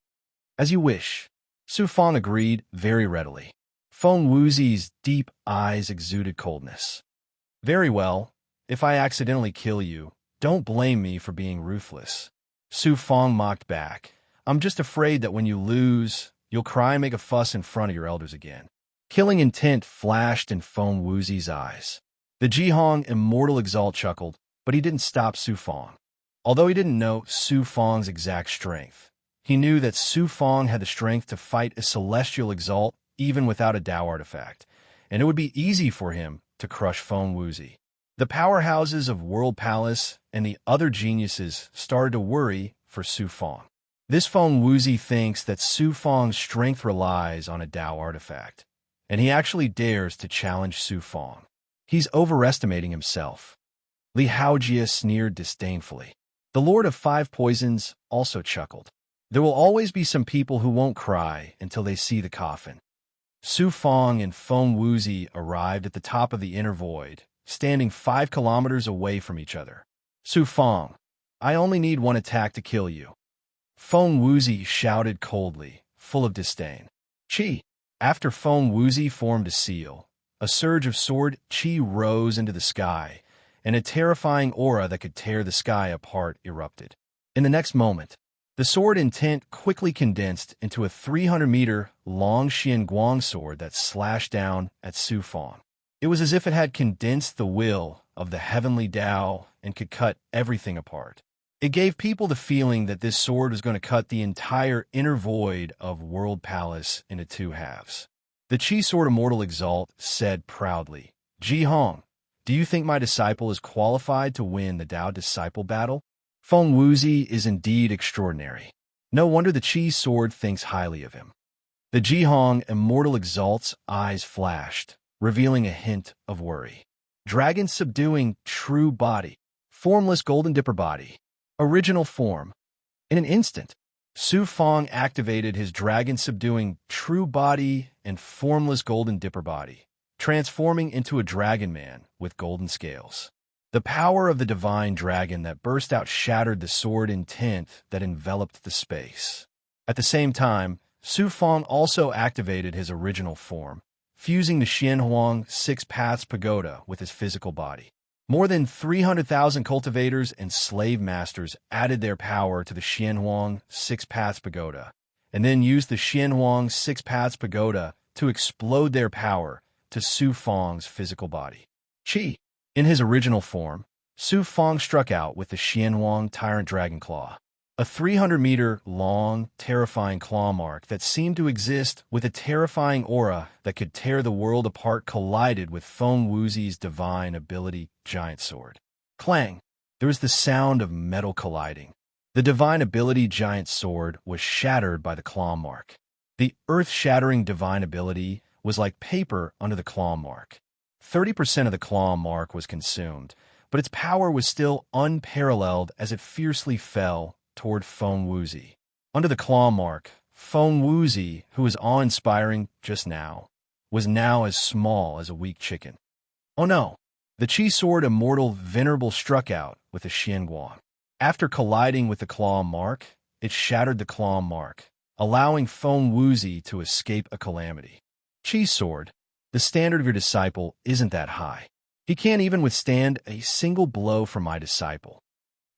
As you wish. Su Fang agreed very readily. Feng Wuzi's deep eyes exuded coldness. Very well. If I accidentally kill you, don't blame me for being ruthless. Su Fang mocked back. I'm just afraid that when you lose, you'll cry and make a fuss in front of your elders again. Killing intent flashed in Feng Wuzi's eyes. The Jihong Immortal Exalt chuckled, but he didn't stop Su Fang. Although he didn't know Su Fang's exact strength, he knew that Su Fang had the strength to fight a Celestial Exalt even without a Tao artifact, and it would be easy for him to crush Feng Wuzi. The powerhouses of World Palace and the other geniuses started to worry for Su Fang. This Feng Wuzi thinks that Su Fang's strength relies on a Tao artifact, and he actually dares to challenge Su Fang. He's overestimating himself. Li Haojia sneered disdainfully. The Lord of 5 Poisons also chuckled. There will always be some people who won't cry until they see the coffin. Su Fang and Feng Wuzi arrived at the top of the inner void, standing 5 kilometers away from each other. Su Fang, I only need 1 attack to kill you. Feng Wuzi shouted coldly, full of disdain. Qi. After Feng Wuzi formed a seal, a surge of sword Qi rose into the sky, and a terrifying aura that could tear the sky apart erupted. In the next moment, the sword intent quickly condensed into a 300-meter-long Xianguang sword that slashed down at Su Fang. It was as if it had condensed the will of the heavenly Tao and could cut everything apart. It gave people the feeling that this sword was going to cut the entire inner void of World Palace into two halves. The Chi Sword Immortal Exalt said proudly, "Ji Hong, do you think my disciple is qualified to win the Dao Disciple battle? Feng Wuzi is indeed extraordinary. No wonder the Chi Sword thinks highly of him." The Ji Hong Immortal Exalt's eyes flashed, revealing a hint of worry. Dragon subduing true body. Formless golden dipper body. Original form. In an instant, Su Fong activated his dragon-subduing true body and formless golden dipper body, transforming into a dragon man with golden scales. The power of the divine dragon that burst out shattered the sword intent that enveloped the space. At the same time, Su Fong also activated his original form, fusing the Xianhuang Six Paths Pagoda with his physical body. More than 300,000 cultivators and slave masters added their power to the Xianhuang Six Paths Pagoda, and then used the Xianhuang Six Paths Pagoda to explode their power to Su Fong's physical body. Qi. In his original form, Su Fong struck out with the Xianhuang Tyrant Dragon Claw, a 300-meter-long, terrifying claw mark that seemed to exist with a terrifying aura that could tear the world apart collided with Feng Wuzi's divine ability giant sword. Clang! There was the sound of metal colliding. The divine ability giant sword was shattered by the claw mark. The earth-shattering divine ability was like paper under the claw mark. 30% of the claw mark was consumed, but its power was still unparalleled as it fiercely fell toward Feng Wuzi. Under the claw mark, Feng Wuzi, who was awe-inspiring just now, was now as small as a weak chicken. Oh no! The Chi Sword Immortal Venerable struck out with a Xianguang. After colliding with the claw mark, it shattered the claw mark, allowing Feng Wuzi to escape a calamity. Chi Sword, the standard of your disciple isn't that high. He can't even withstand a single blow from my disciple.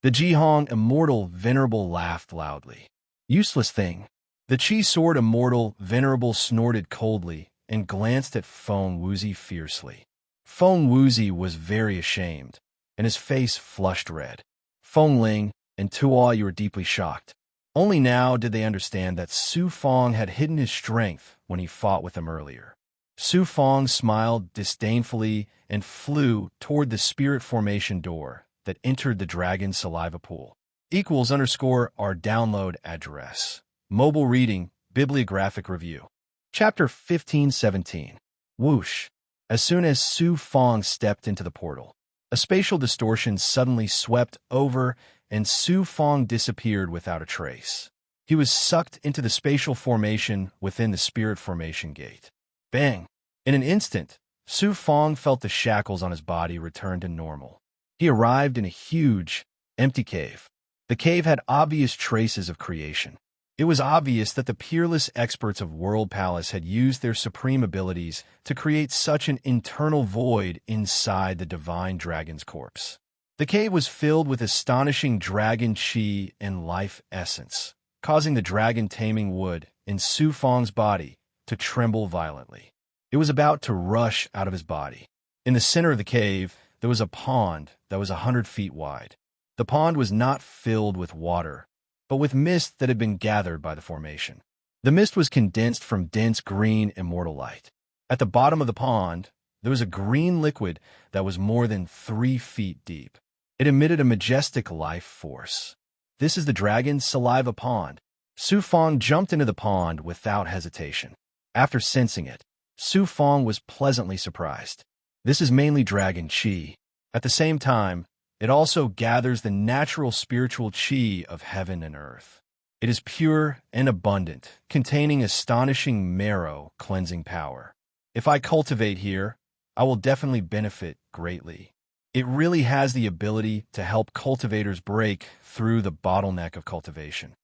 The Jihong Immortal Venerable laughed loudly. Useless thing. The Chi Sword Immortal Venerable snorted coldly and glanced at Feng Wuzi fiercely. Feng Wuzi was very ashamed, and his face flushed red. Feng Ling and Tuo, you were deeply shocked. Only now did they understand that Su Fong had hidden his strength when he fought with them earlier. Su Fong smiled disdainfully and flew toward the spirit formation door that entered the dragon saliva pool. =_ our download address. Mobile reading, bibliographic review. Chapter 15:17. Whoosh. As soon as Su Fong stepped into the portal, a spatial distortion suddenly swept over and Su Fong disappeared without a trace. He was sucked into the spatial formation within the spirit formation gate. Bang! In an instant, Su Fong felt the shackles on his body return to normal. He arrived in a huge, empty cave. The cave had obvious traces of creation. It was obvious that the peerless experts of World Palace had used their supreme abilities to create such an internal void inside the divine dragon's corpse. The cave was filled with astonishing dragon chi and life essence, causing the dragon taming wood in Su Fong's body to tremble violently. It was about to rush out of his body. In the center of the cave, there was a pond that was 100 feet wide. The pond was not filled with water, but with mist that had been gathered by the formation. The mist was condensed from dense green immortal light. At the bottom of the pond, there was a green liquid that was more than 3 feet deep. It emitted a majestic life force. This is the dragon's saliva pond. Su Fong jumped into the pond without hesitation. After sensing it, Su Fong was pleasantly surprised. This is mainly dragon chi. At the same time, it also gathers the natural spiritual chi of heaven and earth. It is pure and abundant, containing astonishing marrow cleansing power. If I cultivate here, I will definitely benefit greatly. It really has the ability to help cultivators break through the bottleneck of cultivation.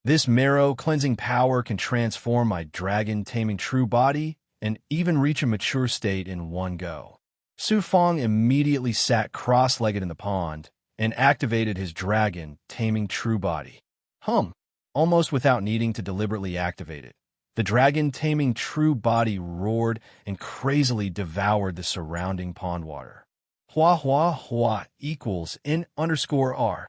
This marrow cleansing power can transform my dragon taming true body and even reach a mature state in one go. Su Fong immediately sat cross-legged in the pond and activated his dragon taming true body. Almost without needing to deliberately activate it, the dragon taming true body roared and crazily devoured the surrounding pond water. Hua hua hua equals N_R.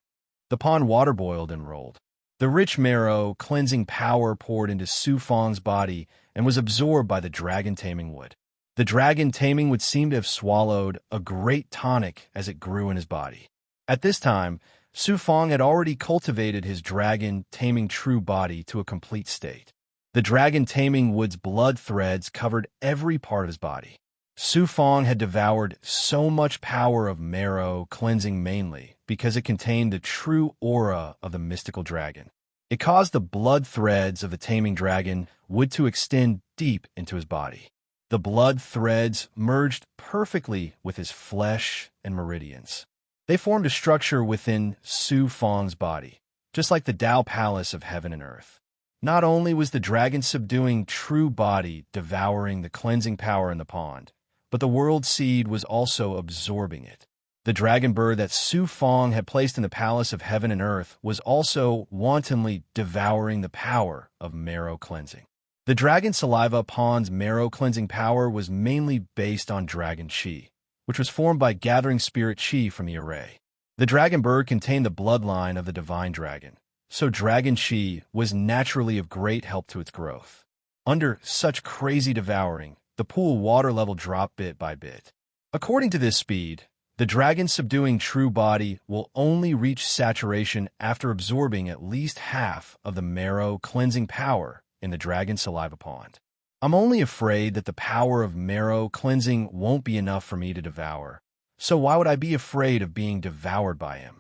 The pond water boiled and rolled. The rich marrow, cleansing power poured into Su Fong's body and was absorbed by the dragon taming wood. The dragon taming would seem to have swallowed a great tonic as it grew in his body. At this time, Su Fong had already cultivated his dragon taming true body to a complete state. The dragon taming wood's blood threads covered every part of his body. Su Fong had devoured so much power of marrow cleansing mainly because it contained the true aura of the mystical dragon. It caused the blood threads of the taming dragon wood to extend deep into his body. The blood threads merged perfectly with his flesh and meridians. They formed a structure within Su Fong's body, just like the Tao Palace of heaven and earth. Not only was the dragon subduing true body devouring the cleansing power in the pond, but the world seed was also absorbing it. The dragon bird that Su Fong had placed in the palace of heaven and earth was also wantonly devouring the power of marrow cleansing. The dragon saliva pond's marrow cleansing power was mainly based on dragon chi, which was formed by gathering spirit chi from the array. The dragon bird contained the bloodline of the divine dragon, so dragon chi was naturally of great help to its growth. Under such crazy devouring, the pool water level dropped bit by bit. According to this speed, the dragon subduing true body will only reach saturation after absorbing at least half of the marrow cleansing power in the dragon saliva pond. I'm only afraid that the power of marrow cleansing won't be enough for me to devour, so why would I be afraid of being devoured by him?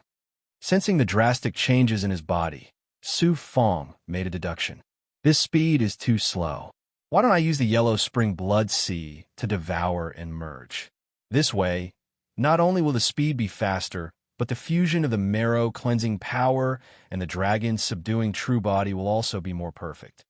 Sensing the drastic changes in his body, Su Fong made a deduction. This speed is too slow. Why don't I use the yellow spring blood sea to devour and merge? This way, not only will the speed be faster, but the fusion of the marrow cleansing power and the dragon's subduing true body will also be more perfect.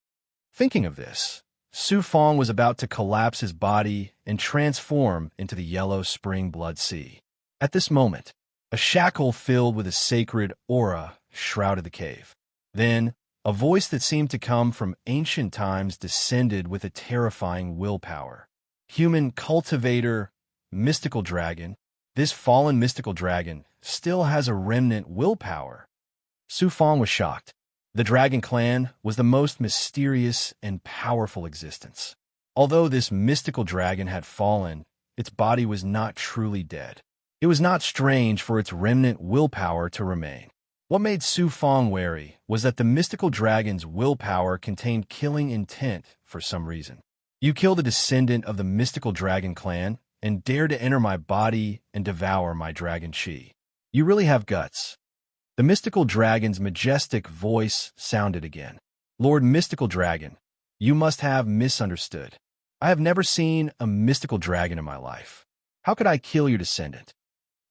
Thinking of this, Su Fong was about to collapse his body and transform into the yellow spring blood sea. At this moment, a shackle filled with a sacred aura shrouded the cave. Then, a voice that seemed to come from ancient times descended with a terrifying willpower. Human cultivator, mystical dragon, this fallen mystical dragon still has a remnant willpower. Su Fong was shocked. The dragon clan was the most mysterious and powerful existence. Although this mystical dragon had fallen, its body was not truly dead. It was not strange for its remnant willpower to remain. What made Su Fong wary was that the mystical dragon's willpower contained killing intent for some reason. You killed a descendant of the mystical dragon clan and dare to enter my body and devour my dragon chi. You really have guts. The mystical dragon's majestic voice sounded again. Lord Mystical Dragon, you must have misunderstood. I have never seen a mystical dragon in my life. How could I kill your descendant?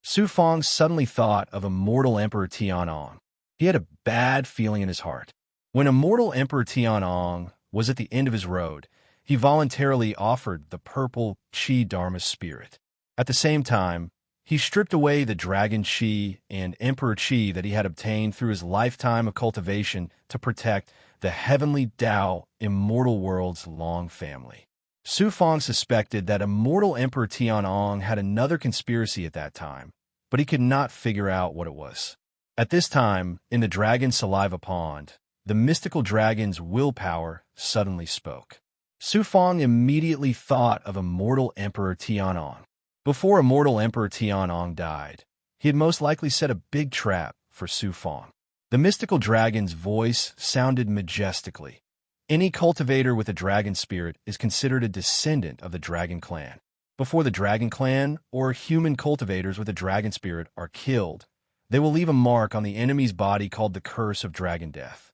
Su Fong suddenly thought of immortal Emperor Tianong. He had a bad feeling in his heart. When immortal Emperor Tianong was at the end of his road, he voluntarily offered the purple Qi Dharma spirit. At the same time, he stripped away the dragon Qi and Emperor Qi that he had obtained through his lifetime of cultivation to protect the heavenly Tao immortal world's long family. Su Fong suspected that immortal Emperor Tianong had another conspiracy at that time, but he could not figure out what it was. At this time, in the dragon saliva pond, the mystical dragon's willpower suddenly spoke. Su Fong immediately thought of immortal Emperor Tianong. Before immortal Emperor Tianong died, he had most likely set a big trap for Su Fong. The mystical dragon's voice sounded majestically. Any cultivator with a dragon spirit is considered a descendant of the dragon clan. Before the dragon clan or human cultivators with a dragon spirit are killed, they will leave a mark on the enemy's body called the curse of dragon death.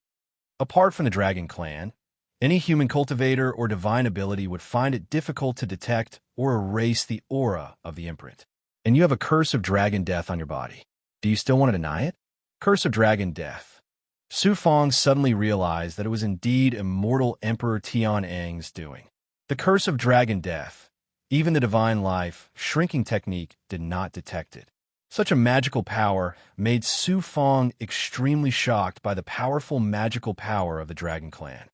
Apart from the dragon clan, any human cultivator or divine ability would find it difficult to detect or erase the aura of the imprint. And you have a curse of dragon death on your body. Do you still want to deny it? Curse of dragon death. Su Fong suddenly realized that it was indeed immortal Emperor Tianong's doing. The curse of dragon death, even the divine life shrinking technique did not detect it. Such a magical power made Su Fong extremely shocked by the powerful magical power of the dragon clan.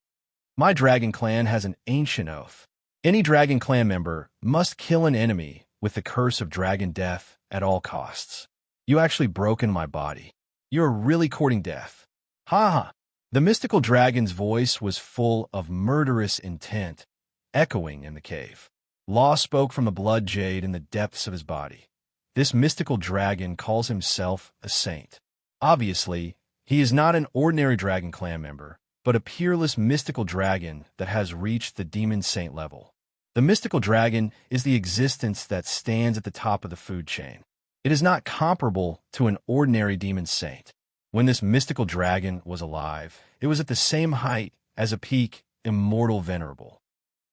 My dragon clan has an ancient oath. Any dragon clan member must kill an enemy with the curse of dragon death at all costs. You actually broken my body. You're really courting death. Ha ha. The mystical dragon's voice was full of murderous intent, echoing in the cave. Law spoke from the blood jade in the depths of his body. This mystical dragon calls himself a saint. Obviously, he is not an ordinary Dragon Clan member, but a peerless mystical dragon that has reached the demon saint level. The mystical dragon is the existence that stands at the top of the food chain. It is not comparable to an ordinary demon saint. When this mystical dragon was alive, it was at the same height as a peak immortal venerable.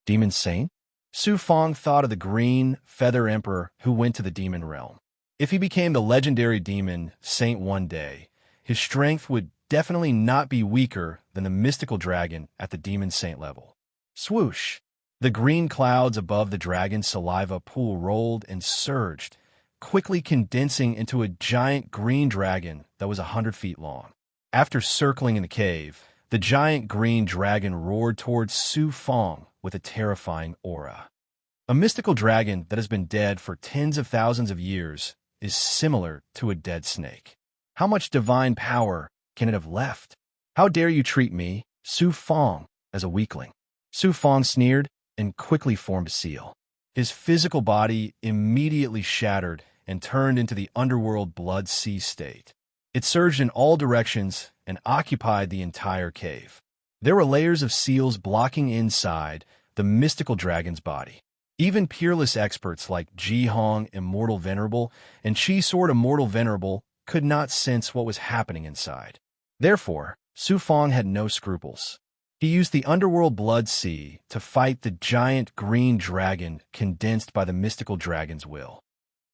Demon saint? Su Fong thought of the green feather emperor who went to the demon realm. If he became the legendary demon saint one day, his strength would definitely not be weaker than the mystical dragon at the demon saint level. Swoosh! The green clouds above the dragon's saliva pool rolled and surged, quickly condensing into a giant green dragon that was 100 feet long. After circling in the cave, the giant green dragon roared towards Su Fong with a terrifying aura. A mystical dragon that has been dead for tens of thousands of years is similar to a dead snake. How much divine power can it have left? How dare you treat me, Su Fong, as a weakling? Su Fong sneered and quickly formed a seal. His physical body immediately shattered and turned into the underworld blood sea state. It surged in all directions and occupied the entire cave. There were layers of seals blocking inside the mystical dragon's body. Even peerless experts like Ji Hong Immortal Venerable and Chi Sword Immortal Venerable could not sense what was happening inside. Therefore, Su Fong had no scruples. He used the underworld blood sea to fight the giant green dragon condensed by the mystical dragon's will.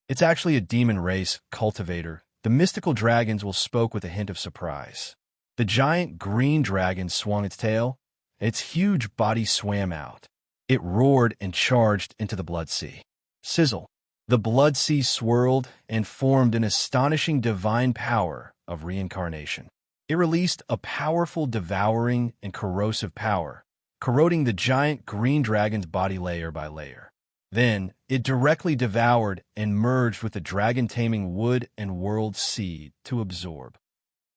It's actually a demon race cultivator. The mystical dragons will spoke with a hint of surprise. The giant green dragon swung its tail. Its huge body swam out. It roared and charged into the blood sea. Sizzle! The blood sea swirled and formed an astonishing divine power of reincarnation. It released a powerful devouring and corrosive power, corroding the giant green dragon's body layer by layer. Then, it directly devoured and merged with the dragon-taming wood and world seed to absorb.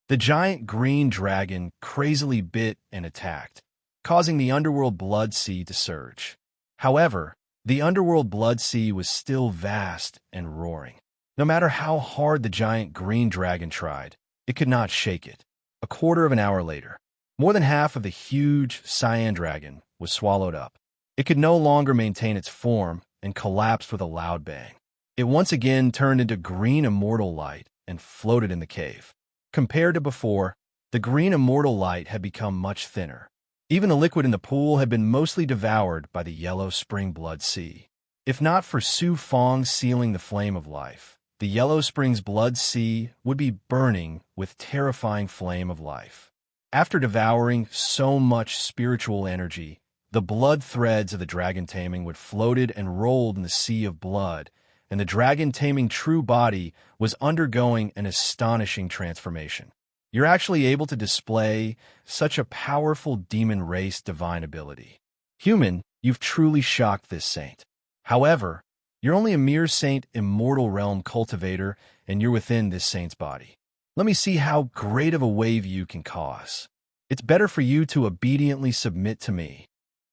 The giant green dragon crazily bit and attacked, causing the underworld blood sea to surge. However, the underworld blood sea was still vast and roaring. No matter how hard the giant green dragon tried, it could not shake it. A quarter of an hour later, more than half of the huge cyan dragon was swallowed up. It could no longer maintain its form and collapsed with a loud bang. It once again turned into green immortal light and floated in the cave. Compared to before, the green immortal light had become much thinner. Even the liquid in the pool had been mostly devoured by the yellow spring blood sea. If not for Su Fong sealing the flame of life, the yellow spring's blood sea would be burning with terrifying flame of life. After devouring so much spiritual energy, the blood threads of the dragon taming would floated and rolled in the sea of blood, and the dragon taming true body was undergoing an astonishing transformation. You're actually able to display such a powerful demon race divine ability. Human, you've truly shocked this saint. However, you're only a mere saint immortal realm cultivator, and you're within this saint's body. Let me see how great of a wave you can cause. It's better for you to obediently submit to me.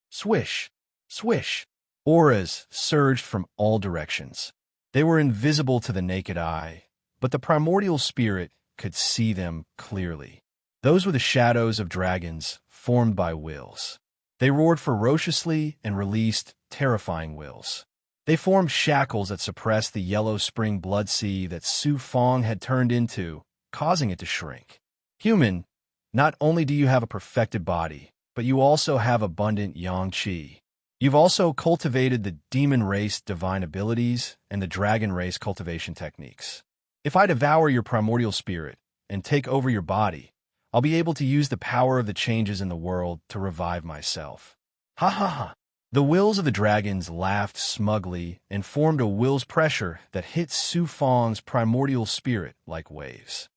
Swish, swish. Auras surged from all directions. They were invisible to the naked eye, but the primordial spirit could see them clearly. Those were the shadows of dragons formed by wills. They roared ferociously and released terrifying wills. They formed shackles that suppressed the yellow spring blood sea that Su Fong had turned into, causing it to shrink. Human, not only do you have a perfected body, but you also have abundant yang qi. You've also cultivated the demon race divine abilities and the dragon race cultivation techniques. If I devour your primordial spirit and take over your body, I'll be able to use the power of the changes in the world to revive myself. Ha ha ha! The wills of the dragons laughed smugly and formed a will's pressure that hit Su Fong's primordial spirit like waves.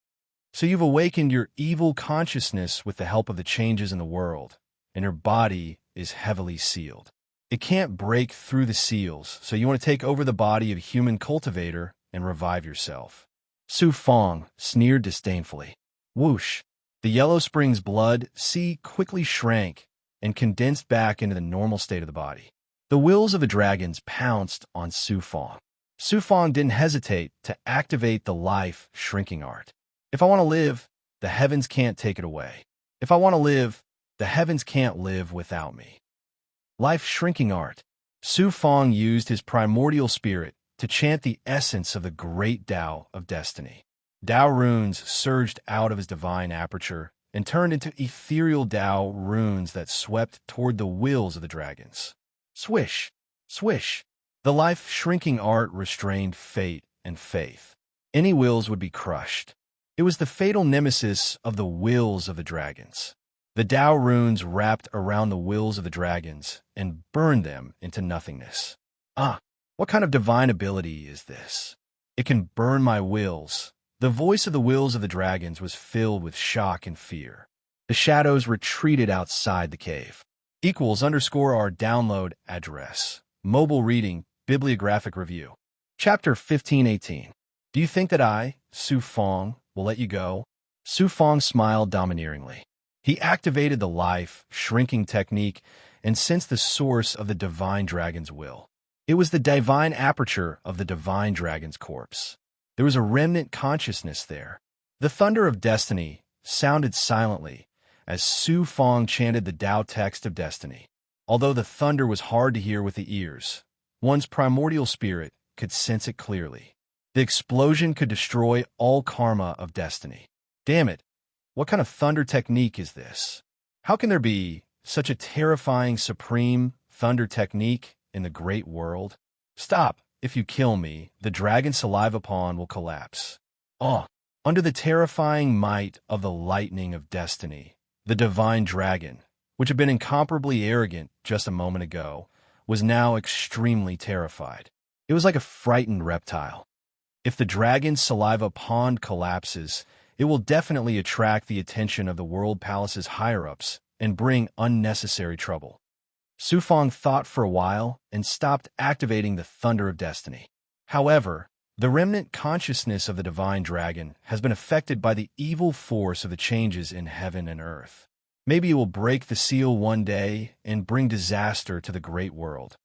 So you've awakened your evil consciousness with the help of the changes in the world, and your body is heavily sealed. It can't break through the seals, so you want to take over the body of a human cultivator and revive yourself. Su Fong sneered disdainfully. Whoosh! The yellow spring's blood sea quickly shrank and condensed back into the normal state of the body. The wills of the dragons pounced on Su Fong. Su Fong didn't hesitate to activate the life shrinking art. If I want to live, the heavens can't take it away. If I want to live, the heavens can't live without me. Life shrinking art. Su Fong used his primordial spirit to chant the essence of the great Tao of destiny. Tao runes surged out of his divine aperture and turned into ethereal Tao runes that swept toward the wills of the dragons. Swish! Swish! The life-shrinking art restrained fate and faith. Any wills would be crushed. It was the fatal nemesis of the wills of the dragons. The Tao runes wrapped around the wills of the dragons and burned them into nothingness. Ah, what kind of divine ability is this? It can burn my wills. The voice of the wills of the dragons was filled with shock and fear. The shadows retreated outside the cave. =our download address. Mobile reading, bibliographic review. Chapter 1518. Do you think that I, Su Fong, will let you go? Su Fong smiled domineeringly. He activated the life shrinking technique and sensed the source of the divine dragon's will. It was the divine aperture of the divine dragon's corpse. There was a remnant consciousness there. The thunder of destiny sounded silently as Su Fong chanted the Tao text of destiny. Although the thunder was hard to hear with the ears, one's primordial spirit could sense it clearly. The explosion could destroy all karma of destiny. Damn it, what kind of thunder technique is this? How can there be such a terrifying supreme thunder technique in the great world? Stop! If you kill me, the dragon saliva pond will collapse. Under the terrifying might of the lightning of destiny, the divine dragon, which had been incomparably arrogant just a moment ago, was now extremely terrified. It was like a frightened reptile. If the dragon's saliva pond collapses, it will definitely attract the attention of the World Palace's higher-ups and bring unnecessary trouble. Su Fong thought for a while and stopped activating the thunder of destiny. However, the remnant consciousness of the divine dragon has been affected by the evil force of the changes in heaven and earth. Maybe it will break the seal one day and bring disaster to the great world.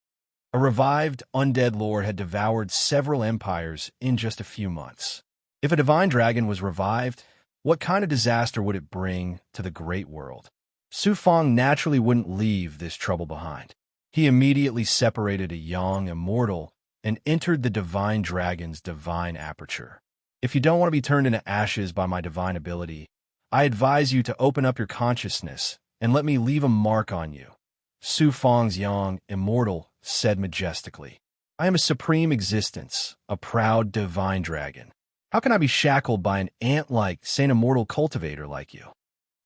A revived undead lord had devoured several empires in just a few months. If a divine dragon was revived, what kind of disaster would it bring to the great world? Su Fong naturally wouldn't leave this trouble behind. He immediately separated a young immortal and entered the divine dragon's divine aperture. If you don't want to be turned into ashes by my divine ability, I advise you to open up your consciousness and let me leave a mark on you. Su Fong's young immortal said majestically, I am a supreme existence, a proud divine dragon. How can I be shackled by an ant-like, Saint Immortal cultivator like you?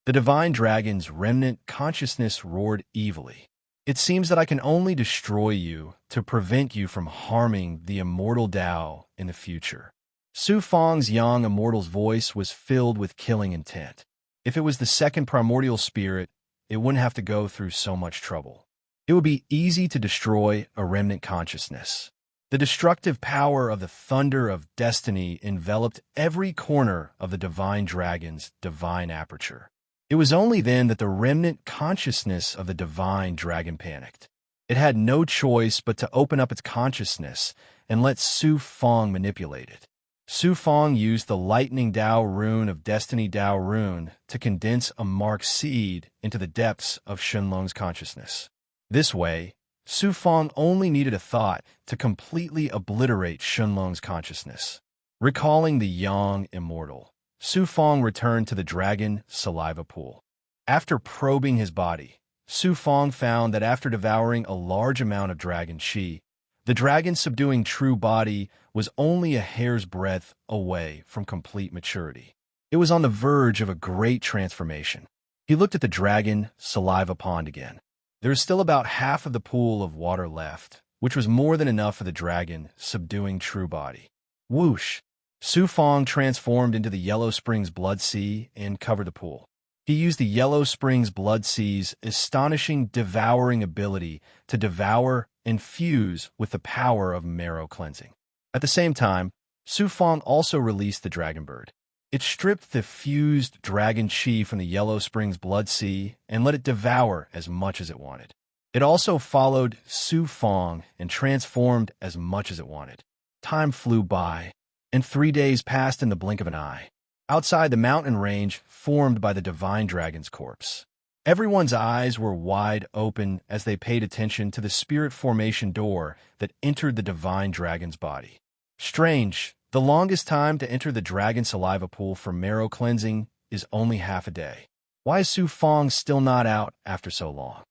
The divine dragon's remnant consciousness roared evilly. It seems that I can only destroy you to prevent you from harming the immortal Tao in the future. Su Fong's young immortal's voice was filled with killing intent. If it was the second primordial spirit, it wouldn't have to go through so much trouble. It would be easy to destroy a remnant consciousness. The destructive power of the thunder of destiny enveloped every corner of the divine dragon's divine aperture. It was only then that the remnant consciousness of the divine dragon panicked. It had no choice but to open up its consciousness and let Su Fong manipulate it. Su Fong used the lightning Tao rune of Destiny Tao rune to condense a marked seed into the depths of Shenlong's consciousness. This way, Su Fong only needed a thought to completely obliterate Shenlong's consciousness. Recalling the young immortal, Su Fong returned to the dragon saliva pool. After probing his body, Su Fong found that after devouring a large amount of dragon qi, the dragon's subduing true body was only a hair's breadth away from complete maturity. It was on the verge of a great transformation. He looked at the dragon saliva pond again. There was still about half of the pool of water left, which was more than enough for the dragon subduing true body. Whoosh! Su Fong transformed into the Yellow Springs Blood Sea and covered the pool. He used the Yellow Springs Blood Sea's astonishing devouring ability to devour and fuse with the power of marrow cleansing. At the same time, Su Fong also released the dragon bird. It stripped the fused dragon chi from the Yellow Springs Blood Sea and let it devour as much as it wanted. It also followed Su Fong and transformed as much as it wanted. Time flew by, and 3 days passed in the blink of an eye. Outside the mountain range formed by the divine dragon's corpse, everyone's eyes were wide open as they paid attention to the spirit formation door that entered the divine dragon's body. Strange, the longest time to enter the dragon saliva pool for marrow cleansing is only half a day. Why is Su Fong still not out after so long?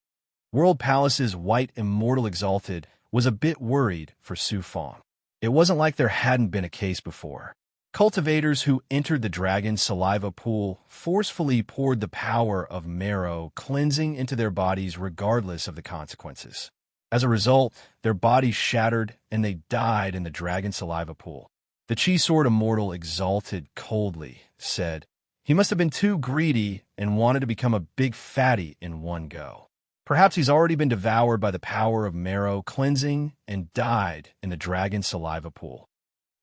World Palace's white immortal exalted was a bit worried for Su Fong. It wasn't like there hadn't been a case before. Cultivators who entered the dragon's saliva pool forcefully poured the power of marrow cleansing into their bodies regardless of the consequences. As a result, their bodies shattered and they died in the dragon saliva pool. The Chi Sword Immortal exalted coldly, said, "He must have been too greedy and wanted to become a big fatty in one go. Perhaps he's already been devoured by the power of marrow cleansing and died in the dragon saliva pool.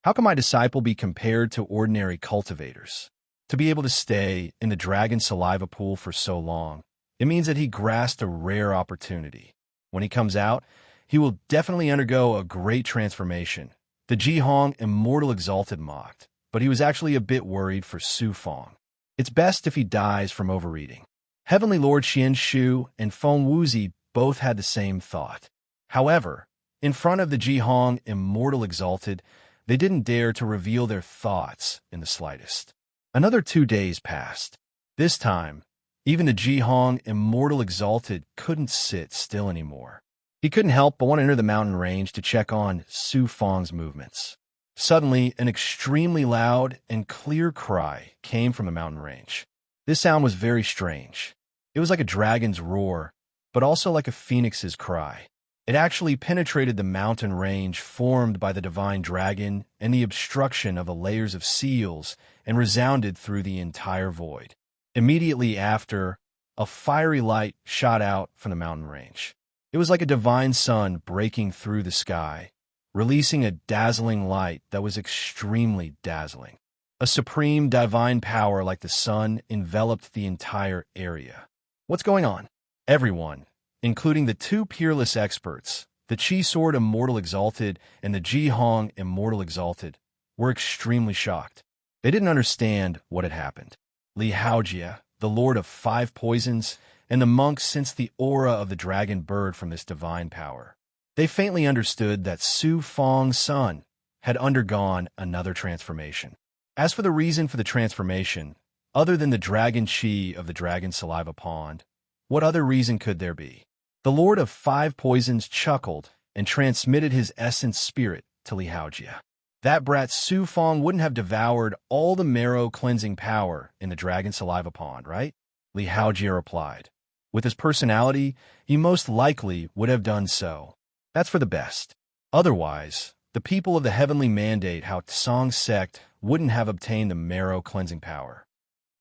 How can my disciple be compared to ordinary cultivators? To be able to stay in the dragon saliva pool for so long, it means that he grasped a rare opportunity. When he comes out, he will definitely undergo a great transformation." The Jihong Immortal Exalted mocked, but he was actually a bit worried for Su Fong. It's best if he dies from overeating. Heavenly Lord Xian Shu and Feng Wuzi both had the same thought. However, in front of the Jihong Immortal Exalted, they didn't dare to reveal their thoughts in the slightest. Another 2 days passed. This time, even the Jihong Immortal Exalted couldn't sit still anymore. He couldn't help but want to enter the mountain range to check on Su Fong's movements. Suddenly, an extremely loud and clear cry came from the mountain range. This sound was very strange. It was like a dragon's roar, but also like a phoenix's cry. It actually penetrated the mountain range formed by the divine dragon and the obstruction of the layers of seals and resounded through the entire void. Immediately after, a fiery light shot out from the mountain range. It was like a divine sun breaking through the sky, releasing a dazzling light that was extremely dazzling. A supreme divine power like the sun enveloped the entire area. What's going on? Everyone, including the 2 peerless experts, the Chi Sword Immortal Exalted and the Jihong Immortal Exalted, were extremely shocked. They didn't understand what had happened. Li Haojia, the Lord of 5 poisons, and the monks sensed the aura of the dragon bird from this divine power. They faintly understood that Su Fong's son had undergone another transformation. As for the reason for the transformation, other than the dragon chi of the dragon saliva pond, what other reason could there be? The Lord of 5 poisons chuckled and transmitted his essence spirit to Li Haojia. That brat Su Fong wouldn't have devoured all the marrow cleansing power in the dragon saliva pond, right? Li Haojia replied. With his personality, he most likely would have done so. That's for the best. Otherwise, the people of the heavenly mandate Hao Tsong sect wouldn't have obtained the marrow cleansing power.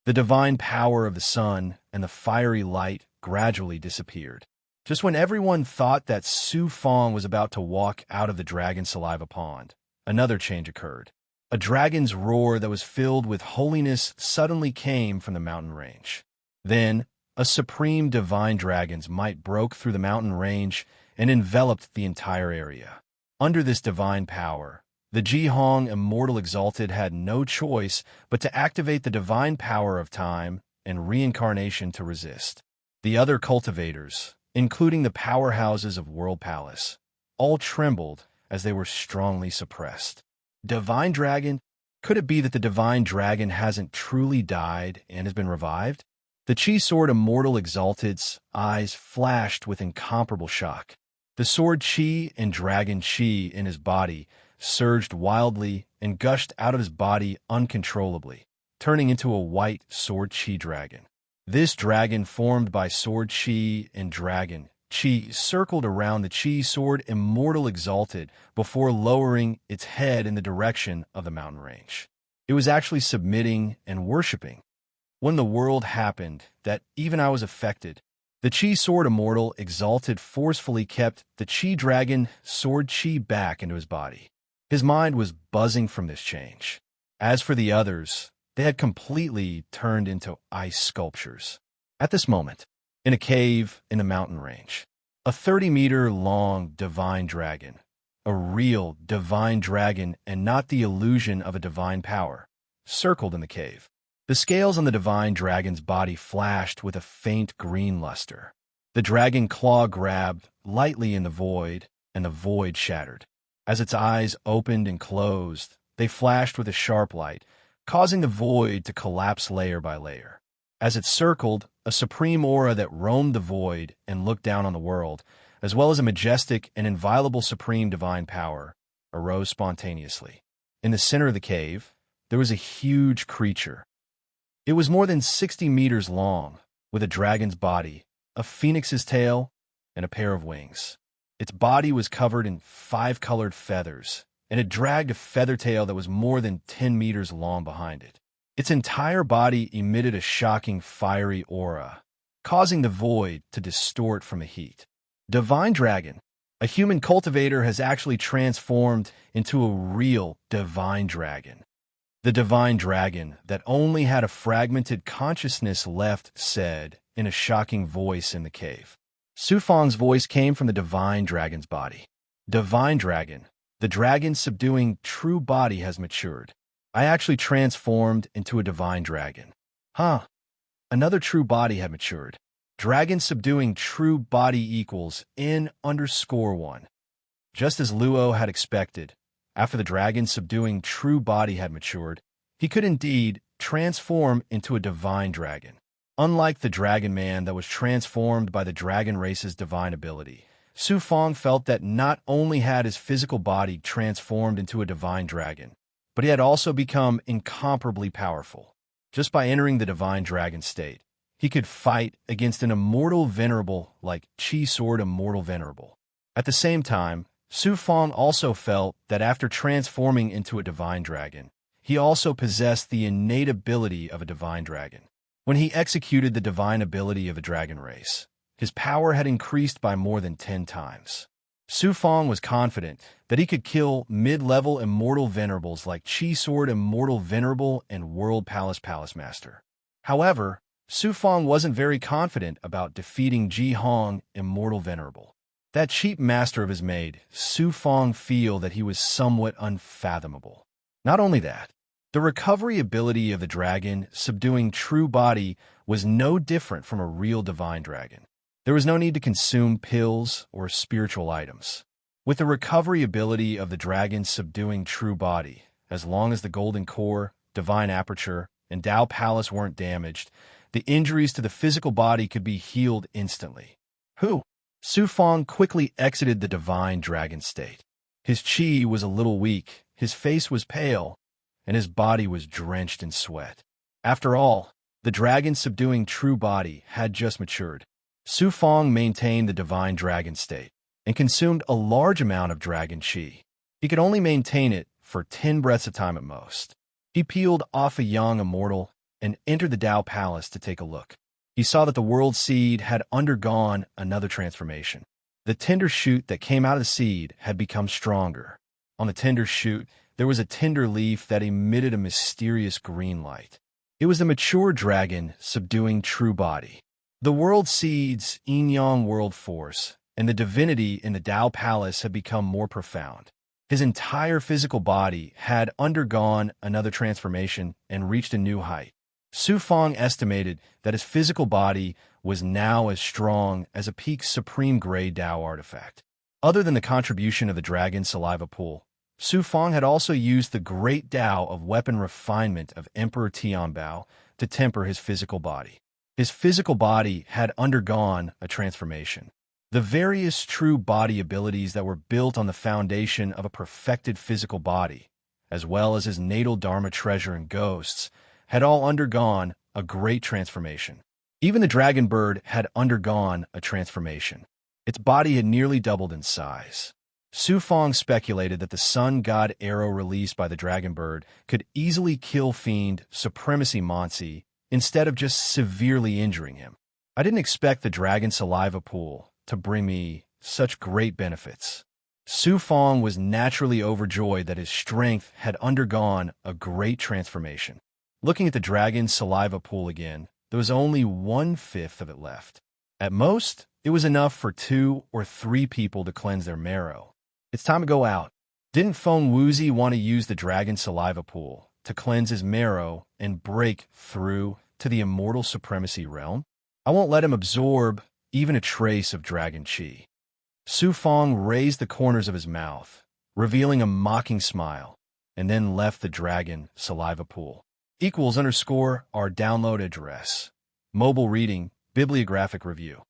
The divine power of the sun and the fiery light gradually disappeared. Just when everyone thought that Su Fong was about to walk out of the dragon saliva pond, another change occurred. A dragon's roar that was filled with holiness suddenly came from the mountain range. Then, a supreme divine dragon's might broke through the mountain range and enveloped the entire area. Under this divine power, the Jihong Immortal Exalted had no choice but to activate the divine power of time and reincarnation to resist. The other cultivators, including the powerhouses of World Palace, all trembled as they were strongly suppressed. Divine Dragon? Could it be that the Divine Dragon hasn't truly died and has been revived? The Chi Sword Immortal Exalted's eyes flashed with incomparable shock. The sword chi and dragon chi in his body surged wildly and gushed out of his body uncontrollably, turning into a white sword chi dragon. This dragon, formed by sword chi and dragon chi, circled around the Chi Sword Immortal Exalted before lowering its head in the direction of the mountain range. It was actually submitting and worshipping. When the world happened that even I was affected, the Chi Sword Immortal Exalted forcefully kept the Chi Dragon Sword Chi back into his body. His mind was buzzing from this change. As for the others, They had completely turned into ice sculptures. At this moment, in a cave in the mountain range, a 30-meter-long divine dragon, a real divine dragon and not the illusion of a divine power, circled in the cave. The scales on the divine dragon's body flashed with a faint green luster. The dragon claw grabbed lightly in the void, and the void shattered. As its eyes opened and closed, they flashed with a sharp light, causing the void to collapse layer by layer. As it circled, a supreme aura that roamed the void and looked down on the world, as well as a majestic and inviolable supreme divine power, arose spontaneously. In the center of the cave, there was a huge creature. It was more than 60 meters long, with a dragon's body, a phoenix's tail, and a pair of wings. Its body was covered in 5-colored feathers, and it dragged a feather tail that was more than 10 meters long behind it. Its entire body emitted a shocking fiery aura, causing the void to distort from the heat. Divine Dragon, a human cultivator, has actually transformed into a real divine dragon. The divine dragon that only had a fragmented consciousness left said in a shocking voice in the cave. Sufang's voice came from the divine dragon's body. Divine dragon, the dragon subduing true body has matured. I actually transformed into a divine dragon. Another true body had matured. Dragon subduing true body equals N_1. Just as Luo had expected, after the dragon subduing true body had matured, he could indeed transform into a divine dragon. Unlike the dragon man that was transformed by the dragon race's divine ability, Sufang felt that not only had his physical body transformed into a divine dragon, but he had also become incomparably powerful. Just by entering the divine dragon state, he could fight against an immortal venerable like Chi Sword Immortal Venerable. At the same time, Sufang also felt that after transforming into a divine dragon, he also possessed the innate ability of a divine dragon. When he executed the divine ability of a dragon race, his power had increased by more than 10 times. Sufang was confident that he could kill mid-level immortal venerables like Chi Sword Immortal Venerable and World Palace Master. However, Sufang wasn't very confident about defeating Ji Hong Immortal Venerable. That cheap master of his made Sufang feel that he was somewhat unfathomable. Not only that, the recovery ability of the dragon subduing true body was no different from a real divine dragon. There was no need to consume pills or spiritual items. With the recovery ability of the dragon subduing true body, as long as the golden core, divine aperture, and Tao Palace weren't damaged, the injuries to the physical body could be healed instantly. Sufang quickly exited the divine dragon state. His chi was a little weak, his face was pale, and his body was drenched in sweat. After all, the dragon subduing true body had just matured. Sufang maintained the divine dragon state and consumed a large amount of dragon chi. He could only maintain it for 10 breaths at a time at most. He peeled off a young immortal and entered the Tao Palace to take a look. He saw that the world seed had undergone another transformation. The tender shoot that came out of the seed had become stronger. On the tender shoot, there was a tender leaf that emitted a mysterious green light. It was the mature dragon subduing true body. The world seed's yin-yang world force and the divinity in the Tao Palace had become more profound. His entire physical body had undergone another transformation and reached a new height. Sufang estimated that his physical body was now as strong as a peak supreme grade Tao artifact. Other than the contribution of the dragon saliva pool, Sufang had also used the great Tao of weapon refinement of Emperor Tianbao to temper his physical body. His physical body had undergone a transformation. The various true body abilities that were built on the foundation of a perfected physical body, as well as his natal Dharma treasure and ghosts, had all undergone a great transformation. Even the dragon bird had undergone a transformation. Its body had nearly doubled in size. Sufang speculated that the sun god arrow released by the dragon bird could easily kill fiend Supremacy Monsi instead of just severely injuring him. I didn't expect the dragon saliva pool to bring me such great benefits. Sufang was naturally overjoyed that his strength had undergone a great transformation. Looking at the dragon's saliva pool again, there was only 1/5 of it left. At most, it was enough for 2 or 3 people to cleanse their marrow. It's time to go out. Didn't Feng Wuzi want to use the dragon's saliva pool to cleanse his marrow and break through to the immortal supremacy realm? I won't let him absorb even a trace of dragon qi. Su Feng raised the corners of his mouth, revealing a mocking smile, and then left the dragon saliva pool. =_ our download address. Mobile reading, bibliographic review.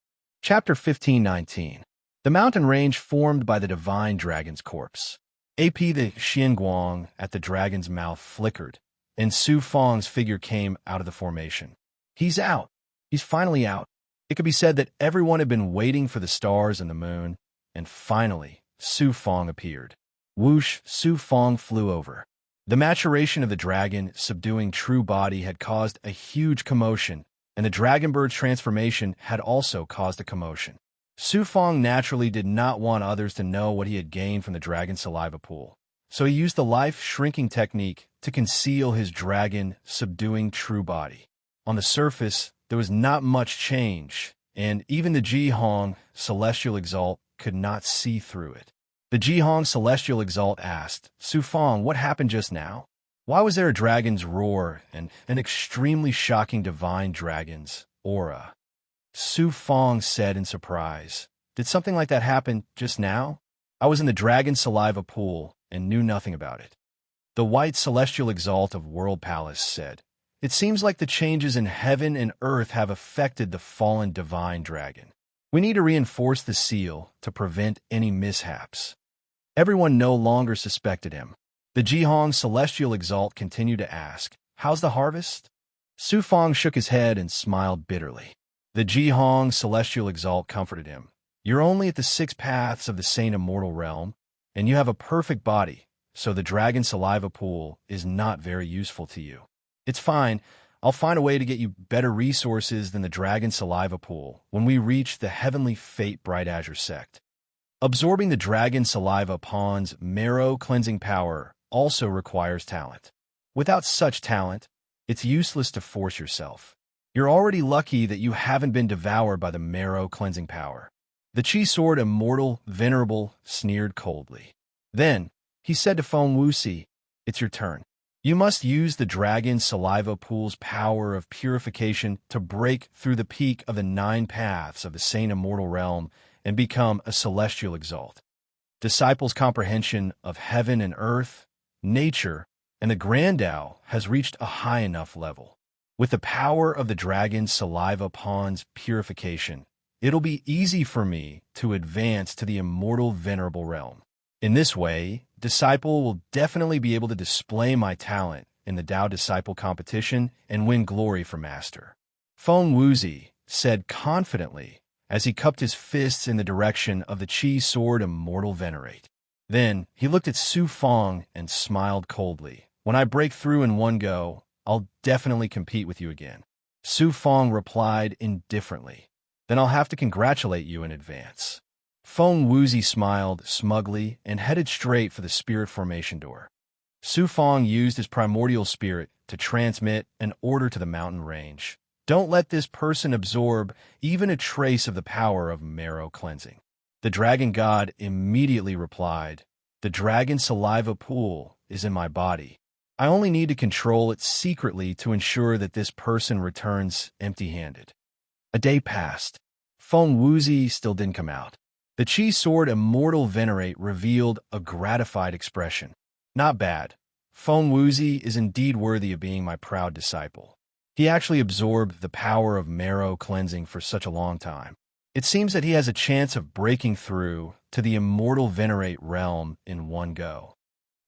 Chapter 15:19. The mountain range formed by the divine dragon's corpse. The Xianguang at the dragon's mouth flickered, and Su Feng's figure came out of the formation. He's out. He's finally out. It could be said that everyone had been waiting for the stars and the moon, and finally, Su Feng appeared. Whoosh, Su Feng flew over. The maturation of the dragon subduing true body had caused a huge commotion, and the dragonbird's transformation had also caused a commotion. Su Feng naturally did not want others to know what he had gained from the dragon's saliva pool, so he used the life-shrinking technique to conceal his dragon-subduing true body. On the surface, there was not much change, and even the Jihong Celestial Exalt could not see through it. The Jihong Celestial Exalt asked, Su Feng, what happened just now? Why was there a dragon's roar and an extremely shocking divine dragon's aura? Su Feng said in surprise, did something like that happen just now? I was in the dragon saliva pool and knew nothing about it. The white celestial exalt of World Palace said, it seems like the changes in heaven and earth have affected the fallen divine dragon. We need to reinforce the seal to prevent any mishaps. Everyone no longer suspected him. The Jihong celestial exalt continued to ask, how's the harvest? Su Feng shook his head and smiled bitterly. The Jihong celestial exalt comforted him. You're only at the 6 paths of the sane immortal realm, and you have a perfect body, so the dragon saliva pool is not very useful to you. It's fine. I'll find a way to get you better resources than the dragon saliva pool when we reach the heavenly fate Bright Azure sect. Absorbing the dragon saliva pawn's marrow cleansing power also requires talent. Without such talent, it's useless to force yourself. You're already lucky that you haven't been devoured by the marrow cleansing power. The Qi Sword Immortal Venerable sneered coldly. Then, he said to Feng Wuzi, it's your turn. You must use the dragon saliva pool's power of purification to break through the peak of the 9 paths of the sane immortal realm and become a celestial exalt. Disciples' comprehension of heaven and earth, nature, and the Grand Tao has reached a high enough level. With the power of the dragon saliva pawn's purification, it'll be easy for me to advance to the immortal venerable realm. In this way, Disciple will definitely be able to display my talent in the Tao Disciple competition and win glory for Master. Feng Wuzi said confidently as he cupped his fists in the direction of the Qi Sword Immortal Venerate. Then, he looked at Su Feng and smiled coldly. When I break through in one go, I'll definitely compete with you again. Su Feng replied indifferently. Then I'll have to congratulate you in advance. Feng Wuzi smiled smugly and headed straight for the spirit formation door. Su Feng used his primordial spirit to transmit an order to the mountain range. Don't let this person absorb even a trace of the power of marrow cleansing. The dragon god immediately replied, the dragon saliva pool is in my body. I only need to control it secretly to ensure that this person returns empty-handed. A day passed. Feng Wuzi still didn't come out. The Qi Sword Immortal Venerate revealed a gratified expression. Not bad. Feng Wuzi is indeed worthy of being my proud disciple. He actually absorbed the power of marrow cleansing for such a long time. It seems that he has a chance of breaking through to the immortal venerate realm in one go.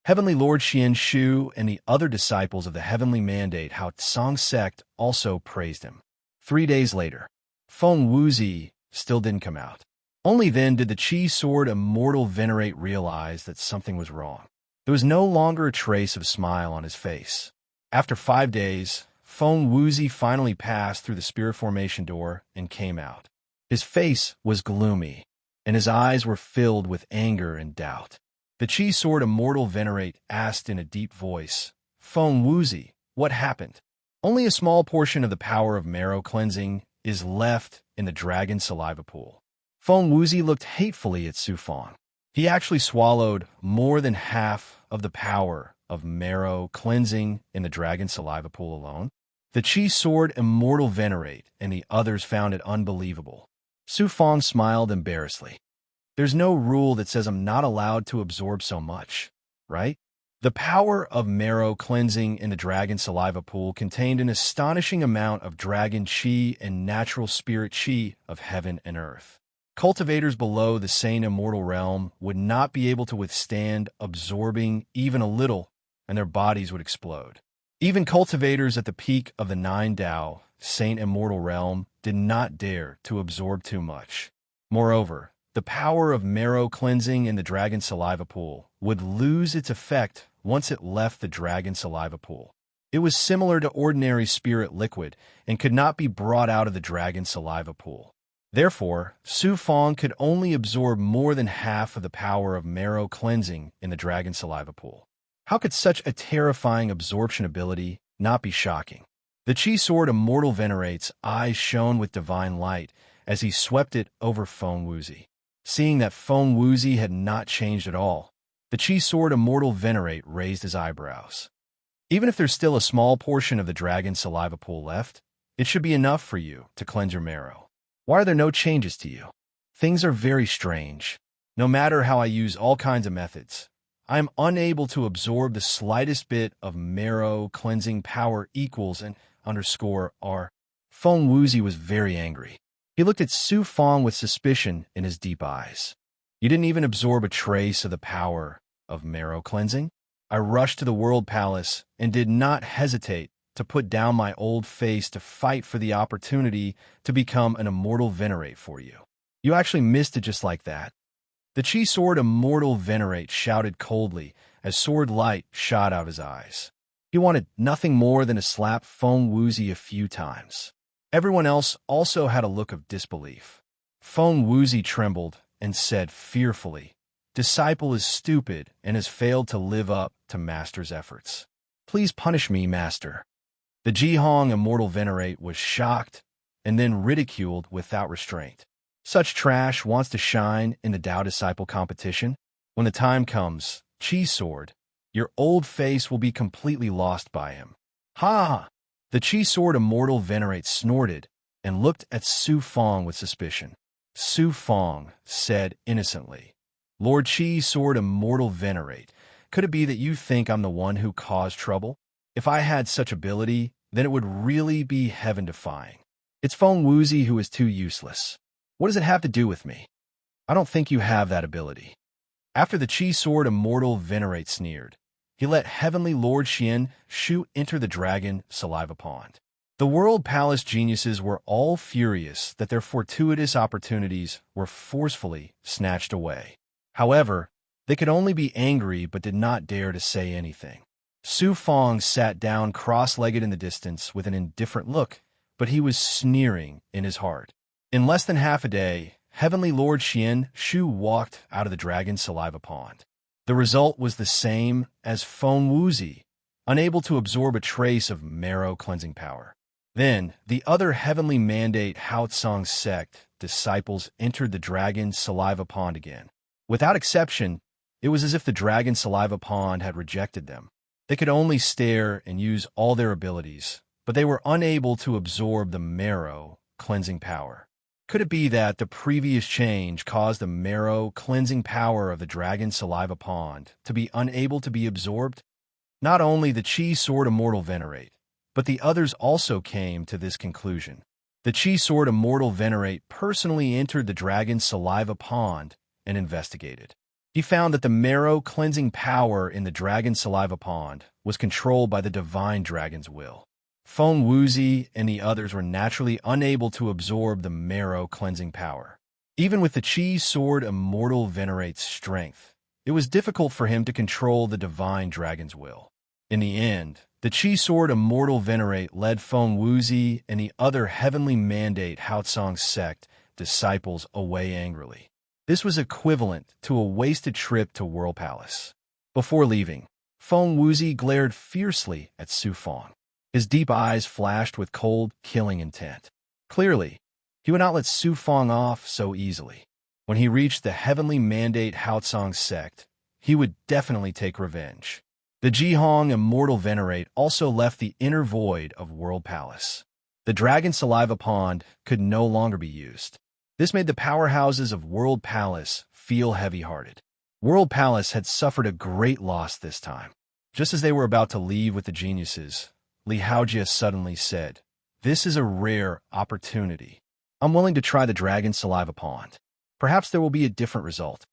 Heavenly Lord Xian Shu and the other disciples of the Heavenly Mandate Hao Tsang sect also praised him. 3 days later, Feng Wuzi still didn't come out. Only then did the Qi Sword Immortal Venerate realize that something was wrong. There was no longer a trace of a smile on his face. After 5 days, Feng Wuzi finally passed through the spirit formation door and came out. His face was gloomy, and his eyes were filled with anger and doubt. The Qi Sword Immortal Venerate asked in a deep voice, Feng Wuzi, what happened? Only a small portion of the power of marrow cleansing is left in the dragon saliva pool. Feng Wuzi looked hatefully at Su Fang. He actually swallowed more than half of the power of marrow cleansing in the dragon saliva pool alone. The Qi sword Immortal Venerate and the others found it unbelievable. Su Fang smiled embarrassedly. There's no rule that says I'm not allowed to absorb so much, right? The power of marrow cleansing in the dragon saliva pool contained an astonishing amount of dragon qi and natural spirit qi of heaven and earth. Cultivators below the sane immortal realm would not be able to withstand absorbing even a little, and their bodies would explode. Even cultivators at the peak of the Nine Dao, Saint Immortal Realm, did not dare to absorb too much. Moreover, the power of marrow cleansing in the dragon saliva pool would lose its effect once it left the dragon saliva pool. It was similar to ordinary spirit liquid and could not be brought out of the dragon saliva pool. Therefore, Su Fang could only absorb more than half of the power of marrow cleansing in the dragon saliva pool. How could such a terrifying absorption ability not be shocking? The Qi sword Immortal Venerate's eyes shone with divine light as he swept it over Feng Wuzi. Seeing that Feng Wuzi had not changed at all, the Qi sword Immortal Venerate raised his eyebrows. Even if there's still a small portion of the dragon saliva pool left, it should be enough for you to cleanse your marrow. Why are there no changes to you? Things are very strange. No matter how I use all kinds of methods, I am unable to absorb the slightest bit of marrow cleansing power equals and underscore R. Feng Wuzi was very angry. He looked at Su Fang with suspicion in his deep eyes. You didn't even absorb a trace of the power of marrow cleansing? I rushed to the World Palace and did not hesitate to put down my old face to fight for the opportunity to become an Immortal Venerate for you. You actually missed it just like that. The Qi sword Immortal Venerate shouted coldly as sword light shot out of his eyes. He wanted nothing more than to slap Feng Wuzi a few times. Everyone else also had a look of disbelief. Feng Wuzi trembled and said fearfully, "Disciple is stupid and has failed to live up to Master's efforts. Please punish me, Master." The Jihong Immortal Venerate was shocked and then ridiculed without restraint. Such trash wants to shine in the Dao Disciple competition? When the time comes, Qi Sword, your old face will be completely lost by him. Ha! The Qi Sword Immortal Venerate snorted and looked at Su Fang with suspicion. Su Fang said innocently, "Lord Qi Sword Immortal Venerate, could it be that you think I'm the one who caused trouble? If I had such ability, then it would really be heaven-defying. It's Feng Wuzi who is too useless. What does it have to do with me? I don't think you have that ability." After the Qi Sword Immortal Venerate sneered, he let Heavenly Lord Xian Shu enter the dragon saliva pond. The World Palace geniuses were all furious that their fortuitous opportunities were forcefully snatched away. However, they could only be angry but did not dare to say anything. Su Fang sat down cross-legged in the distance with an indifferent look, but he was sneering in his heart. In less than half a day, Heavenly Lord Xian Shu walked out of the dragon saliva pond. The result was the same as Feng Wuzi, unable to absorb a trace of marrow cleansing power. Then, the other Heavenly Mandate Haotsong sect disciples entered the dragon saliva pond again. Without exception, it was as if the dragon saliva pond had rejected them. They could only stare and use all their abilities, but they were unable to absorb the marrow cleansing power. Could it be that the previous change caused the marrow cleansing power of the dragon saliva pond to be unable to be absorbed? Not only the Qi Sword Immortal Venerate, but the others also came to this conclusion. The Qi Sword Immortal Venerate personally entered the dragon saliva pond and investigated. He found that the marrow cleansing power in the dragon saliva pond was controlled by the divine dragon's will. Feng Wuzi and the others were naturally unable to absorb the marrow cleansing power. Even with the Qi Sword Immortal Venerate's strength, it was difficult for him to control the divine dragon's will. In the end, the Qi Sword Immortal Venerate led Feng Wuzi and the other Heavenly Mandate Haotsong sect disciples away angrily. This was equivalent to a wasted trip to World Palace. Before leaving, Feng Wuzi glared fiercely at Su Fang. His deep eyes flashed with cold, killing intent. Clearly, he would not let Su Fong off so easily. When he reached the heavenly mandate Haotsong sect, he would definitely take revenge. The Jihong Immortal Venerate also left the inner void of World Palace. The Dragon Saliva Pond could no longer be used. This made the powerhouses of World Palace feel heavy-hearted. World Palace had suffered a great loss this time. Just as they were about to leave with the geniuses, Li Haojia suddenly said, "This is a rare opportunity. I'm willing to try the Dragon Saliva Pond. Perhaps there will be a different result."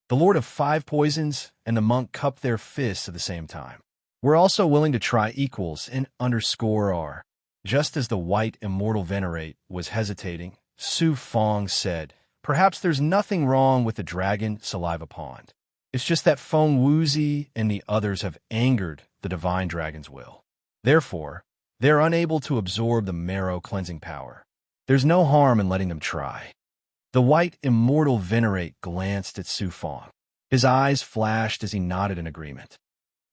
The Lord of Five Poisons and the monk cupped their fists at the same time. "We're also willing to try equals in _R." Just as the White Immortal Venerate was hesitating, Su Fong said, "Perhaps there's nothing wrong with the Dragon Saliva Pond. It's just that Feng Wuzi and the others have angered the Divine Dragon's will. Therefore, they're unable to absorb the marrow cleansing power. There's no harm in letting them try." The White Immortal Venerate glanced at Su Fong. His eyes flashed as he nodded in agreement.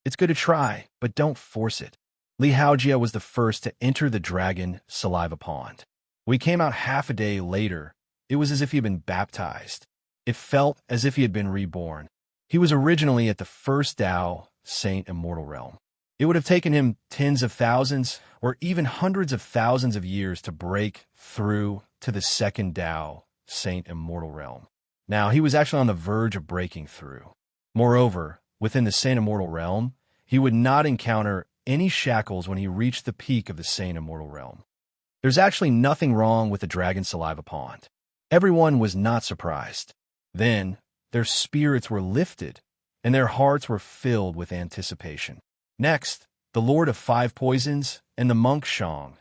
"It's good to try, but don't force it." Li Haojia was the first to enter the Dragon Saliva Pond. When he came out half a day later, it was as if he had been baptized. It felt as if he had been reborn. He was originally at the first Dao, Saint Immortal Realm. It would have taken him tens of thousands or even hundreds of thousands of years to break through to the second Dao, Saint Immortal Realm. Now, he was actually on the verge of breaking through. Moreover, within the Saint Immortal Realm, he would not encounter any shackles when he reached the peak of the Saint Immortal Realm. There's actually nothing wrong with the Dragon Saliva Pond. Everyone was not surprised. Then, their spirits were lifted, and their hearts were filled with anticipation. Next, the Lord of Five Poisons and the monk Shang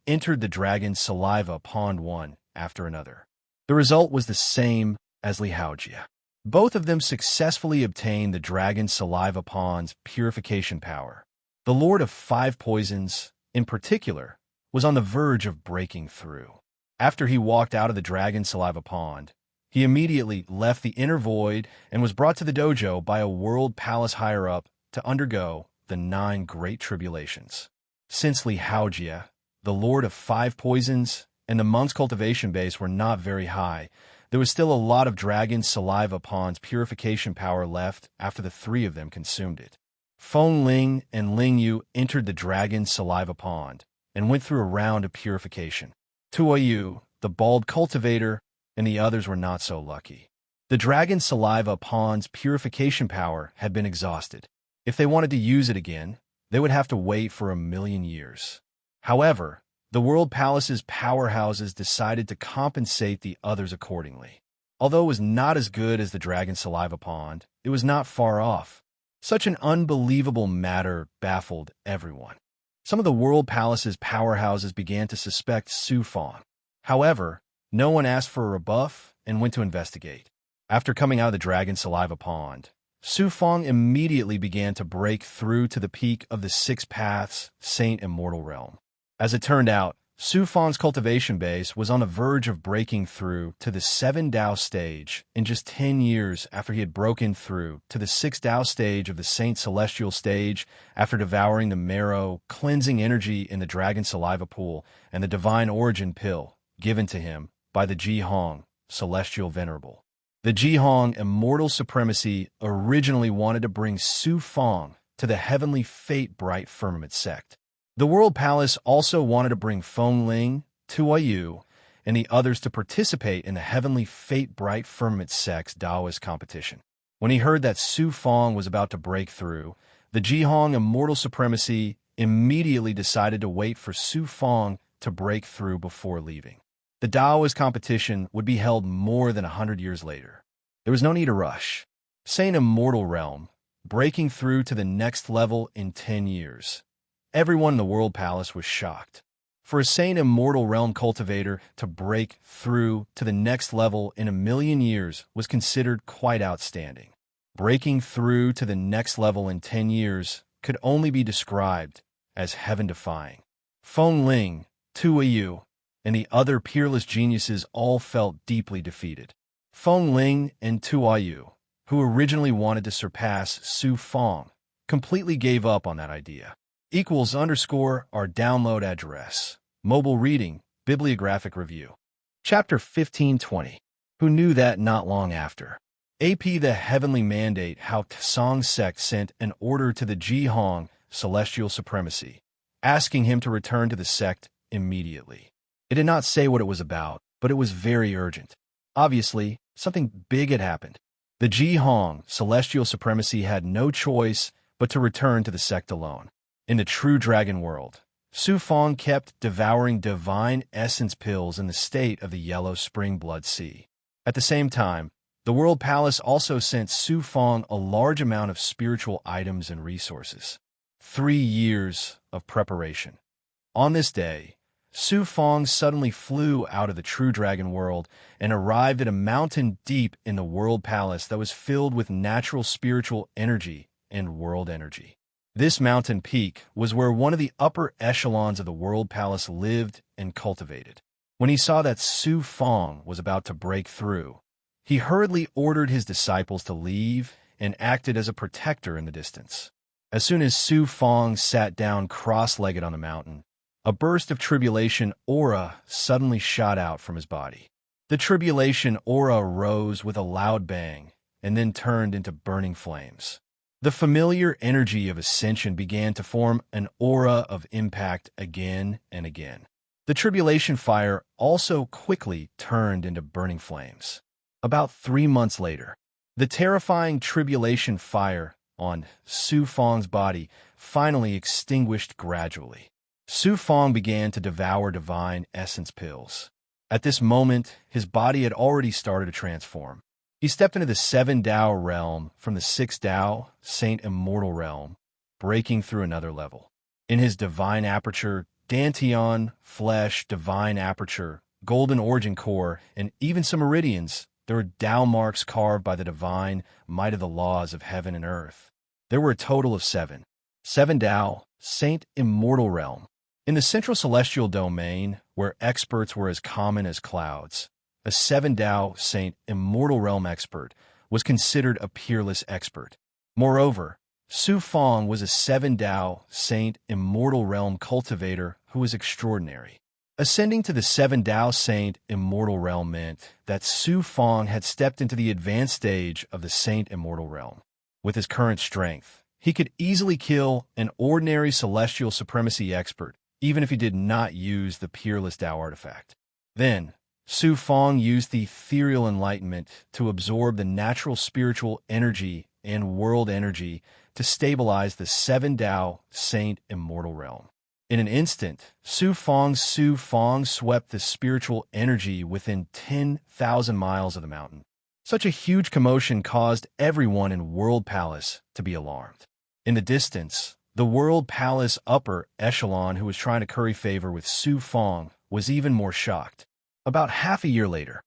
entered the Dragon Saliva Pond one after another. The result was the same as Li Haojia. Both of them successfully obtained the Dragon Saliva Pond's purification power. The Lord of Five Poisons, in particular, was on the verge of breaking through. After he walked out of the Dragon Saliva Pond, he immediately left the inner void and was brought to the dojo by a World Palace higher-up to undergo the 9 Great Tribulations. Since Li Haojia, the Lord of Five Poisons, and the monk's cultivation base were not very high, there was still a lot of Dragon Saliva Pond's purification power left after the 3 of them consumed it. Feng Ling and Ling Yu entered the Dragon Saliva Pond and went through a round of purification. Tua Yu, the bald cultivator, and the others were not so lucky. The Dragon Saliva Pond's purification power had been exhausted. If they wanted to use it again, they would have to wait for 1,000,000 years. However, the World Palace's powerhouses decided to compensate the others accordingly. Although it was not as good as the Dragon Saliva Pond, it was not far off. Such an unbelievable matter baffled everyone. Some of the World Palace's powerhouses began to suspect Su Fong. However, no one asked for a rebuff and went to investigate. After coming out of the Dragon Saliva Pond, Su Fong immediately began to break through to the peak of the 6 Paths Saint Immortal Realm. As it turned out, Su Fong's cultivation base was on the verge of breaking through to the 7 Dao stage in just 10 years after he had broken through to the 6 Dao stage of the Saint Celestial stage after devouring the marrow, cleansing energy in the Dragon Saliva Pool and the Divine Origin Pill given to him by the Jihong, Celestial Venerable. The Jihong Immortal Supremacy originally wanted to bring Su Fong to the Heavenly Fate Bright Firmament sect. The World Palace also wanted to bring Feng Ling, Tua Yu, and the others to participate in the Heavenly Fate Bright Firmament sect's Taoist competition. When he heard that Su Fong was about to break through, the Jihong Immortal Supremacy immediately decided to wait for Su Fong to break through before leaving. The Taoist competition would be held more than 100 years later. There was no need to rush. Saint Immortal Realm, breaking through to the next level in 10 years. Everyone in the World Palace was shocked. For a Saint Immortal Realm cultivator to break through to the next level in 1,000,000 years was considered quite outstanding. Breaking through to the next level in 10 years could only be described as heaven-defying. Feng Ling, Tua Yu, and the other peerless geniuses all felt deeply defeated. Feng Ling and Tua Yu, who originally wanted to surpass Su Fong, completely gave up on that idea. equals underscore our download address. Mobile reading, bibliographic review. Chapter 1520. Who knew that not long after? AP the heavenly mandate how Tsang sect sent an order to the Jihong celestial supremacy, asking him to return to the sect immediately. It did not say what it was about, but it was very urgent. Obviously, something big had happened. The Jihong celestial supremacy had no choice but to return to the sect alone. In the true dragon world, Su Fong kept devouring divine essence pills in the state of the yellow spring blood sea. At the same time, the World Palace also sent Su Fong a large amount of spiritual items and resources. 3 years of preparation. On this day, Su Fong suddenly flew out of the true dragon world and arrived at a mountain deep in the World Palace that was filled with natural spiritual energy and world energy. This mountain peak was where one of the upper echelons of the World Palace lived and cultivated. When he saw that Su Fong was about to break through, he hurriedly ordered his disciples to leave and acted as a protector in the distance. As soon as Su Fong sat down cross-legged on the mountain, a burst of tribulation aura suddenly shot out from his body. The tribulation aura rose with a loud bang and then turned into burning flames. The familiar energy of ascension began to form an aura of impact again and again. The tribulation fire also quickly turned into burning flames. About 3 months later, the terrifying tribulation fire on Su Fong's body finally extinguished gradually. Su Fong began to devour divine essence pills. At this moment, his body had already started to transform. He stepped into the 7 Tao realm from the 6 Tao, Saint Immortal realm, breaking through another level. In his divine aperture, Dantian, flesh, divine aperture, golden origin core, and even some meridians, there were Tao marks carved by the divine might of the laws of heaven and earth. There were a total of 7. 7 Tao, Saint Immortal realm. In the central celestial domain, where experts were as common as clouds, a 7 Tao Saint Immortal Realm expert was considered a peerless expert. Moreover, Su Fong was a 7 Tao Saint Immortal Realm cultivator who was extraordinary. Ascending to the 7 Tao Saint Immortal Realm meant that Su Fong had stepped into the advanced stage of the Saint Immortal Realm. With his current strength, he could easily kill an ordinary celestial supremacy expert, even if he did not use the peerless Tao artifact. Then, Su Fong used the ethereal enlightenment to absorb the natural spiritual energy and world energy to stabilize the 7 Tao Saint Immortal Realm. In an instant, Su Fong swept the spiritual energy within 10,000 miles of the mountain. Such a huge commotion caused everyone in World Palace to be alarmed. In the distance, the World Palace upper echelon who was trying to curry favor with Su Fong was even more shocked. About half a year later,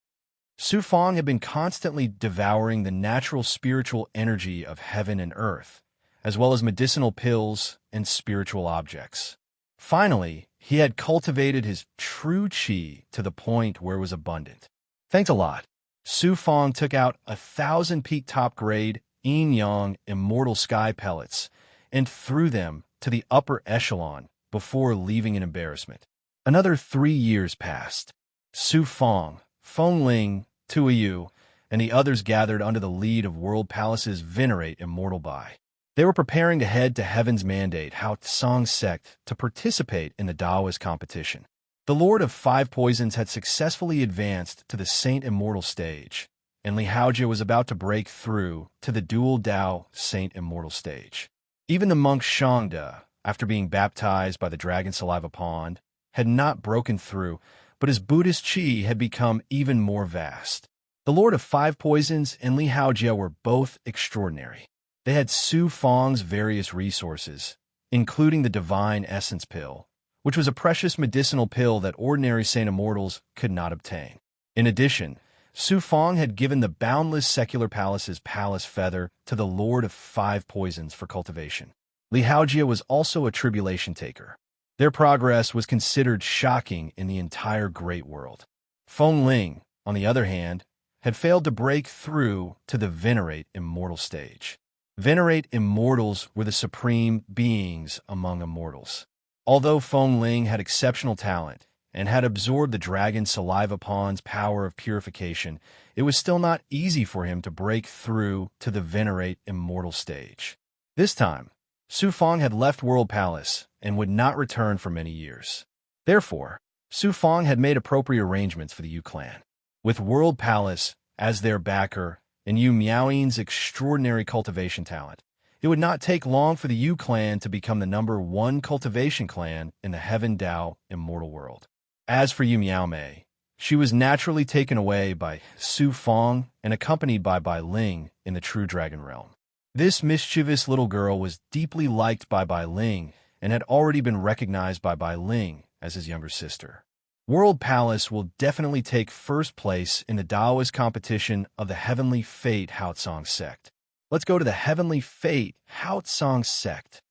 Su Fong had been constantly devouring the natural spiritual energy of heaven and earth, as well as medicinal pills and spiritual objects. Finally, he had cultivated his true qi to the point where it was abundant. Thanks a lot. Su Fong took out 1,000 peak top-grade yin-yang immortal sky pellets and threw them to the upper echelon before leaving in embarrassment. Another 3 years passed. Su Fong, Feng Ling, Tuiyu, and the others gathered under the lead of World Palace's Venerate Immortal Bai. They were preparing to head to Heaven's Mandate, Hao Tsang sect, to participate in the Taoist competition. The Lord of 5 Poisons had successfully advanced to the Saint Immortal stage, and Li Haojia was about to break through to the Dual Tao Saint Immortal stage. Even the monk Shangde, after being baptized by the Dragon Saliva Pond, had not broken through, but his Buddhist qi had become even more vast. The Lord of 5 Poisons and Li Haojia were both extraordinary. They had Su Fong's various resources, including the Divine Essence Pill, which was a precious medicinal pill that ordinary Saint Immortals could not obtain. In addition, Su Fong had given the boundless secular palace's palace feather to the Lord of 5 Poisons for cultivation. Li Haojia was also a tribulation taker. Their progress was considered shocking in the entire great world. Feng Ling, on the other hand, had failed to break through to the Venerate Immortal stage. Venerate immortals were the supreme beings among immortals. Although Feng Ling had exceptional talent and had absorbed the dragon saliva pond's power of purification, it was still not easy for him to break through to the Venerate immortal stage. This time, Su Feng had left World Palace and would not return for many years. Therefore, Su Feng had made appropriate arrangements for the Yu clan. With World Palace as their backer and Yu Miaoyin's extraordinary cultivation talent, it would not take long for the Yu clan to become the #1 cultivation clan in the Heaven Dao immortal world. As for Yu Miaomei, she was naturally taken away by Su Feng and accompanied by Bai Ling in the True Dragon realm. This mischievous little girl was deeply liked by Bai Ling and had already been recognized by Bai Ling as his younger sister. World Palace will definitely take first place in the Daoist competition of the Heavenly Fate Haotsong sect. Let's go to the Heavenly Fate Haotsong sect.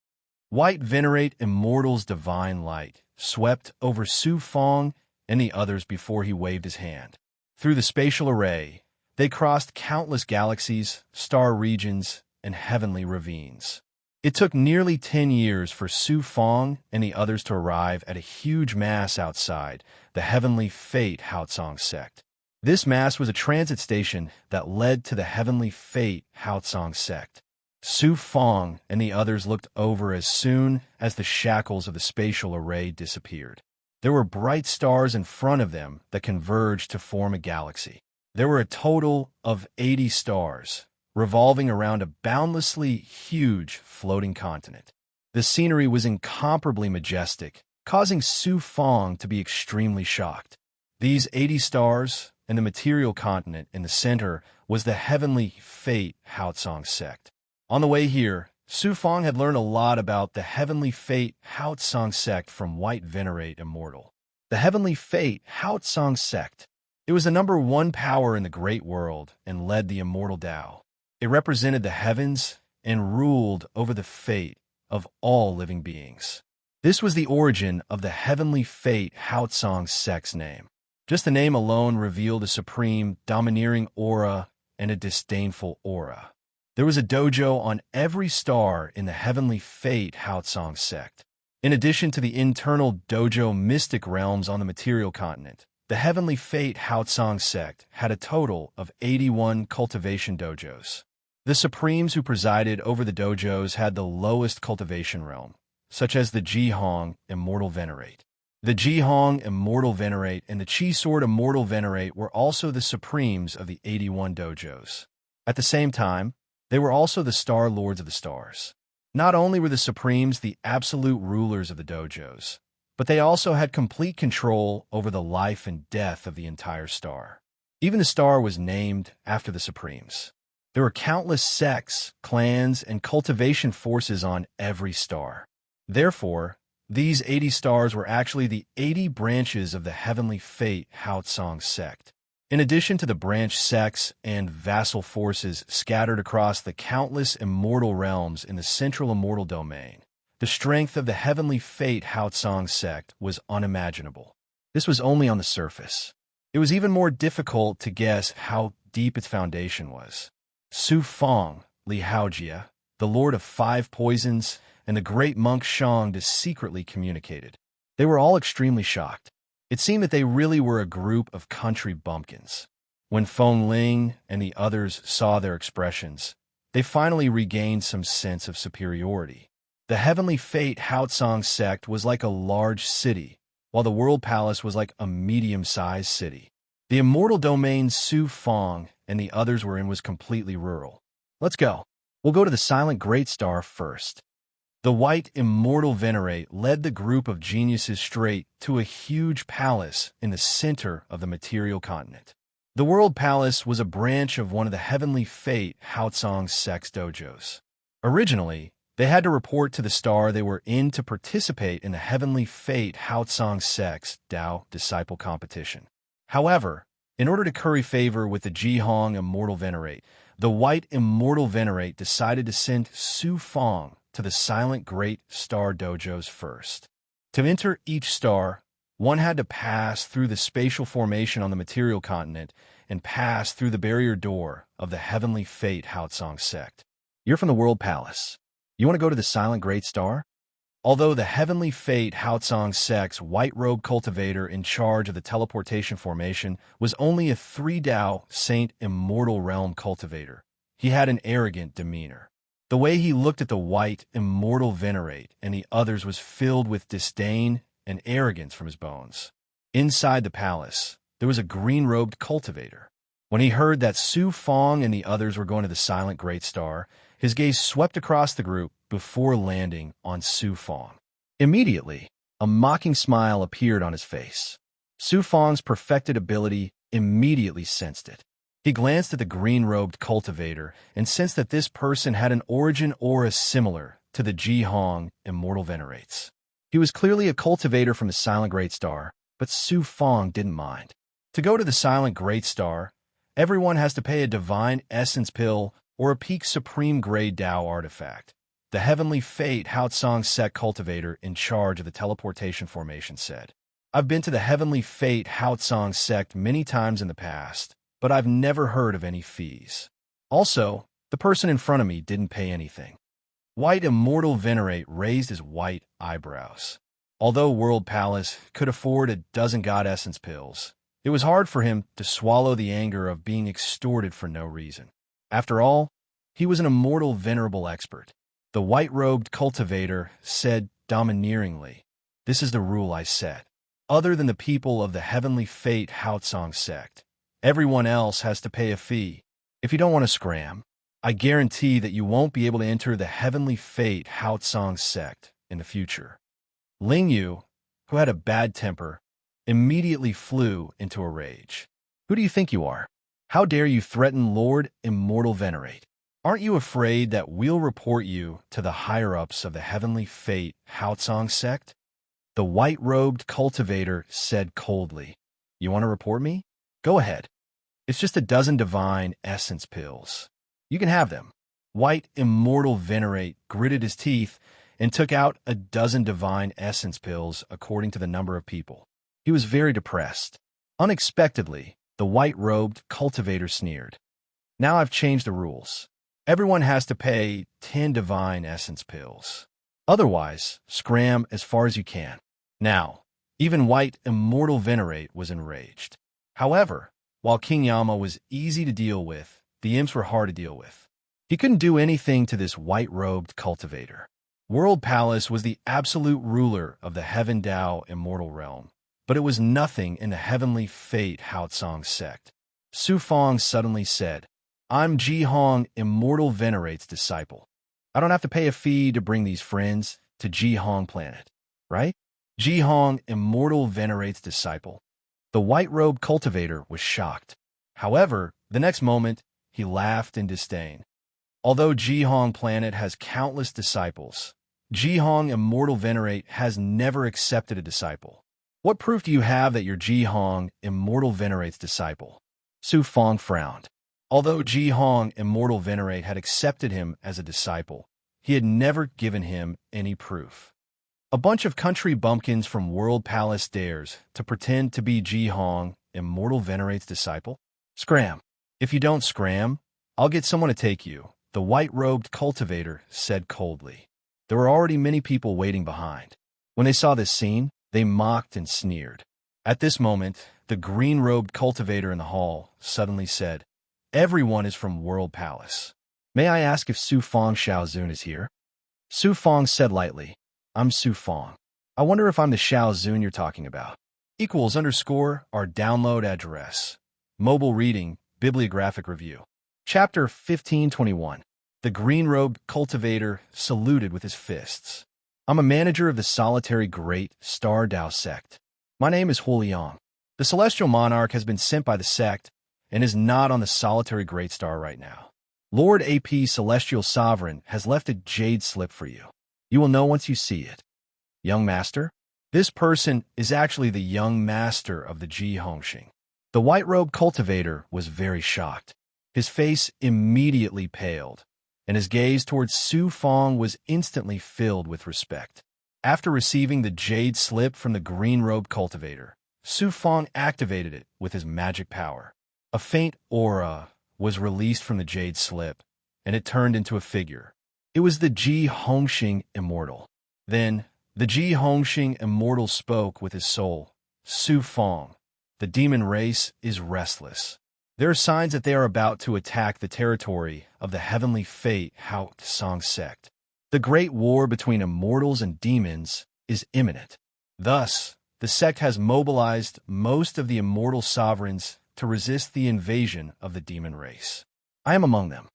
White Venerate Immortal's divine light swept over Su Feng and the others before he waved his hand. Through the spatial array, they crossed countless galaxies, star regions, and heavenly ravines. It took nearly 10 years for Su Feng and the others to arrive at a huge mass outside the Heavenly Fate Haotsong sect. This mass was a transit station that led to the Heavenly Fate Haotsong sect. Su Feng and the others looked over as soon as the shackles of the spatial array disappeared. There were bright stars in front of them that converged to form a galaxy. There were a total of 80 stars, revolving around a boundlessly huge floating continent. The scenery was incomparably majestic, causing Su Feng to be extremely shocked. These 80 stars and the material continent in the center was the Heavenly Fate Haotsong sect. On the way here, Su Feng had learned a lot about the Heavenly Fate Haotsong sect from White Venerate Immortal. The Heavenly Fate Haotsong sect. It was the #1 power in the great world and led the immortal Dao. It represented the heavens and ruled over the fate of all living beings. This was the origin of the Heavenly Fate Haotsong sect's name. Just the name alone revealed a supreme, domineering aura and a disdainful aura. There was a dojo on every star in the Heavenly Fate Haotsong sect. In addition to the internal dojo mystic realms on the material continent, the Heavenly Fate Haotsong sect had a total of 81 cultivation dojos. The supremes who presided over the dojos had the lowest cultivation realm, such as the Jihong Immortal Venerate. The Jihong Immortal Venerate and the Chi Sword Immortal Venerate were also the supremes of the 81 dojos. At the same time, they were also the Star Lords of the Stars. Not only were the supremes the absolute rulers of the dojos, but they also had complete control over the life and death of the entire star. Even the star was named after the supremes. There were countless sects, clans, and cultivation forces on every star. Therefore, these 80 stars were actually the 80 branches of the Heavenly Fate Haotsong sect. In addition to the branch sects and vassal forces scattered across the countless immortal realms in the central immortal domain, the strength of the Heavenly Fate Haotsong sect was unimaginable. This was only on the surface. It was even more difficult to guess how deep its foundation was. Su Feng, Li Haojia, the Lord of 5 Poisons, and the great monk Shang secretly communicated. They were all extremely shocked. It seemed that they really were a group of country bumpkins. When Feng Ling and the others saw their expressions, they finally regained some sense of superiority. The Heavenly Fate Haotsong sect was like a large city, while the World Palace was like a medium-sized city. The immortal domain Su Feng and the others were in was completely rural. Let's go. We'll go to the Silent Great Star first. The White Immortal Venerate led the group of geniuses straight to a huge palace in the center of the material continent. The World Palace was a branch of one of the Heavenly Fate Haotsong sect's dojos. Originally, they had to report to the star they were in to participate in the Heavenly Fate Haotsong sect's Dao Disciple competition. However, in order to curry favor with the Jihong Immortal Venerate, the White Immortal Venerate decided to send Su Feng to the Silent Great Star dojos first. To enter each star, one had to pass through the spatial formation on the material continent and pass through the barrier door of the Heavenly Fate Haotsong sect. You're from the World Palace. You want to go to the Silent Great Star? Although the heavenly fate Haotsong Sect's white-robed cultivator in charge of the teleportation formation was only a 3-Dao Saint Immortal Realm cultivator, he had an arrogant demeanor. The way he looked at the white Immortal Venerate and the others was filled with disdain and arrogance from his bones. Inside the palace, there was a green-robed cultivator. When he heard that Su Fong and the others were going to the Silent Great Star, his gaze swept across the group before landing on Su Fong. Immediately, a mocking smile appeared on his face. Su Fong's perfected ability immediately sensed it. He glanced at the green-robed cultivator and sensed that this person had an origin aura similar to the Ji Hong Immortal Venerates. He was clearly a cultivator from the Silent Great Star, but Su Fong didn't mind. To go to the Silent Great Star, everyone has to pay a Divine Essence Pill or a Peak Supreme Grade Dao artifact. The Heavenly Fate Haotsong Sect cultivator in charge of the teleportation formation said. I've been to the Heavenly Fate Haotsong Sect many times in the past, but I've never heard of any fees. Also, the person in front of me didn't pay anything. White Immortal Venerate raised his white eyebrows. Although World Palace could afford a dozen God Essence pills, it was hard for him to swallow the anger of being extorted for no reason. After all, he was an immortal venerable expert. The white-robed cultivator said domineeringly, "This is the rule I set. Other than the people of the Heavenly Fate Haotsong Sect, everyone else has to pay a fee. If you don't want to scram, I guarantee that you won't be able to enter the Heavenly Fate Haotsong Sect in the future." Ling Yu, who had a bad temper, immediately flew into a rage. Who do you think you are? How dare you threaten Lord Immortal Venerate? Aren't you afraid that we'll report you to the higher-ups of the Heavenly Fate Haotsong Sect? The white-robed cultivator said coldly. You want to report me? Go ahead. It's just a dozen Divine Essence pills. You can have them. White Immortal Venerate gritted his teeth and took out a dozen Divine Essence pills according to the number of people. He was very depressed. Unexpectedly, the white-robed cultivator sneered. Now I've changed the rules. Everyone has to pay 10 Divine Essence pills. Otherwise, scram as far as you can. Now, even White Immortal Venerate was enraged. However, while King Yama was easy to deal with, the imps were hard to deal with. He couldn't do anything to this white-robed cultivator. World Palace was the absolute ruler of the Heaven Dao Immortal Realm, but it was nothing in the Heavenly Fate Haotsong Sect. Su Fong suddenly said, I'm Ji Hong Immortal Venerate's disciple. I don't have to pay a fee to bring these friends to Ji Hong Planet, right? Ji Hong Immortal Venerate's disciple. The white-robed cultivator was shocked. However, the next moment, he laughed in disdain. Although Ji Hong Planet has countless disciples, Ji Hong Immortal Venerate has never accepted a disciple. What proof do you have that you're Ji Hong Immortal Venerate's disciple? Su Fong frowned. Although Ji Hong Immortal Venerate had accepted him as a disciple, he had never given him any proof. A bunch of country bumpkins from World Palace dares to pretend to be Ji Hong Immortal Venerate's disciple? Scram. If you don't scram, I'll get someone to take you, the white-robed cultivator said coldly. There were already many people waiting behind. When they saw this scene, they mocked and sneered. At this moment, the green-robed cultivator in the hall suddenly said, Everyone is from World Palace. May I ask if Su Fong Xiaozun is here? Su Fong said lightly, I'm Su Fong. I wonder if I'm the Xiaozun you're talking about. Equals _ our download address. Mobile reading, bibliographic review. Chapter 1521. The green-robed cultivator saluted with his fists. I'm a manager of the solitary Great Star Dao sect. My name is Huoliang. The celestial monarch has been sent by the sect and is not on the solitary Great Star right now. Lord AP Celestial Sovereign has left a jade slip for you. You will know once you see it. Young Master? This person is actually the young master of the Ji Hongxing. The white-robed cultivator was very shocked. His face immediately paled, and his gaze towards Su Fong was instantly filled with respect. After receiving the jade slip from the green-robed cultivator, Su Fong activated it with his magic power. A faint aura was released from the jade slip, and it turned into a figure. It was the Ji Hongxing Immortal. Then, the Ji Hongxing Immortal spoke with his soul. Su Fong, the demon race is restless. There are signs that they are about to attack the territory of the heavenly fate Hao Tsang sect. The great war between immortals and demons is imminent. Thus, the sect has mobilized most of the immortal sovereigns to resist the invasion of the demon race. I am among them.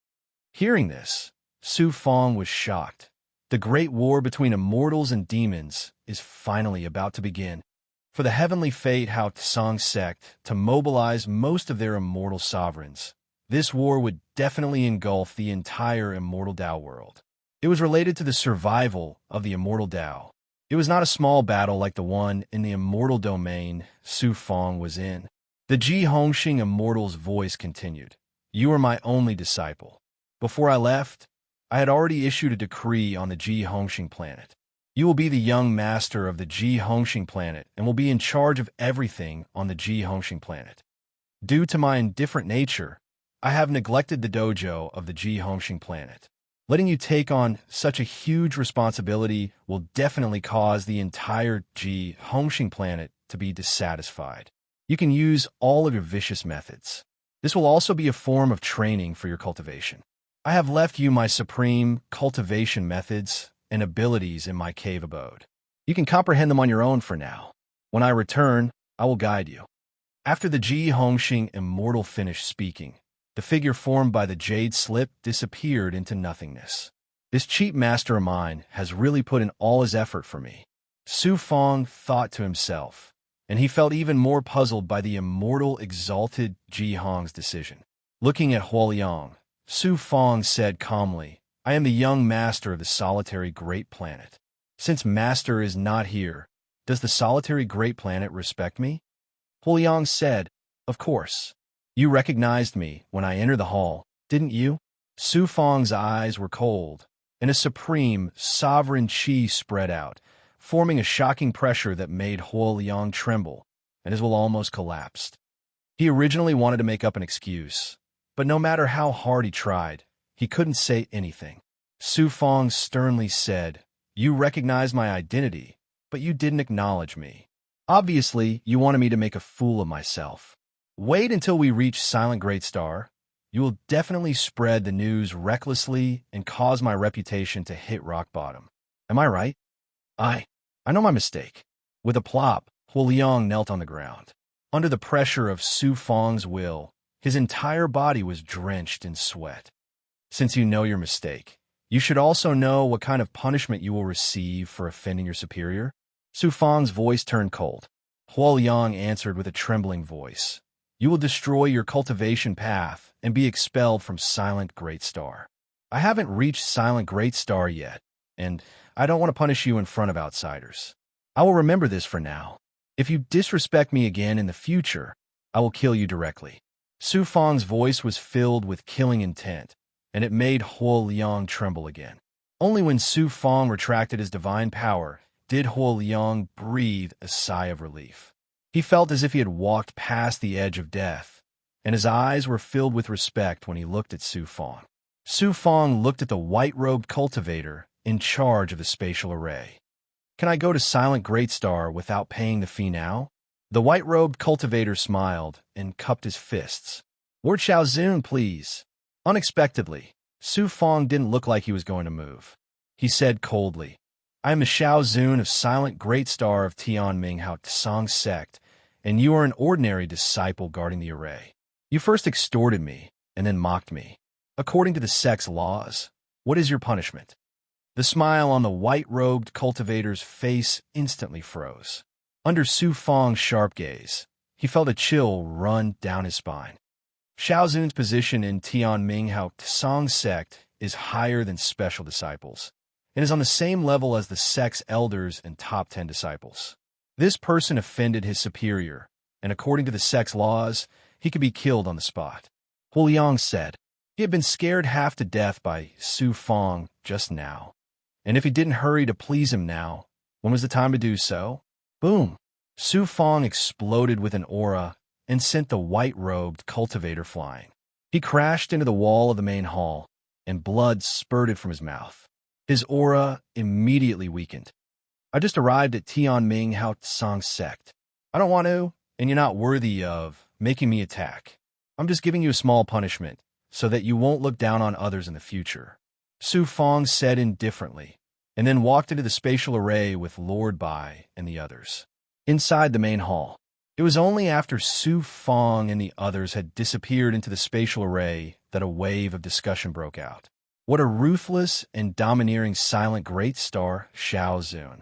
Hearing this, Su Fong was shocked. The great war between immortals and demons is finally about to begin. For the heavenly fate Hao Tsang sect to mobilize most of their immortal sovereigns, this war would definitely engulf the entire immortal Dao world. It was related to the survival of the immortal Dao. It was not a small battle like the one in the immortal domain Su Fong was in. The Ji Hongxing Immortal's voice continued. You are my only disciple. Before I left, I had already issued a decree on the Ji Hongxing planet. You will be the young master of the Ji Hongxing planet and will be in charge of everything on the Ji Hongxing planet. Due to my indifferent nature, I have neglected the dojo of the Ji Hongxing planet. Letting you take on such a huge responsibility will definitely cause the entire Ji Hongxing planet to be dissatisfied. You can use all of your vicious methods. This will also be a form of training for your cultivation. I have left you my supreme cultivation methods and abilities in my cave abode. You can comprehend them on your own for now. When I return, I will guide you. After the Ji Hongxing Immortal finished speaking, the figure formed by the jade slip disappeared into nothingness. This cheap master of mine has really put in all his effort for me. Su Fong thought to himself, and he felt even more puzzled by the immortal exalted Ji Hong's decision. Looking at Huoliang, Su Fong said calmly, I am the young master of the solitary great planet. Since master is not here, does the solitary great planet respect me? Huoliang said, Of course. You recognized me when I entered the hall, didn't you? Su Fong's eyes were cold, and a supreme, sovereign chi spread out, forming a shocking pressure that made Huoliang tremble, and his will almost collapsed. He originally wanted to make up an excuse, but no matter how hard he tried, he couldn't say anything. Su Fong sternly said, You recognize my identity, but you didn't acknowledge me. Obviously, you wanted me to make a fool of myself. Wait until we reach Silent Great Star. You will definitely spread the news recklessly and cause my reputation to hit rock bottom. Am I right? I know my mistake. With a plop, Huoliang knelt on the ground. Under the pressure of Su Fong's will, his entire body was drenched in sweat. Since you know your mistake, you should also know what kind of punishment you will receive for offending your superior. Su Fong's voice turned cold. Huoliang answered with a trembling voice. You will destroy your cultivation path and be expelled from Silent Great Star. I haven't reached Silent Great Star yet, and I don't want to punish you in front of outsiders. I will remember this for now. If you disrespect me again in the future, I will kill you directly. Su Fong's voice was filled with killing intent, and it made Huoliang tremble again. Only when Su Fong retracted his divine power did Huoliang breathe a sigh of relief. He felt as if he had walked past the edge of death, and his eyes were filled with respect when he looked at Su Fong. Su Fong looked at the white-robed cultivator in charge of the spatial array. Can I go to Silent Great Star without paying the fee now? The white-robed cultivator smiled and cupped his fists. Word Xiaozun, please. Unexpectedly, Su Fong didn't look like he was going to move. He said coldly, I am the Xiaozun of Silent Great Star of Tianming Hao Tsang sect, and you are an ordinary disciple guarding the array. You first extorted me, and then mocked me. According to the sect's laws, what is your punishment? The smile on the white-robed cultivator's face instantly froze. Under Su Fong's sharp gaze, he felt a chill run down his spine. Xiaozun's position in Tianming Hao Tsang sect is higher than special disciples, and is on the same level as the sect's elders and top 10 disciples. This person offended his superior, and according to the sect's laws, he could be killed on the spot. Huoliang said. He had been scared half to death by Su Fong just now, and if he didn't hurry to please him now, when was the time to do so? Boom! Su Fong exploded with an aura and sent the white-robed cultivator flying. He crashed into the wall of the main hall, and blood spurted from his mouth. His aura immediately weakened. I just arrived at Tianming Hao Tsang's sect. I don't want to, and you're not worthy of, making me attack. I'm just giving you a small punishment, so that you won't look down on others in the future. Su Fong said indifferently, and then walked into the spatial array with Lord Bai and the others. Inside the main hall, it was only after Su Fong and the others had disappeared into the spatial array that a wave of discussion broke out. What a ruthless and domineering silent great star, Xiao Zun.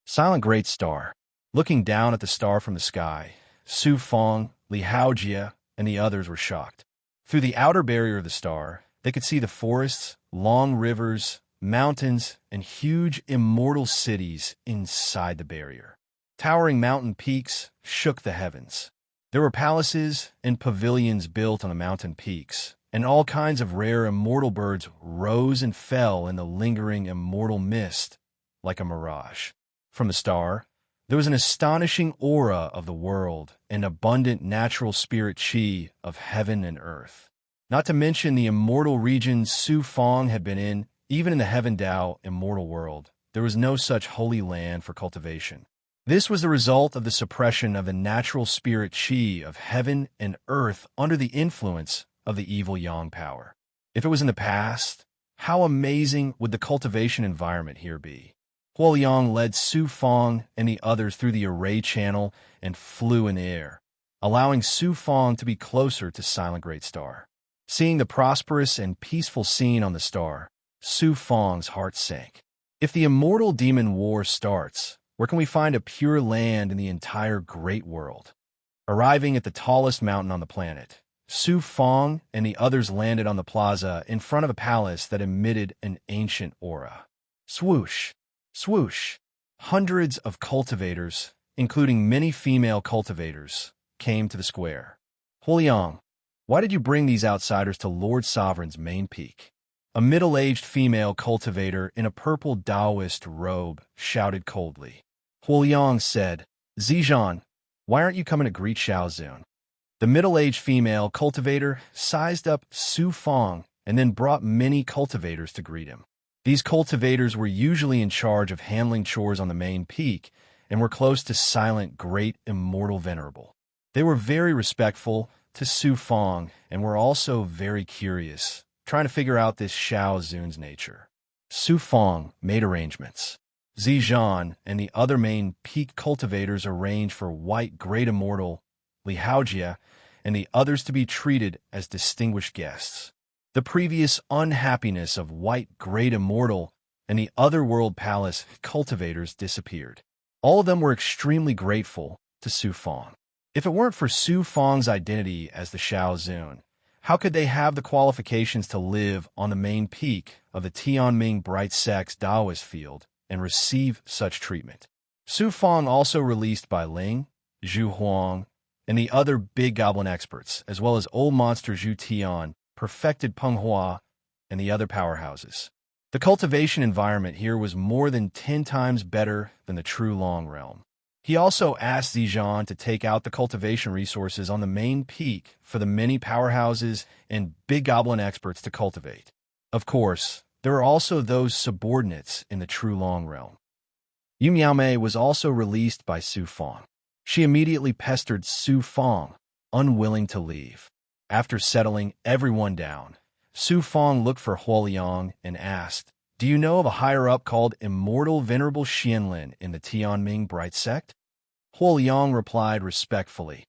Silent great star. Looking down at the star from the sky, Su Fong, Li Haojia, and the others were shocked. Through the outer barrier of the star, they could see the forests, long rivers, mountains, and huge immortal cities inside the barrier. Towering mountain peaks shook the heavens. There were palaces and pavilions built on the mountain peaks, and all kinds of rare immortal birds rose and fell in the lingering immortal mist like a mirage. From the star, there was an astonishing aura of the world and abundant natural spirit qi of heaven and earth. Not to mention the immortal regions Su Fong had been in, even in the Heaven Dao immortal world, there was no such holy land for cultivation. This was the result of the suppression of the natural spirit qi of heaven and earth under the influence of the evil yang power. If it was in the past, how amazing would the cultivation environment here be? Huoliang led Su Fong and the others through the array channel and flew in the air, allowing Su Fong to be closer to Silent Great Star. Seeing the prosperous and peaceful scene on the star, Su Fong's heart sank. If the immortal demon war starts, where can we find a pure land in the entire great world? Arriving at the tallest mountain on the planet, Su Fong and the others landed on the plaza in front of a palace that emitted an ancient aura. Swoosh! Swoosh! Hundreds of cultivators, including many female cultivators, came to the square. Huoliang, why did you bring these outsiders to Lord Sovereign's main peak? A middle-aged female cultivator in a purple Taoist robe shouted coldly. Huoliang said, Zizhan, why aren't you coming to greet Xiao Zun? The middle-aged female cultivator sized up Su Fong and then brought many cultivators to greet him. These cultivators were usually in charge of handling chores on the main peak and were close to Silent Great Immortal Venerable. They were very respectful to Su Fong and were also very curious, trying to figure out this Xiao Zun's nature. Su Fong made arrangements. Zizhan and the other main peak cultivators arranged for White Great Immortal, Li Haojia, and the others to be treated as distinguished guests. The previous unhappiness of White Great Immortal and the Otherworld Palace cultivators disappeared. All of them were extremely grateful to Su Fong. If it weren't for Su Fong's identity as the Xiao Zun, how could they have the qualifications to live on the main peak of the Tianming Bright Sect's Taoist field and receive such treatment? Su Fong also released Bai Ling, Zhu Huang, and the other big goblin experts, as well as old monster Zhu Tian, perfected Peng Hua, and the other powerhouses. The cultivation environment here was more than 10 times better than the true Long Realm. He also asked Zizhan to take out the cultivation resources on the main peak for the many powerhouses and big goblin experts to cultivate. Of course, there are also those subordinates in the true Long Realm. Yu Miaomei was also released by Su Fong. She immediately pestered Su Fong, unwilling to leave. After settling everyone down, Su Fong looked for Huoliang and asked, Do you know of a higher-up called Immortal Venerable Xianlin in the Tianming Bright Sect? Huoliang replied respectfully,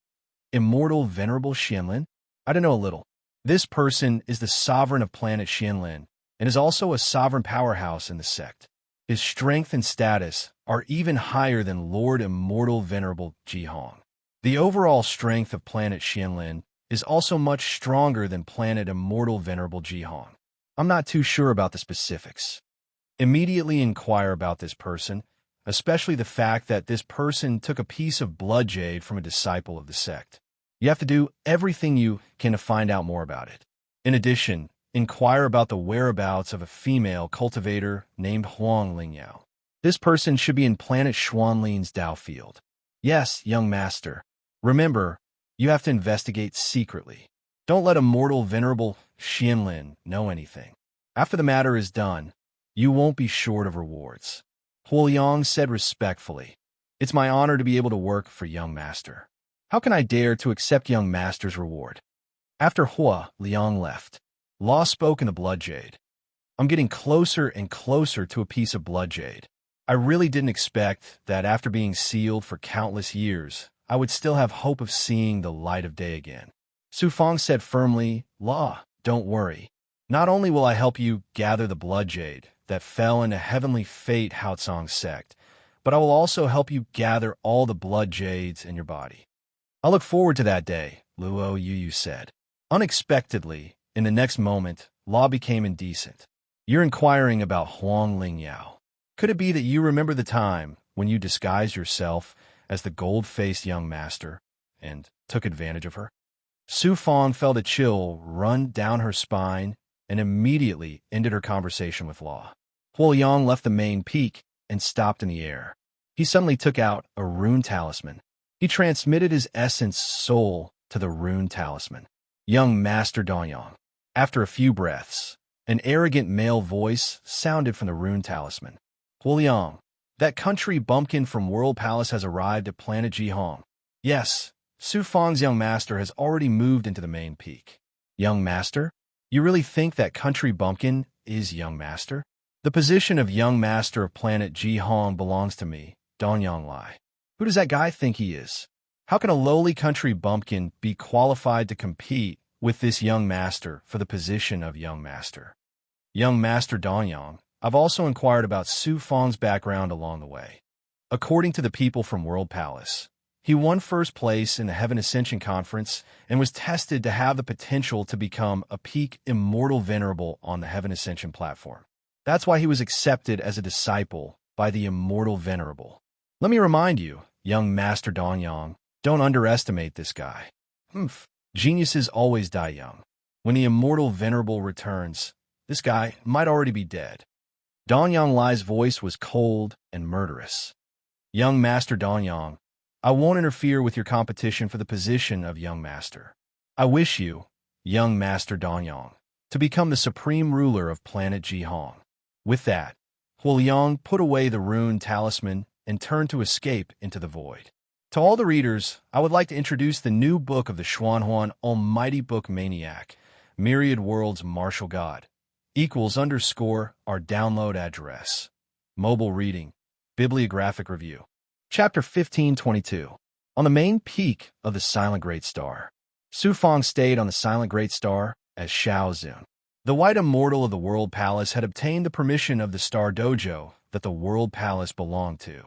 Immortal Venerable Xianlin? I don't know a little. This person is the sovereign of planet Xianlin and is also a sovereign powerhouse in the sect. His strength and status are even higher than Lord Immortal Venerable Jihong. The overall strength of planet Xianlin is also much stronger than planet Immortal Venerable Jihong. I'm not too sure about the specifics. Immediately inquire about this person, especially the fact that this person took a piece of blood jade from a disciple of the sect. You have to do everything you can to find out more about it. In addition, inquire about the whereabouts of a female cultivator named Huang Lingyao. This person should be in planet Xuanlin's Dao field. Yes, young master. Remember, you have to investigate secretly. Don't let Immortal Venerable Xianlin know anything. After the matter is done, you won't be short of rewards. Huoliang said respectfully. It's my honor to be able to work for young master. How can I dare to accept young master's reward? After Hua Liang left, Law spoke in the blood jade. I'm getting closer and closer to a piece of blood jade. I really didn't expect that after being sealed for countless years, I would still have hope of seeing the light of day again. Su Fang said firmly, Law, don't worry. Not only will I help you gather the blood jade that fell into heavenly fate Haotsong sect, but I will also help you gather all the blood jades in your body. I look forward to that day, Luo Yu said. Unexpectedly, in the next moment, Law became indecent. You're inquiring about Huang Lingyao. Could it be that you remember the time when you disguised yourself as the gold-faced young master and took advantage of her? Su Fang felt a chill run down her spine and immediately ended her conversation with Law. Huoliang left the main peak and stopped in the air. He suddenly took out a rune talisman. He transmitted his essence soul to the rune talisman. Young Master Danyang. After a few breaths, an arrogant male voice sounded from the rune talisman. Huoliang, that country bumpkin from World Palace has arrived at planet Jihong. Yes, Su Fang's young master has already moved into the main peak. Young master? You really think that country bumpkin is young master? The position of young master of planet Jihong belongs to me, Danyang Lai. Who does that guy think he is? How can a lowly country bumpkin be qualified to compete with this young master for the position of young master? Young Master Danyang, I've also inquired about Su Fang's background along the way. According to the people from World Palace, he won first place in the Heaven Ascension Conference and was tested to have the potential to become a peak immortal venerable on the Heaven Ascension platform. That's why he was accepted as a disciple by the immortal venerable. Let me remind you, young Master Danyang, don't underestimate this guy. Geniuses always die young. When the immortal venerable returns, this guy might already be dead. Danyang Lai's voice was cold and murderous. Young Master Danyang, I won't interfere with your competition for the position of young master. I wish you, young Master Danyang, to become the supreme ruler of planet Jihong. With that, Huoliang put away the rune talisman and turned to escape into the void. To all the readers, I would like to introduce the new book of the Xuanhuan Almighty Book Maniac, Myriad Worlds Martial God. =_ our download address. Mobile reading. Bibliographic review. Chapter 1522. On the main peak of the Silent Great Star. Su Fang stayed on the Silent Great Star as Shao Zun. The white immortal of the World Palace had obtained the permission of the Star Dojo that the World Palace belonged to.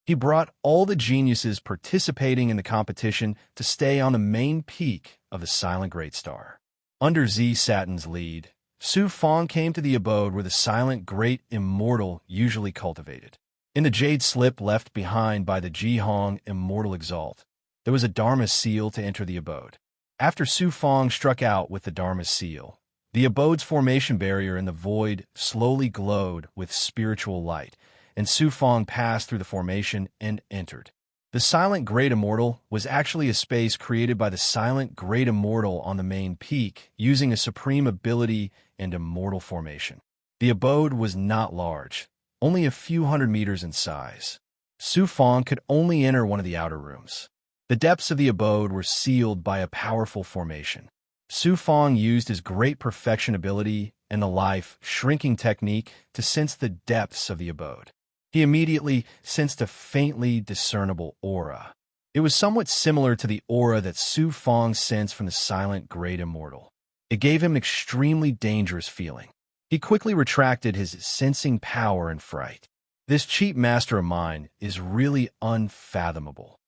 He brought all the geniuses participating in the competition to stay on the main peak of the Silent Great Star. Under Z Satin's lead, Su Fang came to the abode where the Silent Great Immortal usually cultivated. In the jade slip left behind by the Jihong Immortal Exalt, there was a Dharma seal to enter the abode. After Su Fang struck out with the Dharma seal, the abode's formation barrier in the void slowly glowed with spiritual light, and Su Fang passed through the formation and entered. The Silent Great Immortal was actually a space created by the Silent Great Immortal on the main peak, using a supreme ability and immortal formation. The abode was not large, only a few hundred meters in size. Su Fang could only enter one of the outer rooms. The depths of the abode were sealed by a powerful formation. Su Fang used his great perfection ability and the life shrinking technique to sense the depths of the abode. He immediately sensed a faintly discernible aura. It was somewhat similar to the aura that Su Fang sensed from the Silent Great Immortal. It gave him an extremely dangerous feeling. He quickly retracted his sensing power in fright. This cheap master of mine is really unfathomable.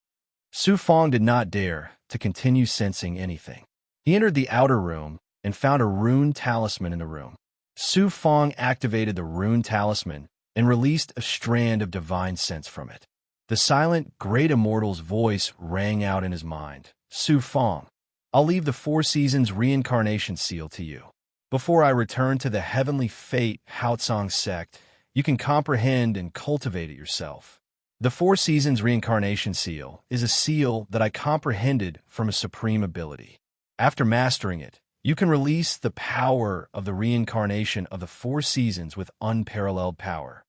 Su Fang did not dare to continue sensing anything. He entered the outer room and found a rune talisman in the room. Su Fang activated the rune talisman and released a strand of divine sense from it. The Silent Great Immortal's voice rang out in his mind. Su Fang, I'll leave the Four Seasons reincarnation seal to you. Before I return to the heavenly fate Haotsong sect, you can comprehend and cultivate it yourself. The Four Seasons reincarnation seal is a seal that I comprehended from a supreme ability. After mastering it, You can release the power of the reincarnation of the four seasons with unparalleled power.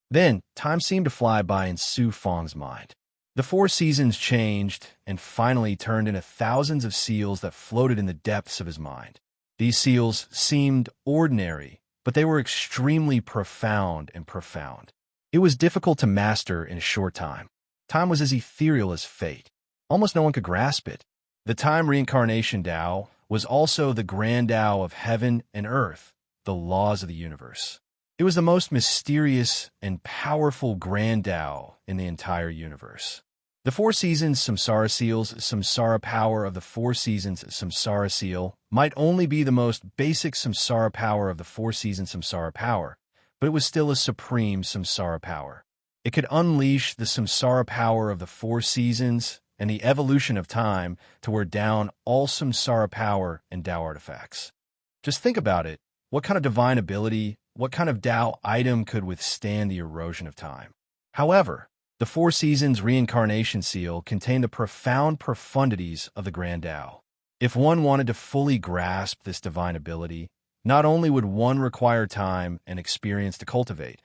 Then, time seemed to fly by in Su Fang's mind. The four seasons changed and finally turned into thousands of seals that floated in the depths of his mind. These seals seemed ordinary, but they were extremely profound and profound. It was difficult to master in a short time. Time was as ethereal as fate. Almost no one could grasp it. The time reincarnation Tao was also the grand Tao of heaven and earth, the laws of the universe. It was the most mysterious and powerful grand Tao in the entire universe. The four seasons Samsara Seal's Samsara power of the four seasons Samsara Seal might only be the most basic Samsara power of the four seasons Samsara power, but it was still a supreme Samsara power. It could unleash the Samsara power of the four seasons and the evolution of time to wear down all Samsara power and Tao artifacts. Just think about it. What kind of divine ability, what kind of Tao item could withstand the erosion of time? However, the Four Seasons Reincarnation Seal contained the profound profundities of the Grand Tao. If one wanted to fully grasp this divine ability, not only would one require time and experience to cultivate,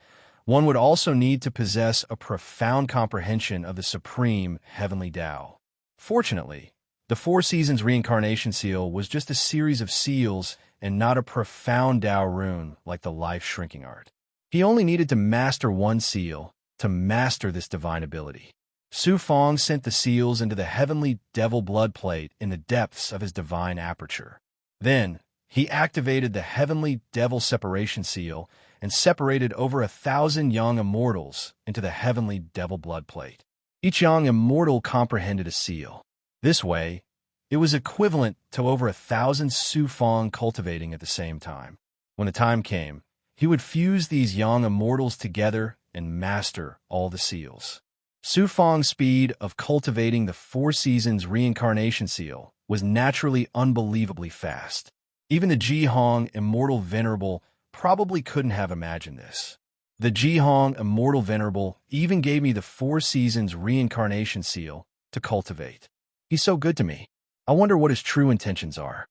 one would also need to possess a profound comprehension of the supreme heavenly Tao. Fortunately, the Four Seasons Reincarnation Seal was just a series of seals and not a profound Tao rune like the life shrinking art. He only needed to master one seal to master this divine ability. Su Fang sent the seals into the heavenly devil blood plate in the depths of his divine aperture. Then, he activated the heavenly devil separation seal and separated over 1,000 young immortals into the heavenly devil blood plate. Each young immortal comprehended a seal. This way, it was equivalent to over 1,000 Su Fang cultivating at the same time. When the time came, he would fuse these young immortals together and master all the seals. Su Fang's speed of cultivating the Four Seasons Reincarnation Seal was naturally unbelievably fast. Even the Jihong Immortal Venerable probably couldn't have imagined this. The Jihong Immortal Venerable even gave me the Four Seasons Reincarnation Seal to cultivate. He's so good to me. I wonder what his true intentions are.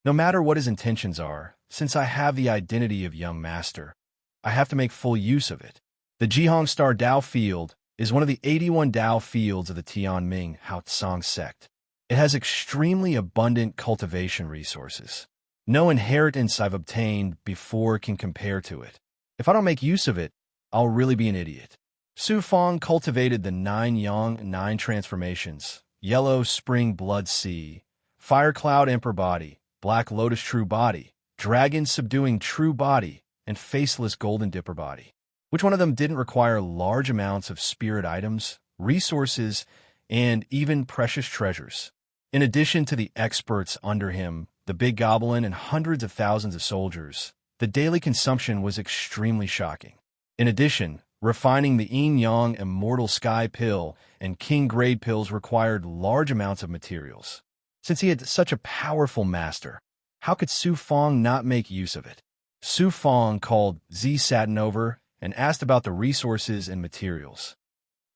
No matter what his intentions are, since I have the identity of Young Master, I have to make full use of it. The Jihong Star Dao Field is one of the 81 Dao fields of the Tianming Haotsang sect. It has extremely abundant cultivation resources. No inheritance I've obtained before can compare to it. If I don't make use of it, I'll really be an idiot. Su Fang cultivated the 9 Yang 9 transformations: Yellow Spring Blood Sea, Fire Cloud Emperor Body, Black Lotus True Body, Dragon Subduing True Body, and Faceless Golden Dipper Body. Which one of them didn't require large amounts of spirit items, resources, and even precious treasures? In addition to the experts under him, the Big Goblin, and hundreds of thousands of soldiers, the daily consumption was extremely shocking. In addition, refining the Yin Yang Immortal Sky Pill and King Grade pills required large amounts of materials. Since he had such a powerful master, how could Su Fang not make use of it? Su Fang called Z Satin over and asked about the resources and materials.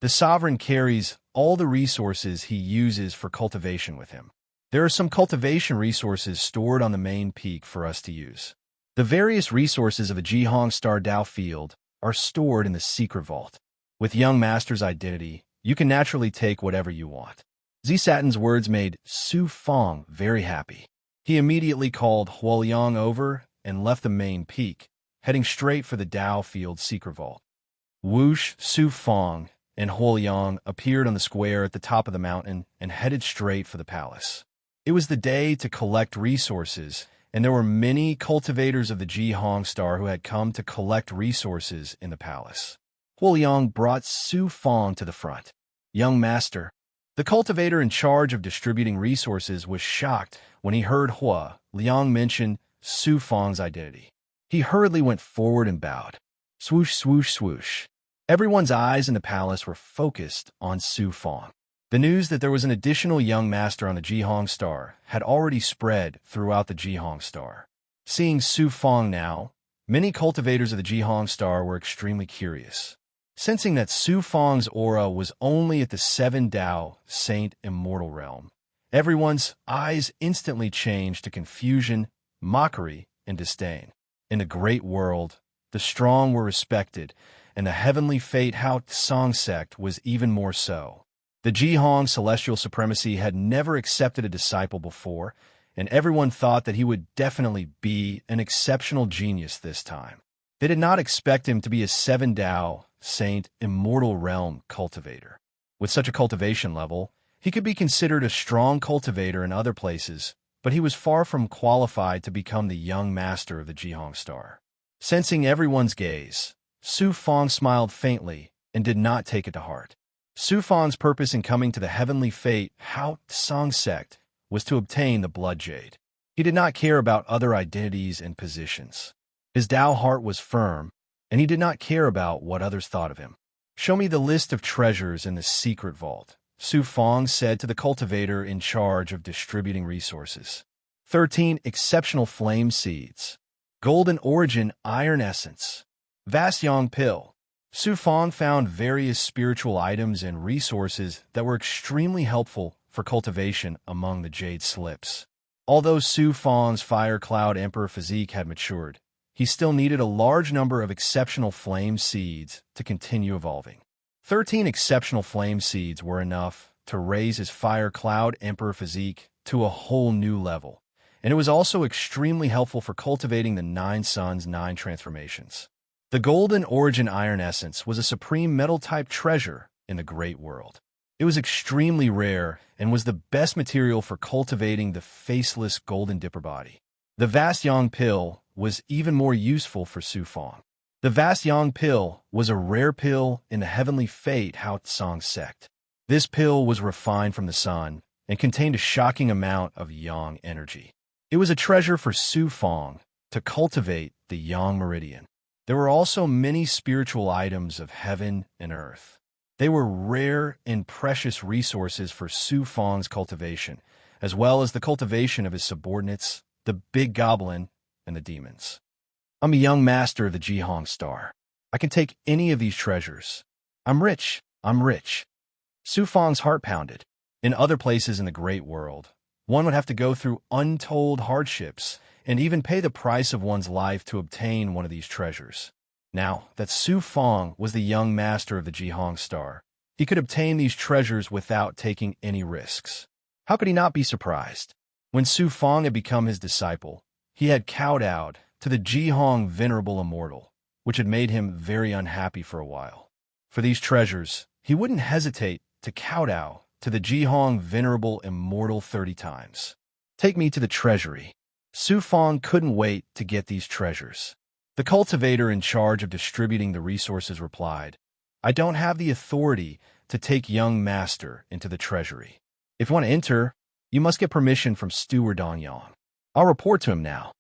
The sovereign carries all the resources he uses for cultivation with him. There are some cultivation resources stored on the main peak for us to use. The various resources of a Jihong Star Dao field are stored in the secret vault. With Young Master's identity, you can naturally take whatever you want. Z Satin's words made Su Fang very happy. He immediately called Huoliang over and left the main peak, heading straight for the Dao Field secret vault. Whoosh, Su Fang, and Huoliang appeared on the square at the top of the mountain and headed straight for the palace. It was the day to collect resources, and there were many cultivators of the Jihong Star who had come to collect resources in the palace. Huoliang brought Su Fang to the front. Young Master. The cultivator in charge of distributing resources was shocked when he heard Hua Liang mention Su Fang's identity. He hurriedly went forward and bowed. Swoosh, swoosh, swoosh. Everyone's eyes in the palace were focused on Su Fang. The news that there was an additional Young Master on the Jihong Star had already spread throughout the Jihong Star. Seeing Su Fang now, many cultivators of the Jihong Star were extremely curious. Sensing that Su Fang's aura was only at the 7 Dao Saint Immortal realm, everyone's eyes instantly changed to confusion mockery, and disdain. In the great world, the strong were respected, and the heavenly fate Hao Tsang sect was even more so. The Jihong celestial supremacy had never accepted a disciple before, and everyone thought that he would definitely be an exceptional genius this time. They did not expect him to be a seven Dao, saint, immortal realm cultivator. With such a cultivation level, he could be considered a strong cultivator in other places, but he was far from qualified to become the young master of the Jihong star. Sensing everyone's gaze, Su Fang smiled faintly and did not take it to heart. Su Fang's purpose in coming to the heavenly fate Hao Tsang sect was to obtain the blood jade. He did not care about other identities and positions. His Dao heart was firm, and he did not care about what others thought of him. "Show me the list of treasures in the secret vault," Su Fang said to the cultivator in charge of distributing resources. 13 exceptional flame seeds. Golden origin iron essence. Vast yang pill. Su Fang found various spiritual items and resources that were extremely helpful for cultivation among the jade slips. Although Su Fang's fire cloud emperor physique had matured, he still needed a large number of exceptional flame seeds to continue evolving. 13 exceptional flame seeds were enough to raise his fire cloud emperor physique to a whole new level, and it was also extremely helpful for cultivating the 9 suns 9 transformations. The golden origin iron essence was a supreme metal-type treasure in the great world. It was extremely rare and was the best material for cultivating the faceless golden dipper body. The vast yang pill was even more useful for Su Fang. The vast yang pill was a rare pill in the heavenly fate Hao Tsang sect. This pill was refined from the sun and contained a shocking amount of yang energy. It was a treasure for Su Fang to cultivate the yang meridian. There were also many spiritual items of heaven and earth. They were rare and precious resources for Su Fang's cultivation, as well as the cultivation of his subordinates, the big goblin, and the demons. "I'm a young master of the Jihong star. I can take any of these treasures. I'm rich. I'm rich." Su Fang's heart pounded. In other places in the great world, one would have to go through untold hardships and even pay the price of one's life to obtain one of these treasures. Now that Su Fang was the young master of the Jihong star, he could obtain these treasures without taking any risks. How could he not be surprised? When Su Fang had become his disciple, he had kowtowed to the Jihong venerable immortal, which had made him very unhappy for a while. For these treasures, he wouldn't hesitate to kowtow to the Jihong venerable immortal 30 times. "Take me to the treasury." Su Fang couldn't wait to get these treasures. The cultivator in charge of distributing the resources replied, "I don't have the authority to take young master into the treasury. If you want to enter, you must get permission from Steward Danyang. I'll report to him now."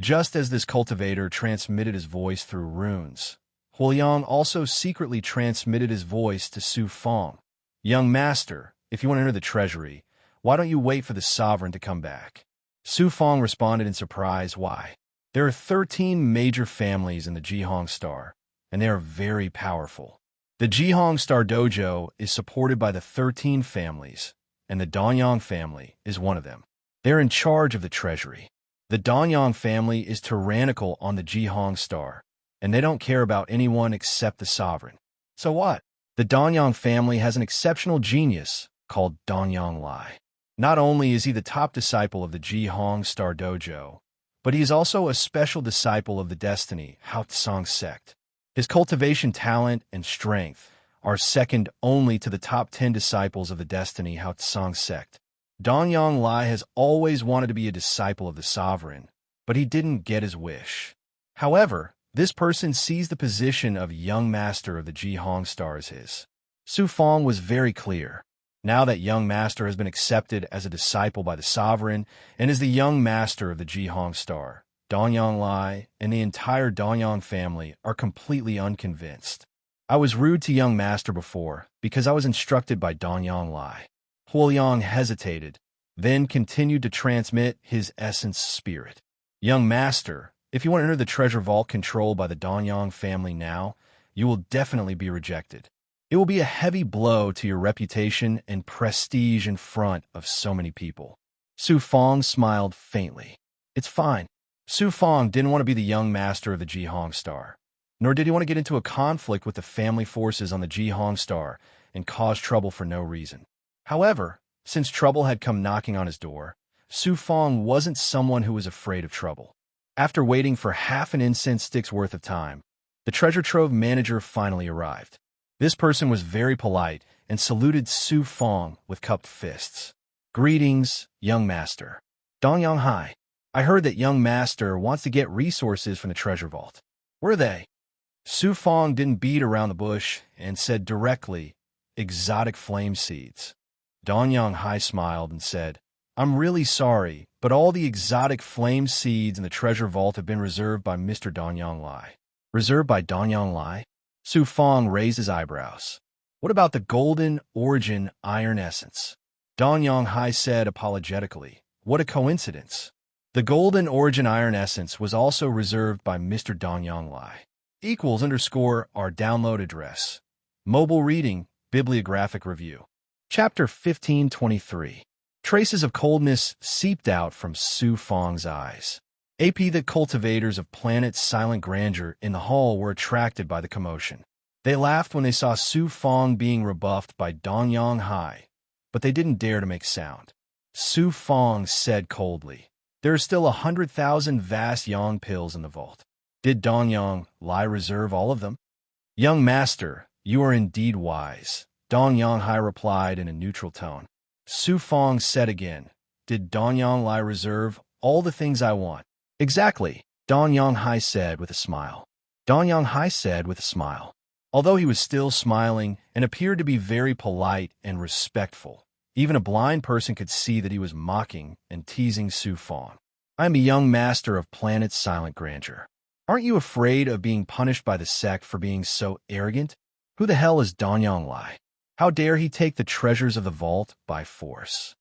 Just as this cultivator transmitted his voice through runes, Huoliang also secretly transmitted his voice to Su Fang. "Young master, if you want to enter the treasury, why don't you wait for the sovereign to come back?" Su Fang responded in surprise, "Why? There are 13 major families in the Jihong star, and they are very powerful. The Jihong star dojo is supported by the 13 families, and the Danyang family is one of them. They're in charge of the treasury. The Danyang family is tyrannical on the Jihong star, and they don't care about anyone except the sovereign. So what? The Danyang family has an exceptional genius called Danyang Lai. Not only is he the top disciple of the Jihong Star Dojo, but he is also a special disciple of the Destiny Hao Tsang sect. His cultivation talent and strength are second only to the top 10 disciples of the Destiny Hao Tsang sect. Danyang Lai has always wanted to be a disciple of the sovereign, but he didn't get his wish. However, this person sees the position of young master of the Jihong Star as his. Su Fang was very clear. Now that young master has been accepted as a disciple by the sovereign and is the young master of the Jihong Star, Danyang Lai and the entire Danyang family are completely unconvinced. "I was rude to young master before because I was instructed by Danyang Lai." Huoliang hesitated, then continued to transmit his essence spirit. "Young master, if you want to enter the treasure vault controlled by the Danyang family now, you will definitely be rejected. It will be a heavy blow to your reputation and prestige in front of so many people." Su Fang smiled faintly. "It's fine. Su Fong didn't want to be the young master of the Jihong Star, nor did he want to get into a conflict with the family forces on the Jihong Star and cause trouble for no reason. However, since trouble had come knocking on his door, Su Fong wasn't someone who was afraid of trouble. After waiting for half an incense stick's worth of time, the treasure trove manager finally arrived. This person was very polite and saluted Su Fong with cupped fists. "Greetings, young master. Dongyang Hai. I heard that young master wants to get resources from the treasure vault. Where are they?" Su Fong didn't beat around the bush and said directly, "Exotic flame seeds." Dongyang Hai smiled and said, "I'm really sorry, but all the exotic flame seeds in the treasure vault have been reserved by Mr. Dongyang Lai." "Reserved by Dongyang Lai?" Su Fong raised his eyebrows. "What about the golden origin iron essence?" Dongyang Hai said apologetically, "What a coincidence. The golden origin iron essence was also reserved by Mr. Dongyang Lai. =_ our download address. Mobile reading, bibliographic review. Chapter 1523. Traces of coldness seeped out from Su Fong's eyes. The cultivators of planet's silent grandeur in the hall were attracted by the commotion. They laughed when they saw Su Fong being rebuffed by Dongyang Hai, but they didn't dare to make sound. Su Fong said coldly, "There are still 100,000 vast yang pills in the vault. Did Dongyang Lai reserve all of them?" "Young master, you are indeed wise," Dongyang Hai replied in a neutral tone. Su Fong said again, "Did Dongyang Lai reserve all the things I want?" "Exactly," Dongyang Hai said with a smile. Dongyang Hai said with a smile. Although he was still smiling and appeared to be very polite and respectful, even a blind person could see that he was mocking and teasing Su Fong. "I am a young master of planet's silent grandeur. Aren't you afraid of being punished by the sect for being so arrogant? Who the hell is Dongyang Lai? How dare he take the treasures of the vault by force?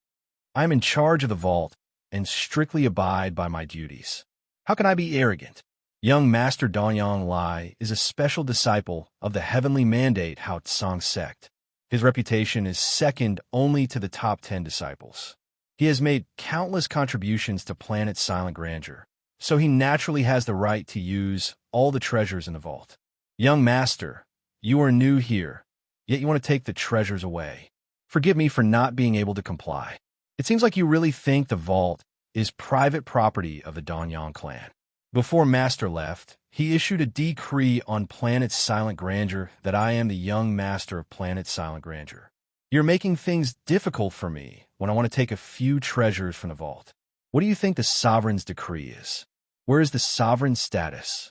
I am in charge of the vault and strictly abide by my duties. How can I be arrogant? Young Master Dongyang Lai is a special disciple of the Heavenly Mandate Hao Tsang sect. His reputation is second only to the top 10 disciples. He has made countless contributions to planet's silent grandeur, so he naturally has the right to use all the treasures in the vault. Young Master, you are new here, yet you want to take the treasures away. Forgive me for not being able to comply. It seems like you really think the vault is private property of the Dongyang clan." Before Master left, he issued a decree on planet's silent grandeur that I am the young master of planet's silent grandeur. You're making things difficult for me when I want to take a few treasures from the vault. What do you think the sovereign's decree is? Where is the sovereign's status?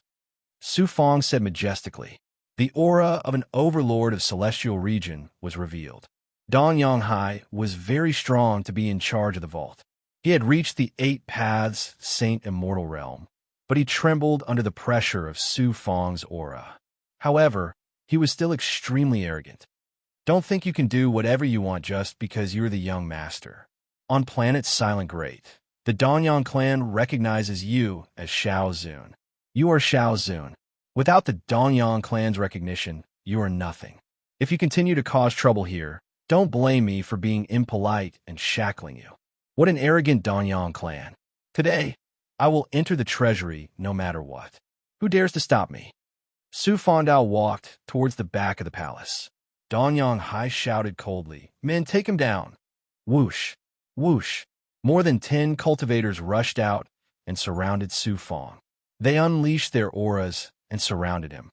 Su Fong said majestically. The aura of an overlord of celestial region was revealed. Dongyang Hai was very strong to be in charge of the vault. He had reached the 8 paths saint immortal realm, but he trembled under the pressure of Su Fong's aura. However, he was still extremely arrogant. Don't think you can do whatever you want just because you're the young master. On planet's silent great, the Dongyang clan recognizes you as Shao Zun. You are Shao Zun. Without the Dongyang clan's recognition, you are nothing. If you continue to cause trouble here, don't blame me for being impolite and shackling you. What an arrogant Dongyang clan. Today, I will enter the treasury no matter what. Who dares to stop me? Su Fongdao walked towards the back of the palace. Dongyang Hai shouted coldly, "Men, take him down." Whoosh, whoosh. More than 10 cultivators rushed out and surrounded Su Fong. They unleashed their auras and surrounded him.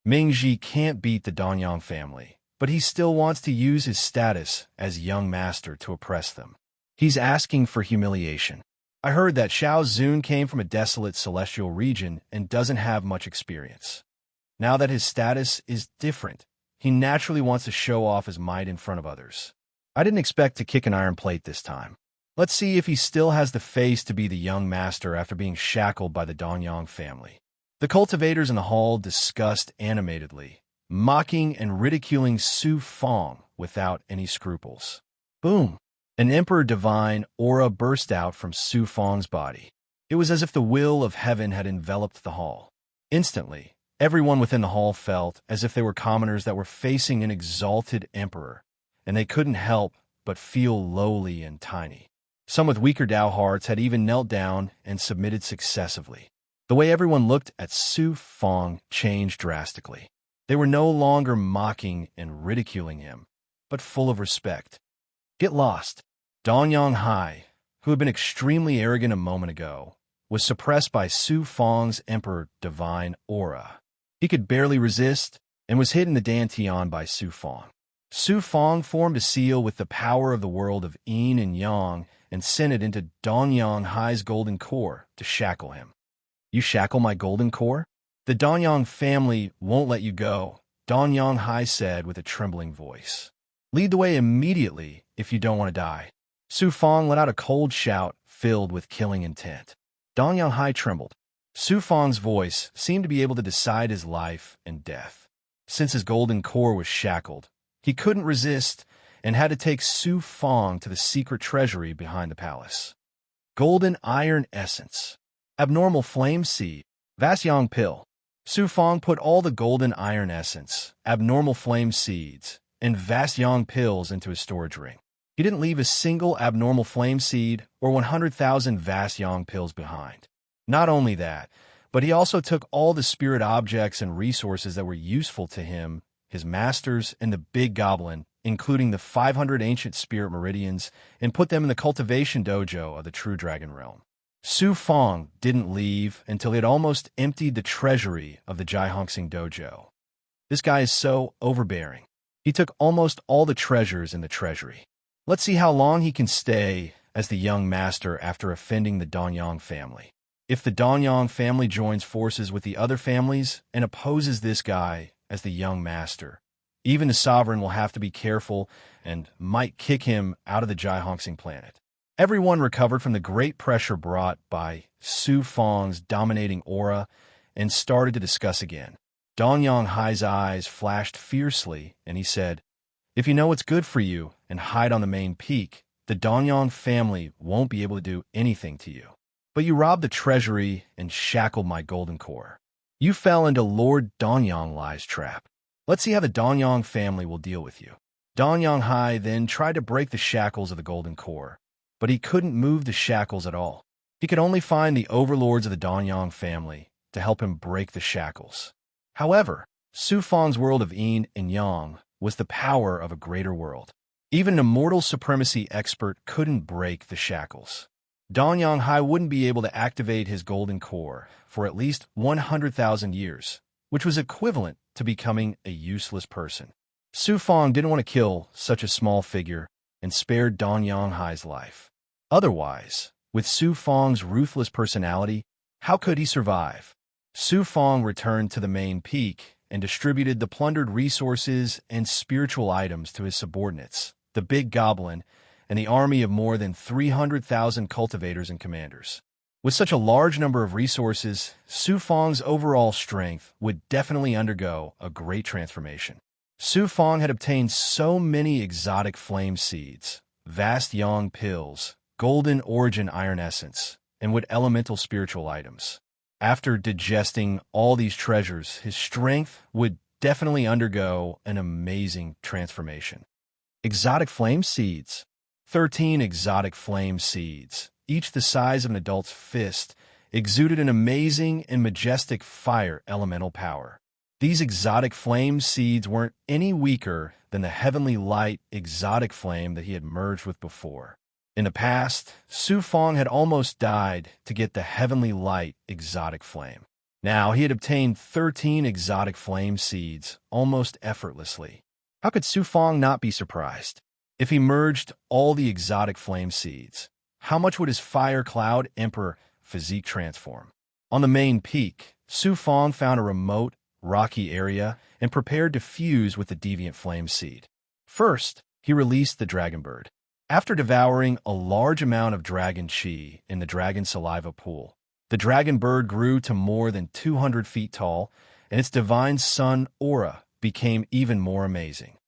Mingji can't beat the Dongyang family, but he still wants to use his status as young master to oppress them. He's asking for humiliation. I heard that Shao Zun came from a desolate celestial region and doesn't have much experience. Now that his status is different, he naturally wants to show off his might in front of others. I didn't expect to kick an iron plate this time. Let's see if he still has the face to be the young master after being shackled by the Dongyang family. The cultivators in the hall discussed animatedly, mocking and ridiculing Su Fong without any scruples. Boom! An Emperor Divine aura burst out from Su Fong's body. It was as if the will of heaven had enveloped the hall. Instantly, everyone within the hall felt as if they were commoners that were facing an exalted emperor, and they couldn't help but feel lowly and tiny. Some with weaker Dao hearts had even knelt down and submitted successively. The way everyone looked at Su Fong changed drastically. They were no longer mocking and ridiculing him, but full of respect. Get lost. Danyang Hai, who had been extremely arrogant a moment ago, was suppressed by Su Fong's Emperor Divine aura. He could barely resist and was hit in the Dantian by Su Fong. Su Fong formed a seal with the power of the world of Yin and Yang and sent it into Danyang Hai's golden core to shackle him. You shackle my golden core? The Danyang family won't let you go, Danyang Hai said with a trembling voice. Lead the way immediately if you don't want to die. Su Fong let out a cold shout filled with killing intent. Danyang Hai trembled. Su Fong's voice seemed to be able to decide his life and death. Since his golden core was shackled, he couldn't resist and had to take Su Fong to the secret treasury behind the palace. Golden iron essence. Abnormal flame seed. Vasyang pill. Su Fong put all the golden iron essence, abnormal flame seeds, and Vasyang pills into his storage ring. He didn't leave a single abnormal flame seed or 100,000 Vasyang pills behind. Not only that, but he also took all the spirit objects and resources that were useful to him, his masters, and the big goblin, including the 500 ancient spirit meridians, and put them in the cultivation dojo of the true dragon realm. Su Fong didn't leave until he had almost emptied the treasury of the Jaihongsing dojo. This guy is so overbearing. He took almost all the treasures in the treasury. Let's see how long he can stay as the young master after offending the Danyang family. If the Danyang family joins forces with the other families and opposes this guy as the young master, even the sovereign will have to be careful and might kick him out of the Jaihongsing planet. Everyone recovered from the great pressure brought by Su Fong's dominating aura and started to discuss again. Danyang Hai's eyes flashed fiercely, and he said, "If you know what's good for you and hide on the main peak, the Danyang family won't be able to do anything to you. But you robbed the treasury and shackled my golden core. You fell into Lord Danyang Lai's trap. Let's see how the Danyang family will deal with you." Danyang Hai then tried to break the shackles of the golden core, but he couldn't move the shackles at all. He could only find the overlords of the Danyang family to help him break the shackles. However, Su Fong's world of Yin and Yang was the power of a greater world. Even an immortal supremacy expert couldn't break the shackles. Danyang Hai wouldn't be able to activate his golden core for at least 100,000 years, which was equivalent to becoming a useless person. Su Fong didn't want to kill such a small figure and spared Danyang Hai's life. Otherwise, with Su Fong's ruthless personality, how could he survive? Su Fong returned to the main peak and distributed the plundered resources and spiritual items to his subordinates, the big goblin, and the army of more than 300,000 cultivators and commanders. With such a large number of resources, Su Fong's overall strength would definitely undergo a great transformation. Su Fong had obtained so many exotic flame seeds, vast yang pills, golden origin iron essence, and wood elemental spiritual items. After digesting all these treasures, his strength would definitely undergo an amazing transformation. Exotic flame seeds. 13 exotic flame seeds, each the size of an adult's fist, exuded an amazing and majestic fire elemental power. These exotic flame seeds weren't any weaker than the heavenly light exotic flame that he had merged with before. In the past, Su Fong had almost died to get the heavenly light exotic flame. Now he had obtained 13 exotic flame seeds almost effortlessly. How could Su Fong not be surprised? If he merged all the exotic flame seeds, how much would his fire cloud emperor physique transform? On the main peak, Su Fong found a remote, rocky area and prepared to fuse with the deviant flame seed. First, he released the dragon bird. After devouring a large amount of dragon chi in the dragon saliva pool, the dragon bird grew to more than 200 feet tall, and its divine sun aura became even more amazing.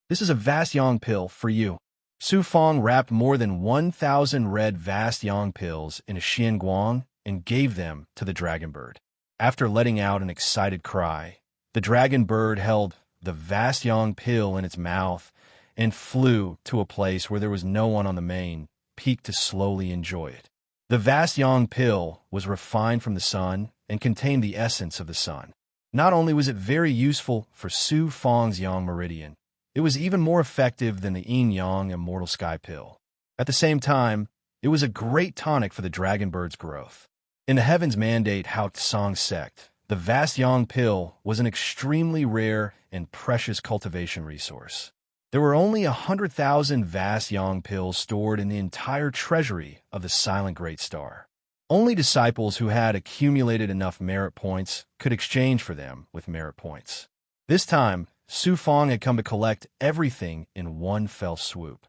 This is a vast yang pill for you. Su Fong wrapped more than 1,000 red vast yang pills in a xianguang and gave them to the dragon bird. After letting out an excited cry, the dragon bird held the vast yang pill in its mouth and flew to a place where there was no one on the main peak to slowly enjoy it. The vast yang pill was refined from the sun and contained the essence of the sun. Not only was it very useful for Su Fang's yang meridian, it was even more effective than the yin-yang immortal sky pill. At the same time, it was a great tonic for the dragon bird's growth. In the Heaven's Mandate Hao Tsang sect, the vast yang pill was an extremely rare and precious cultivation resource. There were only 100,000 vast yang pills stored in the entire treasury of the Silent Great Star. Only disciples who had accumulated enough merit points could exchange for them with merit points. This time, Su Fang had come to collect everything in one fell swoop.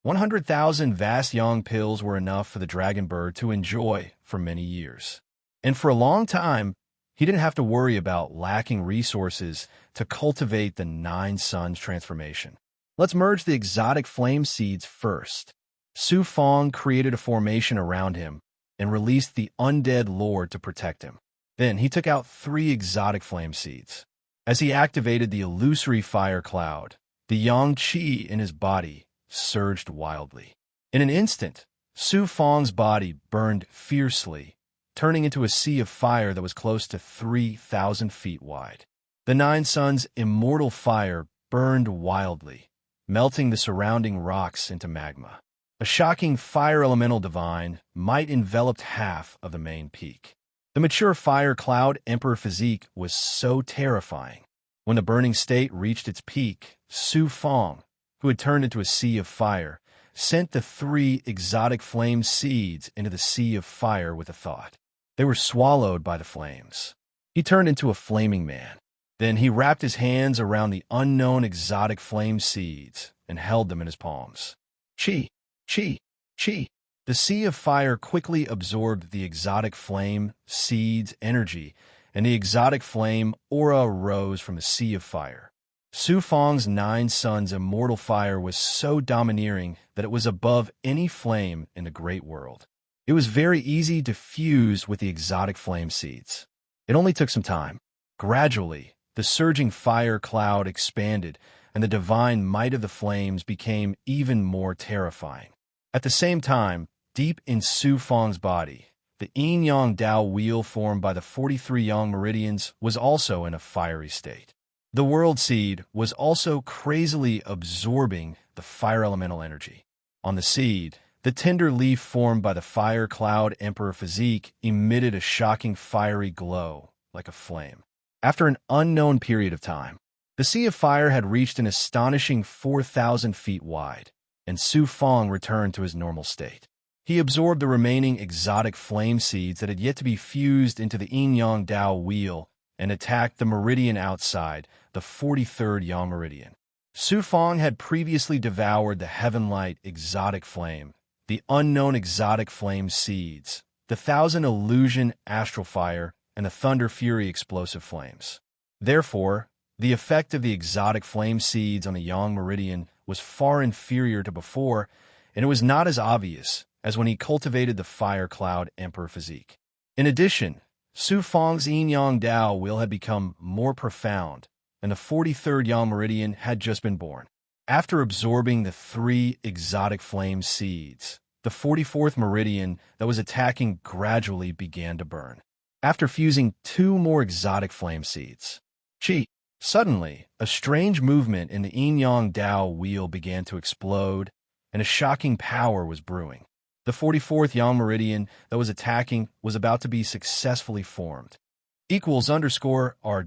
100,000 vast yang pills were enough for the dragon bird to enjoy for many years. And for a long time, he didn't have to worry about lacking resources to cultivate the 9 suns transformation. Let's merge the exotic flame seeds first. Su Fang created a formation around him and released the undead lord to protect him. Then he took out 3 exotic flame seeds. As he activated the illusory fire cloud, the yang qi in his body surged wildly. In an instant, Su Fang's body burned fiercely, turning into a sea of fire that was close to 3,000 feet wide. The 9 suns' immortal fire burned wildly, melting the surrounding rocks into magma. A shocking fire elemental divine might enveloped half of the main peak. The mature fire cloud emperor physique was so terrifying. When the burning state reached its peak, Su Fang, who had turned into a sea of fire, sent the 3 exotic flame seeds into the sea of fire with a thought. They were swallowed by the flames. He turned into a flaming man. Then he wrapped his hands around the unknown exotic flame seeds and held them in his palms. Chi, chi, chi. The sea of fire quickly absorbed the exotic flame seeds' energy, and the exotic flame aura rose from the sea of fire. Su Fang's 9 suns' immortal fire was so domineering that it was above any flame in the great world. It was very easy to fuse with the exotic flame seeds. It only took some time. Gradually, the surging fire cloud expanded, and the divine might of the flames became even more terrifying. At the same time, deep in Su Fang's body, the yin-yang Dao wheel formed by the 43 yang meridians was also in a fiery state. The world seed was also crazily absorbing the fire elemental energy. On the seed, the tender leaf formed by the fire cloud emperor physique emitted a shocking fiery glow like a flame. After an unknown period of time, the sea of fire had reached an astonishing 4,000 feet wide, and Su Fang returned to his normal state. He absorbed the remaining exotic flame seeds that had yet to be fused into the yin-yang Dao wheel and attacked the meridian outside, the 43rd yang meridian. Su Fang had previously devoured the heaven-light exotic flame, the unknown exotic flame seeds, the 1,000 illusion astral fire, and the thunder fury explosive flames. Therefore, the effect of the exotic flame seeds on the yang meridian was far inferior to before, and it was not as obvious as when he cultivated the fire cloud emperor physique. In addition, Su Fang's yin-yang Dao will had become more profound, and the 43rd yang meridian had just been born. After absorbing the 3 exotic flame seeds, the 44th meridian that was attacking gradually began to burn. After fusing 2 more exotic flame seeds, suddenly, a strange movement in the yin-yang Dao wheel began to explode, and a shocking power was brewing. The 44th yang meridian that was attacking was about to be successfully formed. =_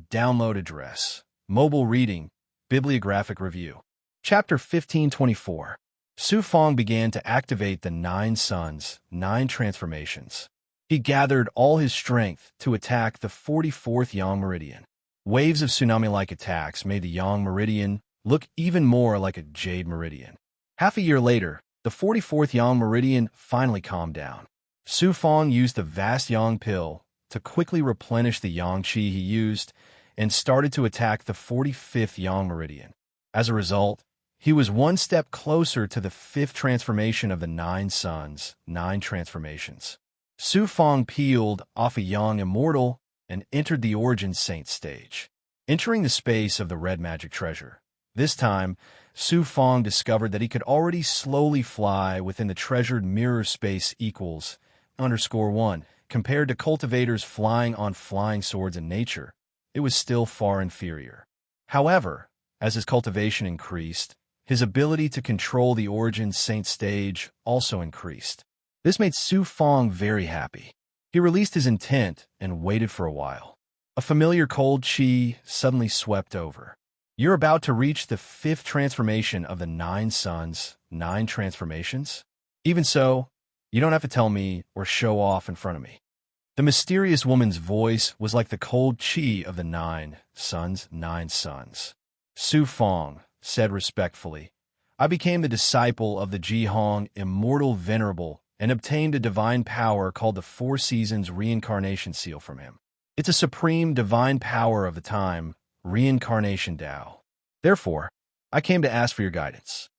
download address. Mobile reading. Bibliographic review. Chapter 1524. Su Fang began to activate the 9 suns, 9 transformations. He gathered all his strength to attack the 44th yang meridian. Waves of tsunami-like attacks made the yang meridian look even more like a jade meridian. Half a year later, the 44th yang meridian finally calmed down. Su Fang used the vast yang pill to quickly replenish the yang qi he used and started to attack the 45th yang meridian. As a result, he was one step closer to the 5th transformation of the 9 suns, 9 transformations. Su Fang peeled off a yang immortal and entered the origin saint stage. Entering the space of the red magic treasure, This time, Su Fong discovered that he could already slowly fly within the treasured mirror space equals _1. Compared to cultivators flying on flying swords in nature, it was still far inferior. However, as his cultivation increased, his ability to control the Origin Saint stage also increased. This made Su Fong very happy. He released his intent and waited for a while. A familiar cold chi suddenly swept over. You're about to reach the 5th transformation of the 9 suns, 9 transformations? Even so, you don't have to tell me or show off in front of me. The mysterious woman's voice was like the cold chi of the 9 suns, 9 suns. Su Fong said respectfully, I became the disciple of the Jihong Immortal Venerable and obtained a divine power called the 4 Seasons Reincarnation Seal from him. It's a supreme divine power of the time, Reincarnation Tao. Therefore, I came to ask for your guidance.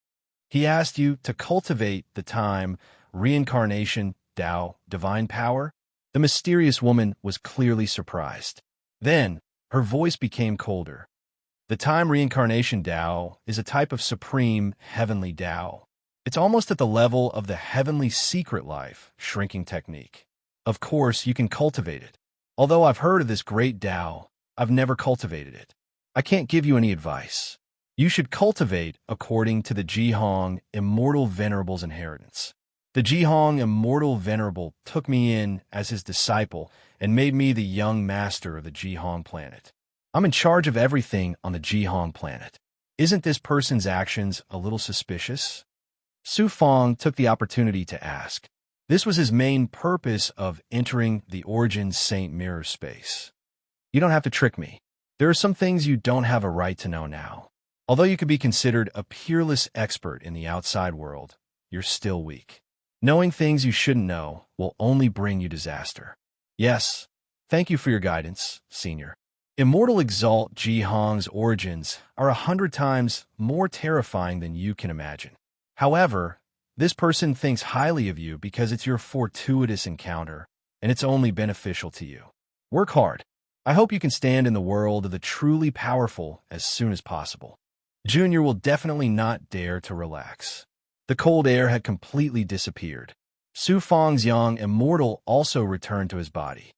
He asked you to cultivate the time, Reincarnation Tao, divine power? The mysterious woman was clearly surprised. Then, her voice became colder. The time reincarnation Tao is a type of supreme heavenly Tao. It's almost at the level of the heavenly secret life shrinking technique. Of course, you can cultivate it. Although I've heard of this great Tao, I've never cultivated it. I can't give you any advice. You should cultivate according to the Jihong Immortal Venerable's inheritance. The Jihong Immortal Venerable took me in as his disciple and made me the young master of the Jihong planet. I'm in charge of everything on the Jihong planet. Isn't this person's actions a little suspicious? Su Fong took the opportunity to ask. This was his main purpose of entering the Origin Saint Mirror space. You don't have to trick me. There are some things you don't have a right to know now. Although you could be considered a peerless expert in the outside world, you're still weak. Knowing things you shouldn't know will only bring you disaster. Yes, thank you for your guidance, Senior. Immortal Exalt Jihong's origins are 100 times more terrifying than you can imagine. However, this person thinks highly of you because it's your fortuitous encounter, and it's only beneficial to you. Work hard. I hope you can stand in the world of the truly powerful as soon as possible. Junior will definitely not dare to relax. The cold air had completely disappeared. Su Fong's young immortal also returned to his body.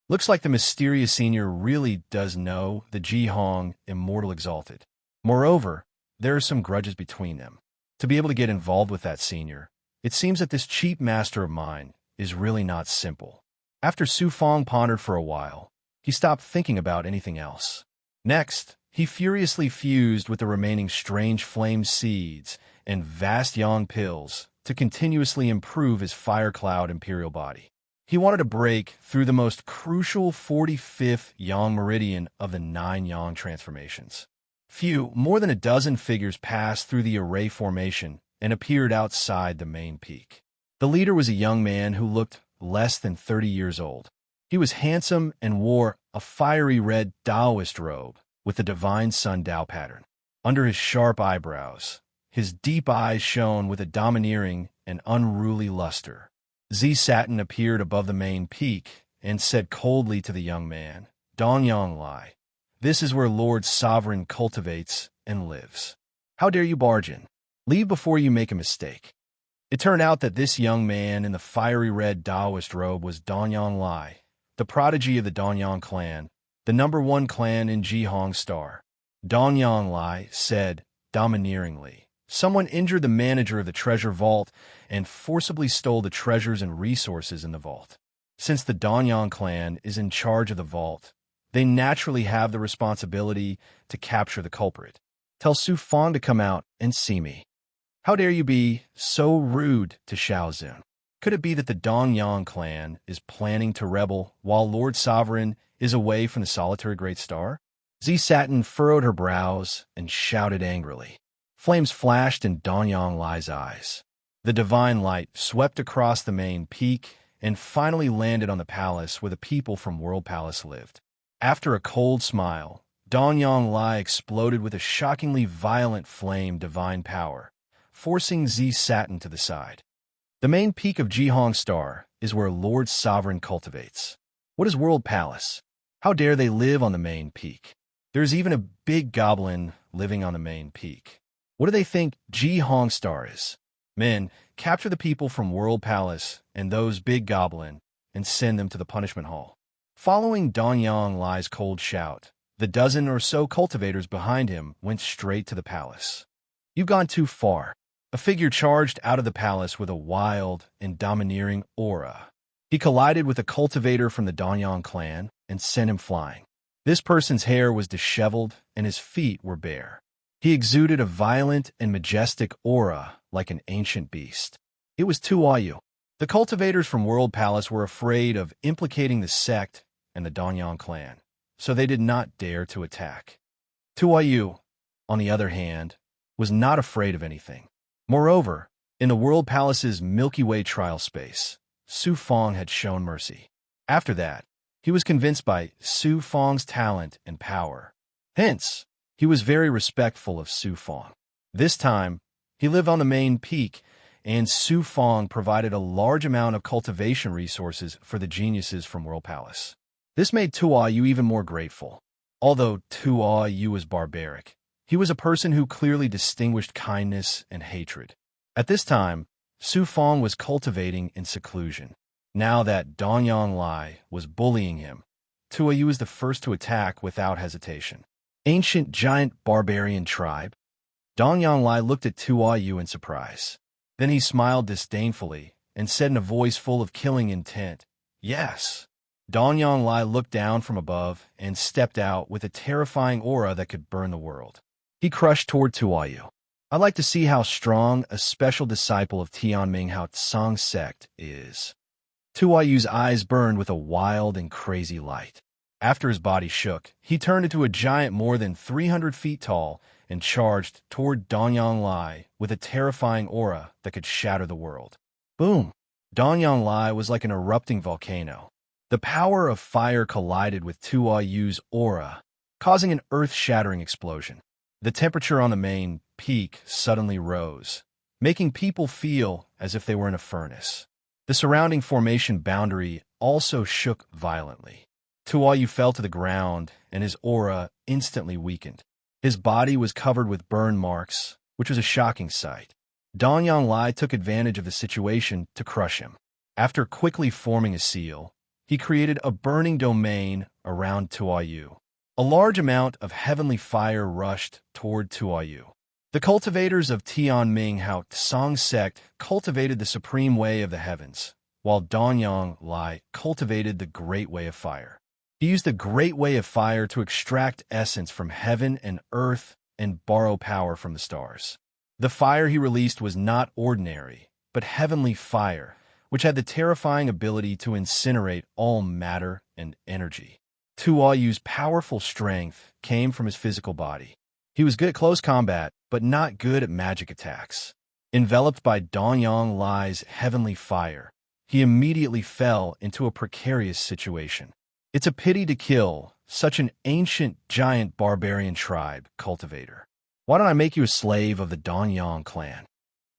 Looks like the mysterious senior really does know the Jihong Immortal Exalted. Moreover, there are some grudges between them. To be able to get involved with that senior, it seems that this cheap master of mine is really not simple. After Su Fong pondered for a while, he stopped thinking about anything else. Next, he furiously fused with the remaining strange flame seeds and vast yang pills to continuously improve his fire cloud imperial body. He wanted to break through the most crucial 45th yang meridian of the 9 yang transformations. More than a dozen figures passed through the array formation and appeared outside the main peak. The leader was a young man who looked less than 30 years old. He was handsome and wore a fiery red Taoist robe with the divine sun Tao pattern. Under his sharp eyebrows, his deep eyes shone with a domineering and unruly luster. Zi Satin appeared above the main peak and said coldly to the young man, Dongyang Lai, this is where Lord Sovereign cultivates and lives. How dare you barge in? Leave before you make a mistake. It turned out that this young man in the fiery red Taoist robe was Dongyang Lai, the prodigy of the Dongyang clan, the #1 clan in Jihong Star. Dongyang Lai said, domineeringly, someone injured the manager of the treasure vault and forcibly stole the treasures and resources in the vault. Since the Dongyang clan is in charge of the vault, they naturally have the responsibility to capture the culprit. Tell Su Fong to come out and see me. How dare you be so rude to Xiaozun? Could it be that the Dongyang clan is planning to rebel while Lord Sovereign is away from the solitary Great Star? Zi Satin furrowed her brows and shouted angrily. Flames flashed in Dongyang Lai's eyes. The divine light swept across the main peak and finally landed on the palace where the people from World Palace lived. After a cold smile, Dongyang Lai exploded with a shockingly violent flame divine power, forcing Zi Satin to the side. The main peak of Jihong Star is where Lord Sovereign cultivates. What is World Palace? How dare they live on the main peak? There's even a big goblin living on the main peak. What do they think Ji Hong Star is? Men, capture the people from World Palace and those big goblin and send them to the punishment hall. Following Danyang Lai's cold shout, the dozen or so cultivators behind him went straight to the palace. You've gone too far. A figure charged out of the palace with a wild and domineering aura. He collided with a cultivator from the Danyang clan and sent him flying. This person's hair was disheveled and his feet were bare. He exuded a violent and majestic aura like an ancient beast. It was Tuayu. The cultivators from World Palace were afraid of implicating the sect and the Danyang clan, so they did not dare to attack. Tuayu, on the other hand, was not afraid of anything. Moreover, in the World Palace's Milky Way trial space, Su Fong had shown mercy. After that, he was convinced by Su Fong's talent and power. Hence, he was very respectful of Su Fong. This time, he lived on the main peak, and Su Fong provided a large amount of cultivation resources for the geniuses from World Palace. This made Tuayu even more grateful. Although Tuayu was barbaric, he was a person who clearly distinguished kindness and hatred. At this time, Su Fong was cultivating in seclusion. Now that Danyang Lai was bullying him, Tuayu was the first to attack without hesitation. Ancient giant barbarian tribe? Danyang Lai looked at Tuayu in surprise. Then he smiled disdainfully and said in a voice full of killing intent, "Yes." Danyang Lai looked down from above and stepped out with a terrifying aura that could burn the world. He crushed toward Tuayu. "I'd like to see how strong a special disciple of Tianming Hao Tsang sect is." Tuayu's eyes burned with a wild and crazy light. After his body shook, he turned into a giant more than 300 feet tall and charged toward Danyang Lai with a terrifying aura that could shatter the world. Boom! Danyang Lai was like an erupting volcano. The power of fire collided with Tuayu's aura, causing an earth-shattering explosion. The temperature on the main peak suddenly rose, making people feel as if they were in a furnace. The surrounding formation boundary also shook violently. Tuayu fell to the ground, and his aura instantly weakened. His body was covered with burn marks, which was a shocking sight. Danyang Lai took advantage of the situation to crush him. After quickly forming a seal, he created a burning domain around Tuayu. A large amount of heavenly fire rushed toward Tuayu. The cultivators of Tianming Hao Tsang sect cultivated the supreme way of the heavens, while Danyang Lai cultivated the great way of fire. He used the great way of fire to extract essence from heaven and earth and borrow power from the stars. The fire he released was not ordinary, but heavenly fire, which had the terrifying ability to incinerate all matter and energy. Tuayu's powerful strength came from his physical body. He was good at close combat, but not good at magic attacks. Enveloped by Danyang Lai's heavenly fire, he immediately fell into a precarious situation. It's a pity to kill such an ancient giant barbarian tribe cultivator. Why don't I make you a slave of the Danyang clan?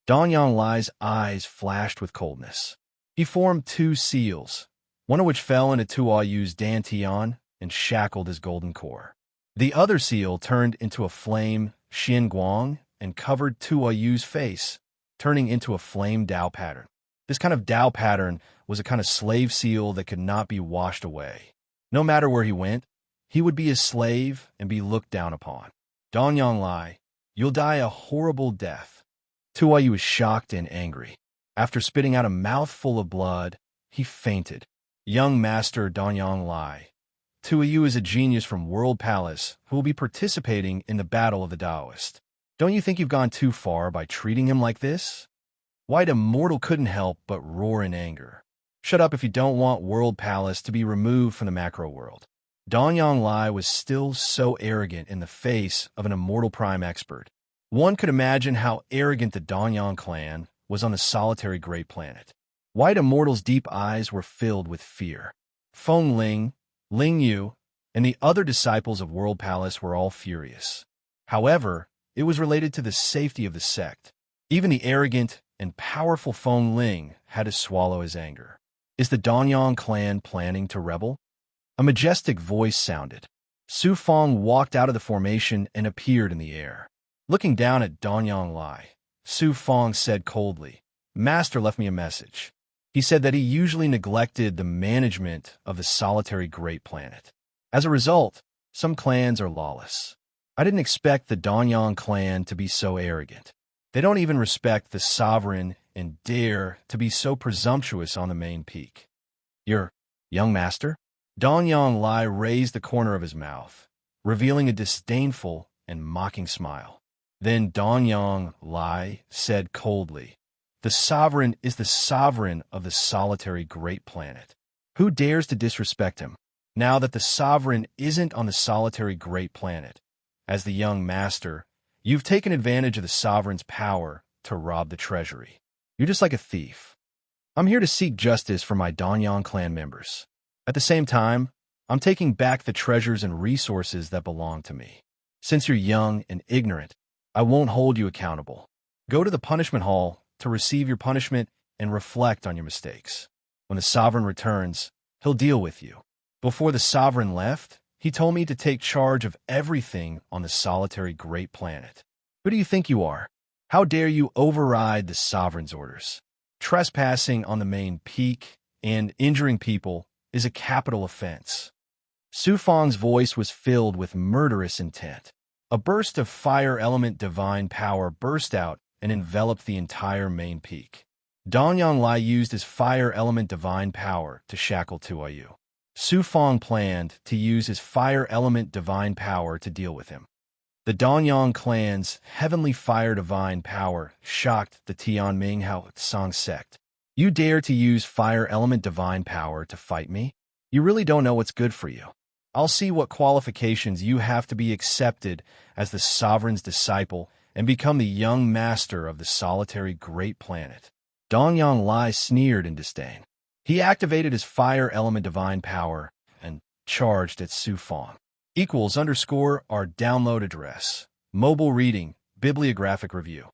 Danyang Lai's eyes flashed with coldness. He formed two seals, one of which fell into Tuayu's dantian and shackled his golden core. The other seal turned into a flame Xianguang and covered Tuayu's face, turning into a flame Dao pattern. This kind of Dao pattern was a kind of slave seal that could not be washed away. No matter where he went, he would be a slave and be looked down upon. Danyang Lai, you'll die a horrible death. Tuayu was shocked and angry. After spitting out a mouthful of blood, he fainted. Young Master Danyang Lai, Tuayu is a genius from World Palace who will be participating in the battle of the Taoist. Don't you think you've gone too far by treating him like this? White Immortal couldn't help but roar in anger. Shut up if you don't want World Palace to be removed from the macro world. Danyang Lai was still so arrogant in the face of an Immortal Prime expert. One could imagine how arrogant the Danyang clan was on the solitary great planet. White Immortal's deep eyes were filled with fear. Feng Ling, Ling Yu, and the other disciples of World Palace were all furious. However, it was related to the safety of the sect. Even the arrogant and powerful Feng Ling had to swallow his anger. Is the Danyang clan planning to rebel? A majestic voice sounded. Su Fong walked out of the formation and appeared in the air. Looking down at Danyang Lai, Su Fong said coldly, "Master left me a message. He said that he usually neglected the management of the solitary great planet. As a result, some clans are lawless. I didn't expect the Danyang clan to be so arrogant. They don't even respect the sovereign and dare to be so presumptuous on the main peak." "Your young master?" Danyang Lai raised the corner of his mouth, revealing a disdainful and mocking smile. Then Danyang Lai said coldly, "The sovereign is the sovereign of the solitary great planet. Who dares to disrespect him? Now that the sovereign isn't on the solitary great planet, as the young master, you've taken advantage of the sovereign's power to rob the treasury. You're just like a thief. I'm here to seek justice for my Danyang clan members. At the same time, I'm taking back the treasures and resources that belong to me. Since you're young and ignorant, I won't hold you accountable. Go to the punishment hall to receive your punishment and reflect on your mistakes. When the sovereign returns, he'll deal with you." Before the sovereign left, he told me to take charge of everything on the solitary great planet. Who do you think you are? How dare you override the sovereign's orders? Trespassing on the main peak and injuring people is a capital offense. Su Fong's voice was filled with murderous intent. A burst of fire element divine power burst out and enveloped the entire main peak. Danyang Lai used his fire element divine power to shackle Tuayu. Su Fong planned to use his fire element divine power to deal with him. The Danyang clan's heavenly fire divine power shocked the Tianming Hao Song sect. "You dare to use fire element divine power to fight me? You really don't know what's good for you. I'll see what qualifications you have to be accepted as the sovereign's disciple and become the young master of the solitary great planet." Danyang Lai sneered in disdain. He activated his fire element divine power and charged at Su Fong. == Our download address. Mobile reading, bibliographic review.